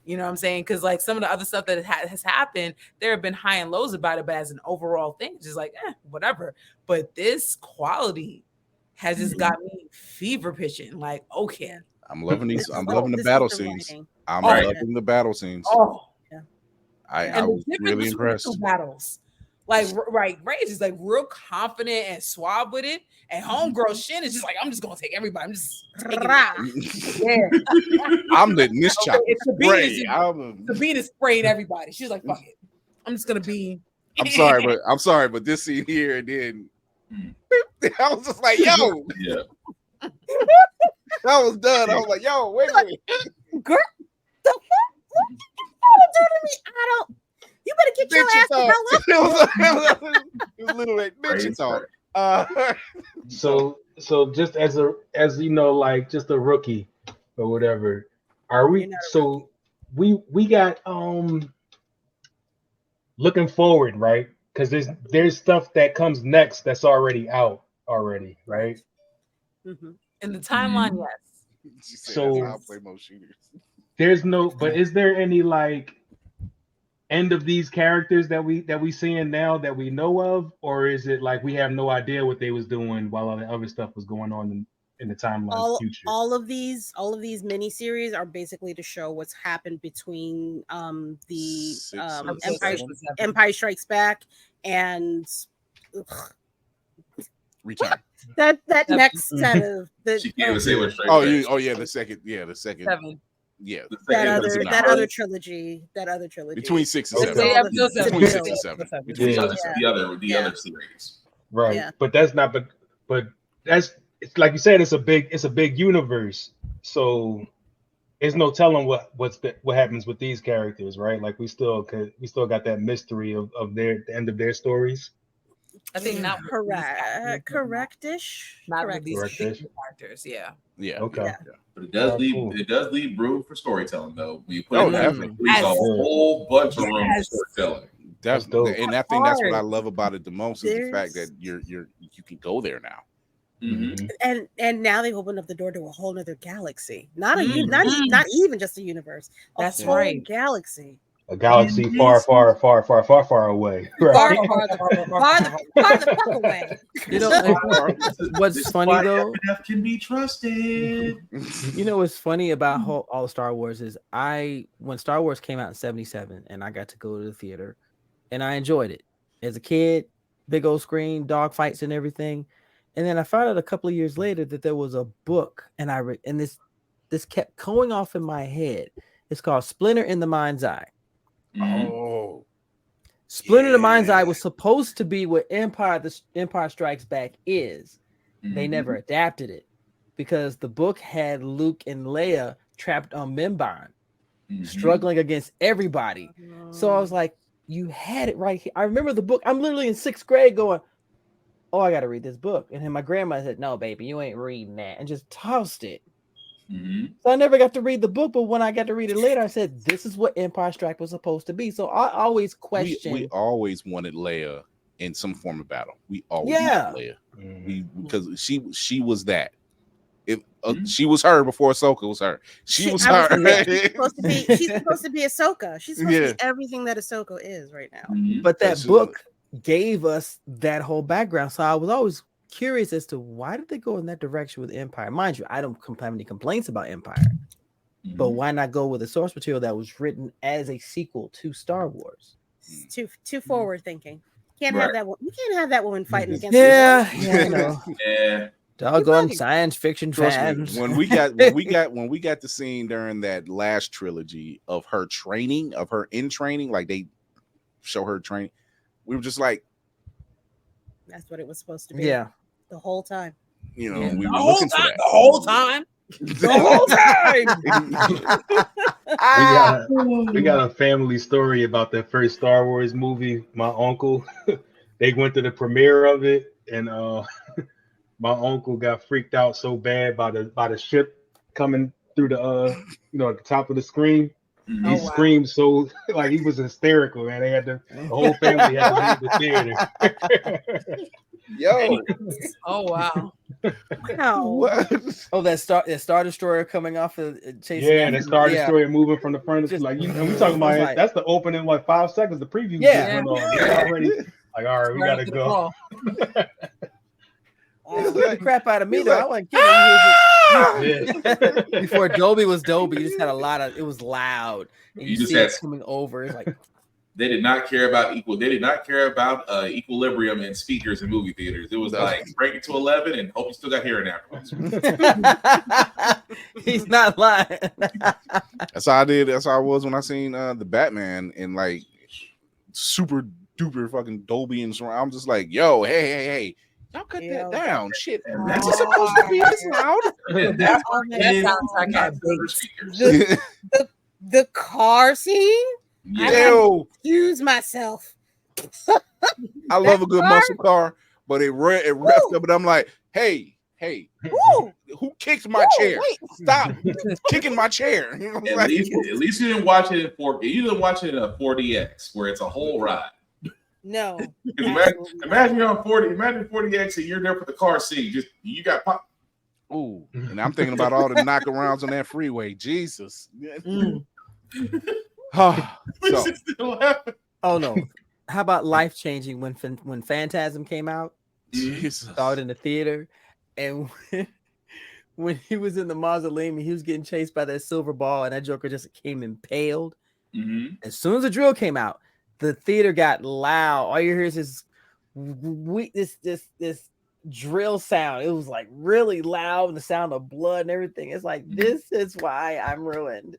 [SPEAKER 4] You know what I'm saying? Because like some of the other stuff that has happened, there have been high and lows about it, but as an overall thing, it's just like, whatever. But this quality has just got me fever pitching. Like, okay.
[SPEAKER 2] I'm loving these. I'm loving the battle scenes. I'm loving the battle scenes.
[SPEAKER 4] Oh, yeah.
[SPEAKER 2] I was really impressed.
[SPEAKER 4] Battles. Like, right, Rage is like real confident and suave with it. And homegirl Shin is just like, I'm just gonna take everybody. I'm just
[SPEAKER 2] I'm letting this chop spray.
[SPEAKER 4] Sabine is spraying everybody. She's like, fuck it. I'm just gonna be.
[SPEAKER 2] I'm sorry, but this scene here, and then I was just like, yo.
[SPEAKER 6] Yeah.
[SPEAKER 2] I was done. I was like, yo, wait a minute.
[SPEAKER 3] Girl, the fuck? What do to me? I don't. You better get your ass the hell up.
[SPEAKER 2] It was literally bitch talk.
[SPEAKER 7] So just as you know, like just a rookie or whatever, are we? So we got looking forward, right? Because there's stuff that comes next that's already out already, right?
[SPEAKER 4] Mm-hmm. In the timeline, yes.
[SPEAKER 7] So there's no, but is there any like end of these characters that we seeing now that we know of, or is it like we have no idea what they was doing while all the other stuff was going on in the timeline future?
[SPEAKER 3] All of these miniseries are basically to show what's happened between Empire Strikes Back and
[SPEAKER 2] Return.
[SPEAKER 3] That next set of the
[SPEAKER 6] she can't even say what straight.
[SPEAKER 2] The second 7. Yeah,
[SPEAKER 3] that other trilogy.
[SPEAKER 2] Between 6 and 7.
[SPEAKER 6] Between 6 and 7. The other series.
[SPEAKER 7] Right. Yeah. But that's not. But that's, it's like you said. It's a big universe. So there's no telling what happens with these characters, right? Like we still got that mystery of the end of their stories.
[SPEAKER 4] I think not
[SPEAKER 3] correctish.
[SPEAKER 4] Not with these characters. Yeah.
[SPEAKER 2] Yeah.
[SPEAKER 7] Okay. Yeah.
[SPEAKER 6] But it does leave room for storytelling, though. We put a whole bunch of room for storytelling.
[SPEAKER 2] That's dope. And I think that's what I love about it the most is the fact that you can go there now.
[SPEAKER 6] Mm-hmm.
[SPEAKER 3] And now they've opened up the door to a whole other galaxy. Not even just a universe.
[SPEAKER 4] That's
[SPEAKER 3] whole
[SPEAKER 4] right.
[SPEAKER 3] Galaxy.
[SPEAKER 7] A galaxy far away. Right.
[SPEAKER 3] Far the fuck away.
[SPEAKER 5] You know what's funny though?
[SPEAKER 6] Can be trusted.
[SPEAKER 5] You know what's funny about all of Star Wars is when Star Wars came out in '77 and I got to go to the theater and I enjoyed it as a kid, big old screen, dog fights and everything. And then I found out a couple of years later that there was a book and this kept going off in my head. It's called Splinter in the Mind's Eye.
[SPEAKER 2] Oh,
[SPEAKER 5] Splinter the Mind's Eye was supposed to be what Empire Strikes Back is. They never adapted it because the book had Luke and Leia trapped on Mimban, struggling against everybody. So I was like, you had it right here. I remember the book. I'm literally in 6th grade going, oh, I got to read this book. And then my grandma said, no, baby, you ain't reading that, and just tossed it. So I never got to read the book, but when I got to read it later, I said, this is what Empire Strike was supposed to be. So I always question.
[SPEAKER 2] We always wanted Leia in some form of battle. We always wanted Leia. Because she was that. She was her before Ahsoka was her. She was her.
[SPEAKER 3] She's supposed to be Ahsoka. She's supposed to be everything that Ahsoka is right now.
[SPEAKER 5] But that book gave us that whole background. So I was always curious as to why did they go in that direction with Empire. Mind you, I don't have any complaints about Empire. But why not go with a source material that was written as a sequel to Star Wars?
[SPEAKER 3] It's too forward thinking. Can't
[SPEAKER 6] Right.
[SPEAKER 3] have that one. You can't have that woman fighting against
[SPEAKER 5] Yeah,
[SPEAKER 3] the
[SPEAKER 5] yeah, I know.
[SPEAKER 6] Yeah.
[SPEAKER 5] Doggone science fiction
[SPEAKER 2] Trust
[SPEAKER 5] fans.
[SPEAKER 2] me, when we got the scene during that last trilogy of her training, of her in training, like they show her training, we were just like,
[SPEAKER 3] That's what it was supposed to be.
[SPEAKER 5] Yeah.
[SPEAKER 3] The whole time.
[SPEAKER 2] you know,
[SPEAKER 4] Yeah.
[SPEAKER 2] we
[SPEAKER 4] The
[SPEAKER 2] were
[SPEAKER 4] whole
[SPEAKER 2] looking for
[SPEAKER 4] time.
[SPEAKER 2] that.
[SPEAKER 4] The whole time.
[SPEAKER 2] The whole
[SPEAKER 7] We got a family story about that first Star Wars movie. My uncle, they went to the premiere of it, and my uncle got freaked out so bad by the ship coming through the at the top of the screen.
[SPEAKER 6] Mhm.
[SPEAKER 7] He
[SPEAKER 4] Oh, wow.
[SPEAKER 7] screamed so like he was hysterical, man. They had the whole family had to leave the theater.
[SPEAKER 2] Yo,
[SPEAKER 4] Oh wow.
[SPEAKER 3] Wow.
[SPEAKER 2] what?
[SPEAKER 5] Oh, that Star Destroyer coming off of chasing.
[SPEAKER 7] Yeah,
[SPEAKER 5] after-
[SPEAKER 7] the Star
[SPEAKER 5] yeah.
[SPEAKER 7] Destroyer moving from the front of
[SPEAKER 5] Just-
[SPEAKER 7] like and we talking about
[SPEAKER 5] like-
[SPEAKER 7] that's the opening 5 seconds. The preview
[SPEAKER 5] Yeah.
[SPEAKER 7] just went on. They're already like, all right, we
[SPEAKER 4] Right
[SPEAKER 7] gotta
[SPEAKER 4] to the
[SPEAKER 7] go.
[SPEAKER 4] ball.
[SPEAKER 5] It scared the crap out of me
[SPEAKER 2] He's
[SPEAKER 5] though.
[SPEAKER 2] like,
[SPEAKER 5] I wasn't kidding.
[SPEAKER 7] Yeah.
[SPEAKER 5] Before Dolby was Dolby, you just had a lot of. It was loud, and
[SPEAKER 6] You
[SPEAKER 5] you
[SPEAKER 6] just
[SPEAKER 5] see
[SPEAKER 6] had-
[SPEAKER 5] it coming over. It's like
[SPEAKER 6] They did not care about equilibrium in speakers in movie theaters. It was like break it to 11 and hope you still got hearing afterwards.
[SPEAKER 5] he's not lying.
[SPEAKER 2] That's how I did. That's how I was when I seen the Batman in like super duper fucking Dolby and surround. I'm just like, yo, hey, y'all cut that down. Shit,
[SPEAKER 6] That's
[SPEAKER 2] that's supposed to be this loud.
[SPEAKER 4] That soundtrack had big.
[SPEAKER 3] The car scene? I had to
[SPEAKER 2] Yo,
[SPEAKER 3] excuse myself.
[SPEAKER 2] I love a good muscle car, but it revved up, and I'm like, hey,
[SPEAKER 3] Woo!
[SPEAKER 2] who kicked my chair?
[SPEAKER 3] wait.
[SPEAKER 2] Stop kicking my chair. You know,
[SPEAKER 6] At
[SPEAKER 2] like-
[SPEAKER 6] least you didn't watch it in 4D. You didn't watch it in a 4DX where it's a whole ride.
[SPEAKER 3] No.
[SPEAKER 6] Imagine you're on 40. Imagine 40X and you're there for the car scene. Just you got pop.
[SPEAKER 2] Ooh, and I'm thinking about all the knockarounds on that freeway. Jesus. So,
[SPEAKER 6] Still happen.
[SPEAKER 5] Oh no! How about life changing when Phantasm came out?
[SPEAKER 2] Jesus.
[SPEAKER 5] Saw it in the theater, and when he was in the mausoleum, and he was getting chased by that silver ball, and that Joker just came impaled.
[SPEAKER 6] Mm-hmm.
[SPEAKER 5] As soon as the drill came out, the theater got loud. All you hear is this drill sound. It was like really loud, and the sound of blood and everything. It's like this is why I'm ruined.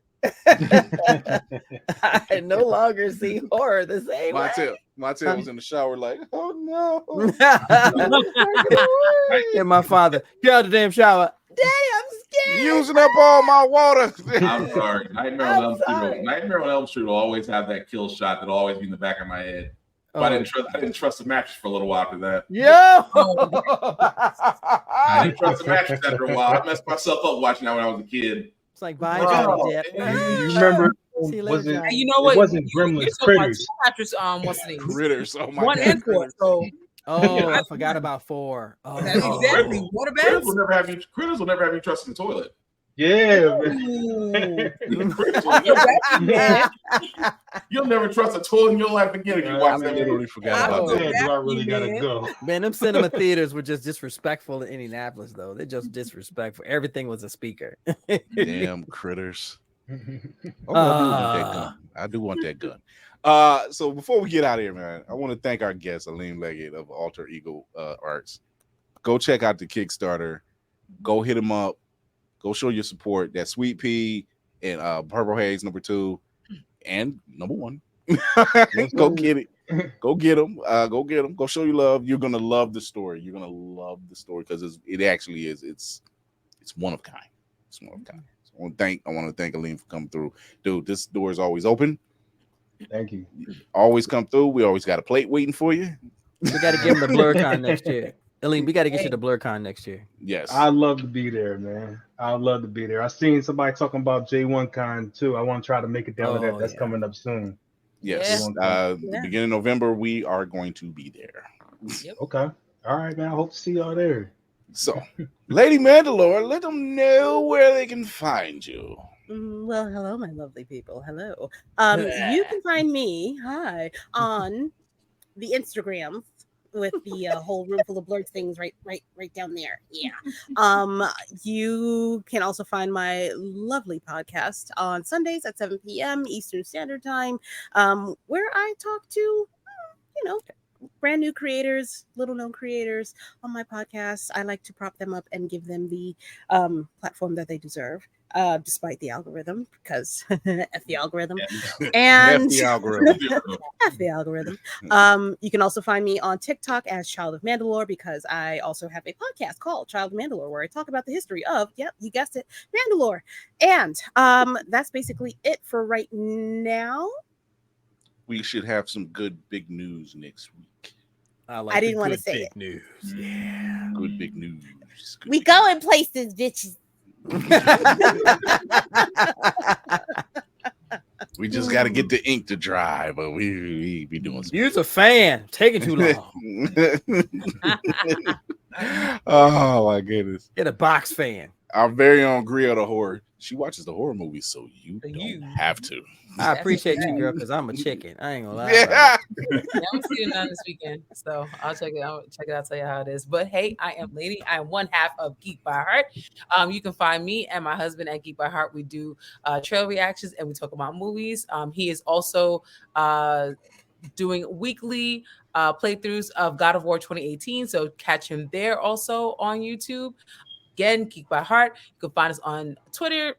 [SPEAKER 5] I no longer see horror the same way.
[SPEAKER 2] Montel was in the shower like, oh no.
[SPEAKER 5] And my father, get out the damn shower. Daddy, I'm scared.
[SPEAKER 2] Using up all my water.
[SPEAKER 6] I'm sorry. Nightmare on Elm Street will always have that kill shot that'll always be in the back of my head. But I didn't trust the mattress for a little while after that.
[SPEAKER 5] Yo!
[SPEAKER 6] I didn't trust the mattress after a while. I messed myself up watching that when I was a kid.
[SPEAKER 5] It's like, bye,
[SPEAKER 6] Wow.
[SPEAKER 5] Johnny Depp.
[SPEAKER 7] You remember?
[SPEAKER 5] See you
[SPEAKER 7] Was
[SPEAKER 5] later,
[SPEAKER 7] it?
[SPEAKER 5] Johnny.
[SPEAKER 4] You know what?
[SPEAKER 7] It wasn't Gremlins,
[SPEAKER 4] You're talking about
[SPEAKER 7] Critters.
[SPEAKER 4] two mattress, what's the name?
[SPEAKER 2] Critters. Oh my
[SPEAKER 4] One
[SPEAKER 2] God.
[SPEAKER 4] and four. So
[SPEAKER 5] Oh, I forgot about 4. Oh,
[SPEAKER 4] that's exactly what
[SPEAKER 6] Critters
[SPEAKER 4] about?
[SPEAKER 6] will never have you trust in the toilet.
[SPEAKER 7] Yeah.
[SPEAKER 6] Critters will never- You'll never trust a toilet in your life again if you
[SPEAKER 2] I
[SPEAKER 6] watch that
[SPEAKER 2] literally
[SPEAKER 6] movie.
[SPEAKER 2] forgot
[SPEAKER 4] I
[SPEAKER 2] about
[SPEAKER 4] will-
[SPEAKER 2] that.
[SPEAKER 7] Do I really gotta go?
[SPEAKER 5] Man, them cinema theaters were just disrespectful in Indianapolis, though. They're just disrespectful. Everything was a speaker.
[SPEAKER 2] Damn critters. Oh, I do want that gun. So before we get out of here, man, I want to thank our guest, Aleem Leggett of Alter Ego Arts. Go check out the Kickstarter. Go hit him up. Go show your support. That Sweet Pea and Purple Haze #2 and #1. Go get it. Go get them. Go get them. Go show your love. You're gonna love the story. You're gonna love the story because it actually is. It's one of a kind. It's one of a kind. So I want to thank Aleem for coming through, dude. This door is always open.
[SPEAKER 7] Thank you.
[SPEAKER 2] Always come through. We always got a plate waiting for you.
[SPEAKER 5] We got to give him the BlurCon next year. Aleem, we got to get you the BlurCon next year.
[SPEAKER 2] Yes.
[SPEAKER 7] I'd love to be there, man. I'd love to be there. I seen somebody talking about J1Con too. I want to try to make it down to that. That's coming up soon.
[SPEAKER 2] Yes. The beginning of November, we are going to be there.
[SPEAKER 7] Okay. All right, man. I hope to see y'all there.
[SPEAKER 2] So, Lady Mandalore, let them know where they can find you.
[SPEAKER 3] Well, hello, my lovely people. Hello. You can find me, on the Instagram with the whole room full of blurred things right down there. Yeah. You can also find my lovely podcast on Sundays at 7 p.m. Eastern Standard Time, where I talk to, brand new creators, little known creators on my podcast. I like to prop them up and give them the platform that they deserve, despite the algorithm, because F the algorithm. And
[SPEAKER 2] F the algorithm.
[SPEAKER 3] F the algorithm. You can also find me on TikTok as Child of Mandalore, because I also have a podcast called Child of Mandalore, where I talk about the history of, yep, you guessed it, Mandalore. And that's basically it for right now.
[SPEAKER 2] We should have some good big news next week.
[SPEAKER 3] I didn't want to say
[SPEAKER 5] big
[SPEAKER 3] it.
[SPEAKER 5] news. Yeah.
[SPEAKER 2] Good big news. Good
[SPEAKER 3] We
[SPEAKER 2] big
[SPEAKER 3] going places, bitches.
[SPEAKER 2] We just got to get the ink to dry, but we be doing some.
[SPEAKER 5] You're a fan. Taking too long.
[SPEAKER 2] Oh my goodness.
[SPEAKER 5] Get a box fan.
[SPEAKER 2] Our very own Griot the Horror. She watches the horror movies, so you don't have to.
[SPEAKER 5] I appreciate you, girl, because I'm a chicken. I ain't gonna lie.
[SPEAKER 2] Yeah.
[SPEAKER 4] I'm seeing none this weekend, so I'll check it out. Tell you how it is. But hey, I am Lady. I am one half of Geek by Heart. You can find me and my husband at Geek by Heart. We do trail reactions and we talk about movies. He is also doing weekly playthroughs of God of War 2018. So catch him there also on YouTube. Again, Geek by Heart. You can find us on Twitter.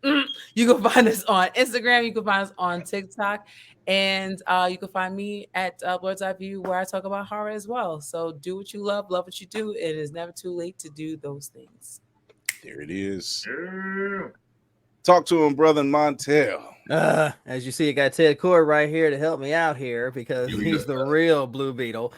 [SPEAKER 4] You can find us on Instagram. You can find us on TikTok. And you can find me at Bird's Eye View, where I talk about horror as well. So do what you love what you do. It is never too late to do those things.
[SPEAKER 2] There it is. Talk to him, brother Montel.
[SPEAKER 5] As you see, I got Ted Cord right here to help me out here, because he's the real Blue Beetle.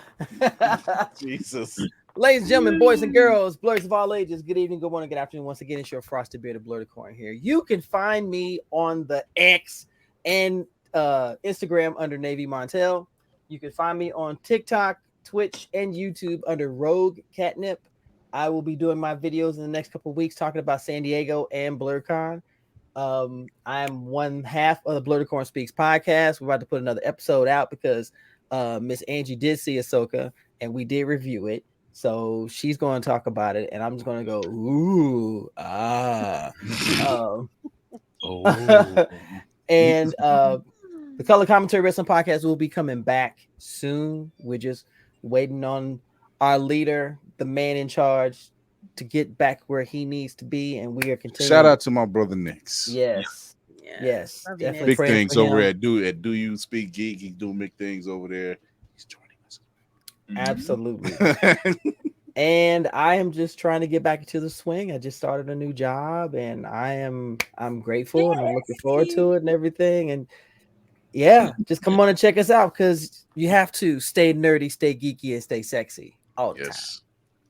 [SPEAKER 2] Jesus.
[SPEAKER 5] Ladies and gentlemen, boys and girls, blurs of all ages, good evening, good morning, good afternoon. Once again, it's your frosted bearded blurticorn here. You can find me on the X and Instagram under Navy Montel. You can find me on TikTok, Twitch, and YouTube under Rogue Catnip. I will be doing my videos in the next couple of weeks talking about San Diego and BlurCon. I am one half of the Blurticorn Speaks podcast. We're about to put another episode out because Miss Angie did see Ahsoka and we did review it. So she's going to talk about it, and I'm just going to go, ooh, ah. And the Color Commentary Wrestling Podcast will be coming back soon. We're just waiting on our leader, the man in charge, to get back where he needs to be, and we are continuing.
[SPEAKER 2] Shout out to my brother Nix.
[SPEAKER 5] Yes. Yes.
[SPEAKER 2] Big things over at Do You Speak Geek. He's doing big things over there. He's joining us.
[SPEAKER 5] Absolutely. And I am just trying to get back into the swing. I just started a new job, and I'm grateful, and I'm looking forward to it and everything. And yeah, just come on and check us out, because you have to stay nerdy, stay geeky, and stay sexy all the time.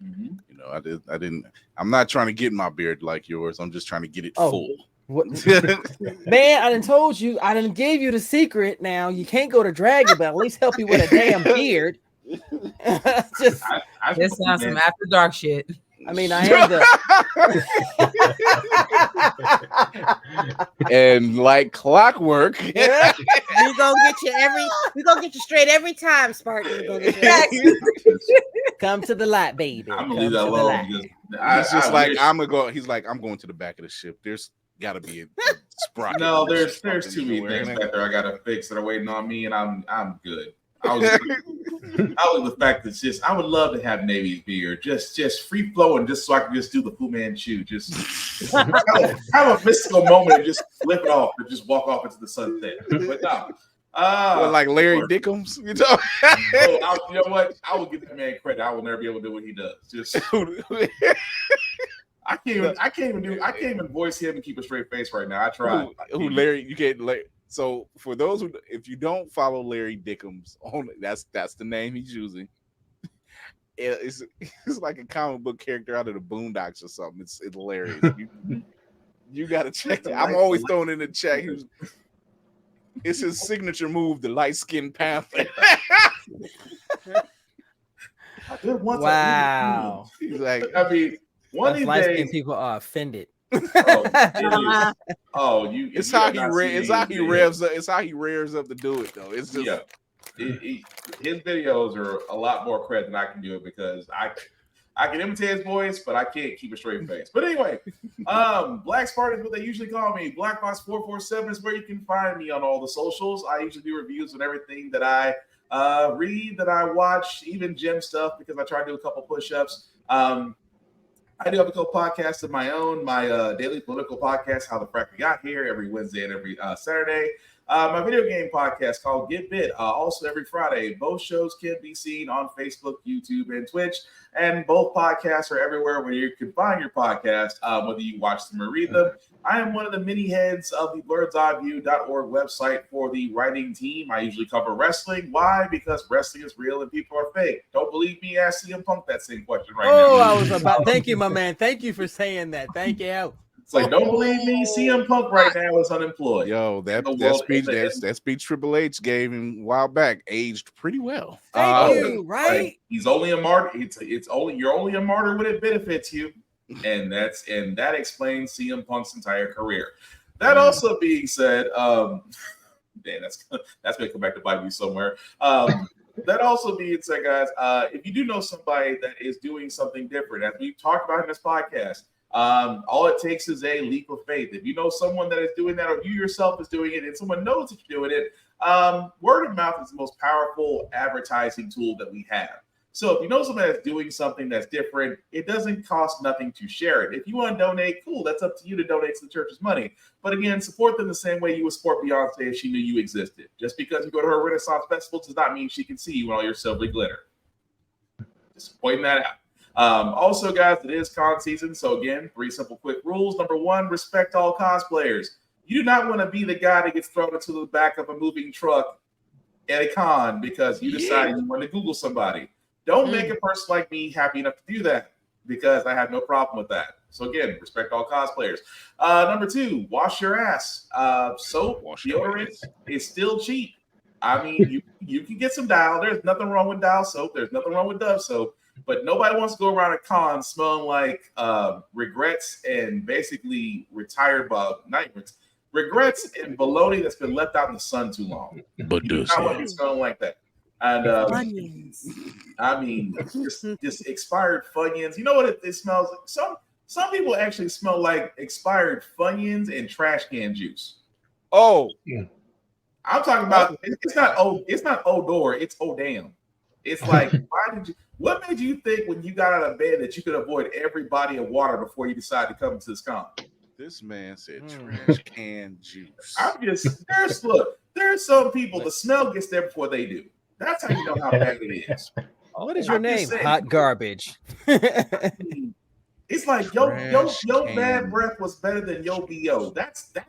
[SPEAKER 2] You know, I'm not trying to get my beard like yours. I'm just trying to get it full.
[SPEAKER 5] Man, I done told you, I done gave you the secret. Now you can't go to Dragon, but at least help you with a damn beard.
[SPEAKER 4] This sounds some after dark shit.
[SPEAKER 5] I mean, I am
[SPEAKER 2] and like clockwork,
[SPEAKER 3] we gonna get you straight every time, Spartan.
[SPEAKER 5] Come to the light, baby.
[SPEAKER 6] I'm gonna leave that alone.
[SPEAKER 2] He's just like, I'm gonna go. He's like, I'm going to the back of the ship. There's got to be a sprocket.
[SPEAKER 6] No, there's too many things back there I gotta fix that are waiting on me, and I'm good. I was the fact that just I would love to have Navy's beard, just free flowing, just so I can just do the Fu Manchu, just have a mystical moment and just flip it off and just walk off into the sunset. But no,
[SPEAKER 2] like Larry Dickums, you know?
[SPEAKER 6] You know what? I will give that man credit. I will never be able to do what he does. Just I can't even voice him and keep a straight face right now. I tried.
[SPEAKER 2] Who Larry? You can't. So for those who, if you don't follow Larry Dickums, that's the name he's using. It's like a comic book character out of the Boondocks or something. It's hilarious. You got to check it. I'm always throwing in the chat. It's his signature move, the light skinned panther.
[SPEAKER 5] Wow.
[SPEAKER 2] He's like,
[SPEAKER 6] I mean, one of these days
[SPEAKER 5] people are offended.
[SPEAKER 2] It's how he revs up to do it though. It's just
[SPEAKER 6] his videos are a lot more cred than I can do it because I can imitate his voice, but I can't keep a straight face. But anyway, Black Spartan is what they usually call me. Blackbox447 is where you can find me on all the socials. I usually do reviews on everything that I read, that I watch, even gym stuff, because I try to do a couple push-ups. I do have a couple podcasts of my own. My daily political podcast, How the Frack We Got Here, every Wednesday and every Saturday. My video game podcast called Get Bit, also every Friday. Both shows can be seen on Facebook, YouTube, and Twitch. And both podcasts are everywhere where you can find your podcast, whether you watch them or read them. I am one of the mini heads of the blerdseyeView.org website for the writing team. I usually cover wrestling. Why? Because wrestling is real and people are fake. Don't believe me? Ask CM Punk that same question right now.
[SPEAKER 5] I was about. Thank you, my man. Thank you for saying that. Thank you.
[SPEAKER 6] It's like, don't believe me? CM Punk right now is unemployed.
[SPEAKER 2] Yo, that speech Triple H gave him a while back aged pretty well.
[SPEAKER 5] Thank you. Right?
[SPEAKER 6] Like, he's only a martyr. You're only a martyr when it benefits you, and that explains CM Punk's entire career. That also being said, that's gonna come back to bite me somewhere. That also being said, guys, if you do know somebody that is doing something different, as we've talked about in this podcast. All it takes is a leap of faith. If you know someone that is doing that, or you yourself is doing it, and someone knows that you're doing it, word of mouth is the most powerful advertising tool that we have. So if you know someone that's doing something that's different, it doesn't cost nothing to share it. If you want to donate, cool, that's up to you to donate to the church's money. But again, support them the same way you would support Beyonce if she knew you existed. Just because you go to her Renaissance festival does not mean she can see you in all your silvery glitter. Just pointing that out. Also, guys, it is con season. So again, 3 simple quick rules. Number 1, respect all cosplayers. You do not want to be the guy that gets thrown into the back of a moving truck at a con because you decided you want to Google somebody. Don't make a person like me happy enough to do that, because I have no problem with that. So again, respect all cosplayers. Number 2, wash your ass. Soap, deodorant is still cheap. I mean, you can get some Dial. There's nothing wrong with Dial soap. There's nothing wrong with Dove soap. But nobody wants to go around a con smelling like regrets and basically retired regrets and bologna that's been left out in the sun too long.
[SPEAKER 2] But
[SPEAKER 6] you do not want to be smelling like that. And I mean, just expired Funyuns. You know what it smells like? Some people actually smell like expired Funyuns and trash can juice.
[SPEAKER 2] Oh,
[SPEAKER 6] yeah. I'm talking about it's not odor, it's damn. It's like, what made you think when you got out of bed that you could avoid every body of water before you decided to come to this con?
[SPEAKER 2] This man said trash can juice.
[SPEAKER 6] There's some people, the smell gets there before they do. That's how you know how bad it is.
[SPEAKER 5] What is your name? Hot garbage.
[SPEAKER 6] It's like your bad breath was better than your BO. That's bad.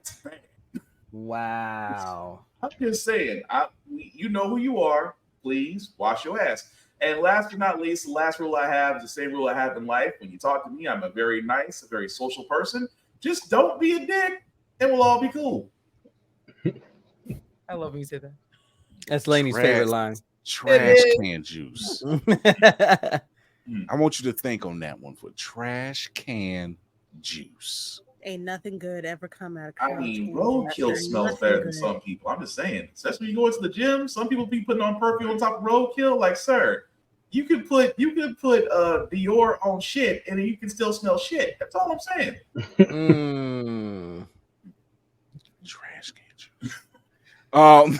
[SPEAKER 5] Wow.
[SPEAKER 6] I'm just saying, you know who you are. Please wash your ass. And last but not least, the last rule I have is the same rule I have in life. When you talk to me, I'm a very nice, a very social person. Just don't be a dick, and we'll all be cool.
[SPEAKER 4] I love when you say that.
[SPEAKER 5] That's Laney's favorite line.
[SPEAKER 2] Trash can juice. I want you to think on that one for trash can juice.
[SPEAKER 3] Ain't nothing good ever come out of
[SPEAKER 6] I mean, roadkill smells better than some people. I'm just saying. Especially when you go into the gym, some people be putting on perfume on top of roadkill. Like, sir, you could put Dior on shit and you can still smell shit. That's all I'm saying.
[SPEAKER 2] Trash can juice. I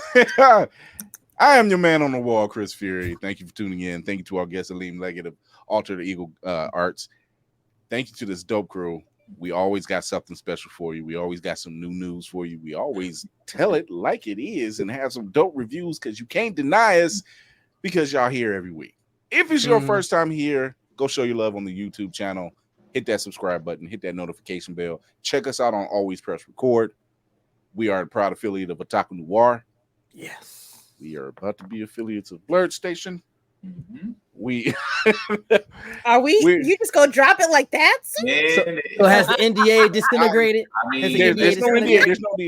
[SPEAKER 2] am your man on the wall, Chris Fury. Thank you for tuning in. Thank you to our guest, Aleem Leggett of Alter the Eagle Arts. Thank you to this dope crew. We always got something special for you. We always got some new news for you. We always tell it like it is and have some dope reviews because you can't deny us because y'all here every week. If it's your first time here, go show your love on the YouTube channel. Hit that subscribe button. Hit that notification bell. Check us out on Always Press Record. We are a proud affiliate of Otaku Noir.
[SPEAKER 5] Yes.
[SPEAKER 2] We are about to be affiliates of Blurred Station.
[SPEAKER 6] Mm-hmm.
[SPEAKER 3] Are we? You just go drop it like that?
[SPEAKER 5] So has the NDA disintegrated?
[SPEAKER 2] There's no NDA.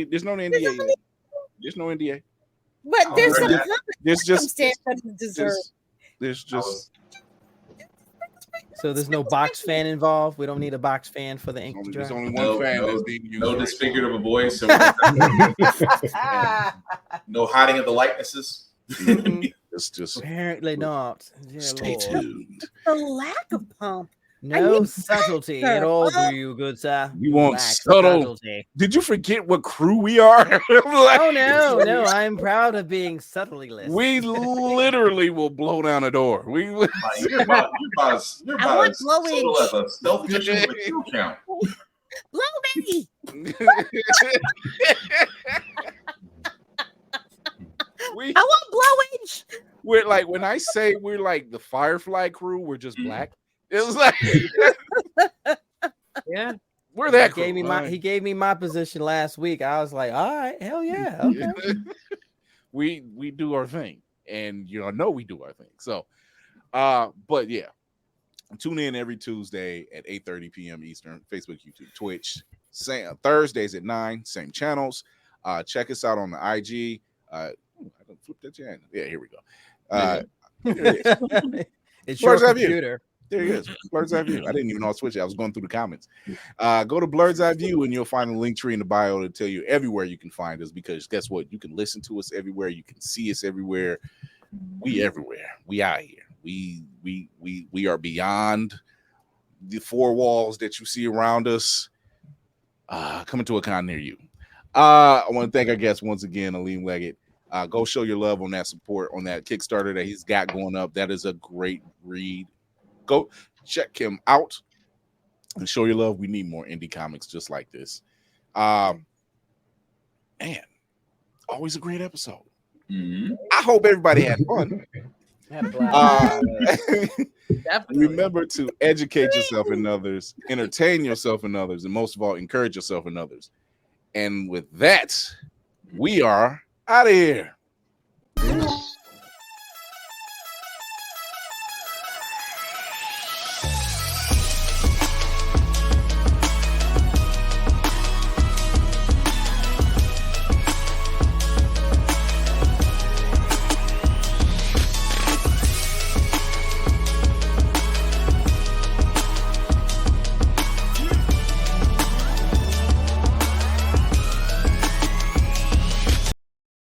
[SPEAKER 2] There's no NDA. There's no NDA.
[SPEAKER 3] But there's some
[SPEAKER 2] circumstance
[SPEAKER 3] that deserves.
[SPEAKER 2] There's just.
[SPEAKER 5] So there's no box fan involved. We don't need a box fan for the ink to dry.
[SPEAKER 2] There's only one fan that's being used.
[SPEAKER 6] No disfigured of a voice. No hiding of the likenesses.
[SPEAKER 2] It's just
[SPEAKER 5] Apparently not. Dear
[SPEAKER 2] stay
[SPEAKER 5] Lord.
[SPEAKER 2] tuned.
[SPEAKER 3] The lack of pomp.
[SPEAKER 5] No
[SPEAKER 3] need
[SPEAKER 5] subtlety
[SPEAKER 3] sir.
[SPEAKER 5] at all for you, good sir.
[SPEAKER 2] You want
[SPEAKER 5] lack
[SPEAKER 2] subtle?
[SPEAKER 5] subtlety.
[SPEAKER 2] Did you forget what crew we are? Like,
[SPEAKER 5] Oh no, I'm proud of being subtly less.
[SPEAKER 2] we literally will blow down a door. We
[SPEAKER 6] Like, you're about
[SPEAKER 3] I want
[SPEAKER 6] as subtle as a stealth mission with a kill count.
[SPEAKER 3] Blow me. I want blowage.
[SPEAKER 2] We're like, when I say we're like the Firefly crew, we're just black. It was like,
[SPEAKER 4] Yeah.
[SPEAKER 2] we're that crew.
[SPEAKER 5] He gave me my position last week. I was like, all right, hell yeah. Okay.
[SPEAKER 2] we do our thing, and you know we do our thing. So, but yeah, tune in every Tuesday at 8:30 p.m. Eastern. Facebook, YouTube, Twitch. Same Thursdays at 9. Same channels. Check us out on the IG. I don't flip that channel. Yeah, here we go. Here it is.
[SPEAKER 5] It's your
[SPEAKER 2] Blur's Eye View.
[SPEAKER 5] computer.
[SPEAKER 2] There it is. Blur's Eye View. I didn't even know I switched it. I was going through the comments. Go to Blur's Eye View and you'll find a link tree in the bio to tell you everywhere you can find us, because guess what? You can listen to us everywhere. You can see us everywhere. We everywhere. We out here. We are beyond the four walls that you see around us. Coming to a con near you. I want to thank our guest once again, Aleem Leggett. Go show your love on that support on that Kickstarter that he's got going up. That is a great read. Go check him out and show your love. We need more indie comics just like this. Man, always a great episode.
[SPEAKER 6] Mm-hmm.
[SPEAKER 2] I hope everybody had fun.
[SPEAKER 4] Definitely.
[SPEAKER 2] Remember to educate yourself in others, entertain yourself in others, and most of all, encourage yourself in others. And with that, we are out of here.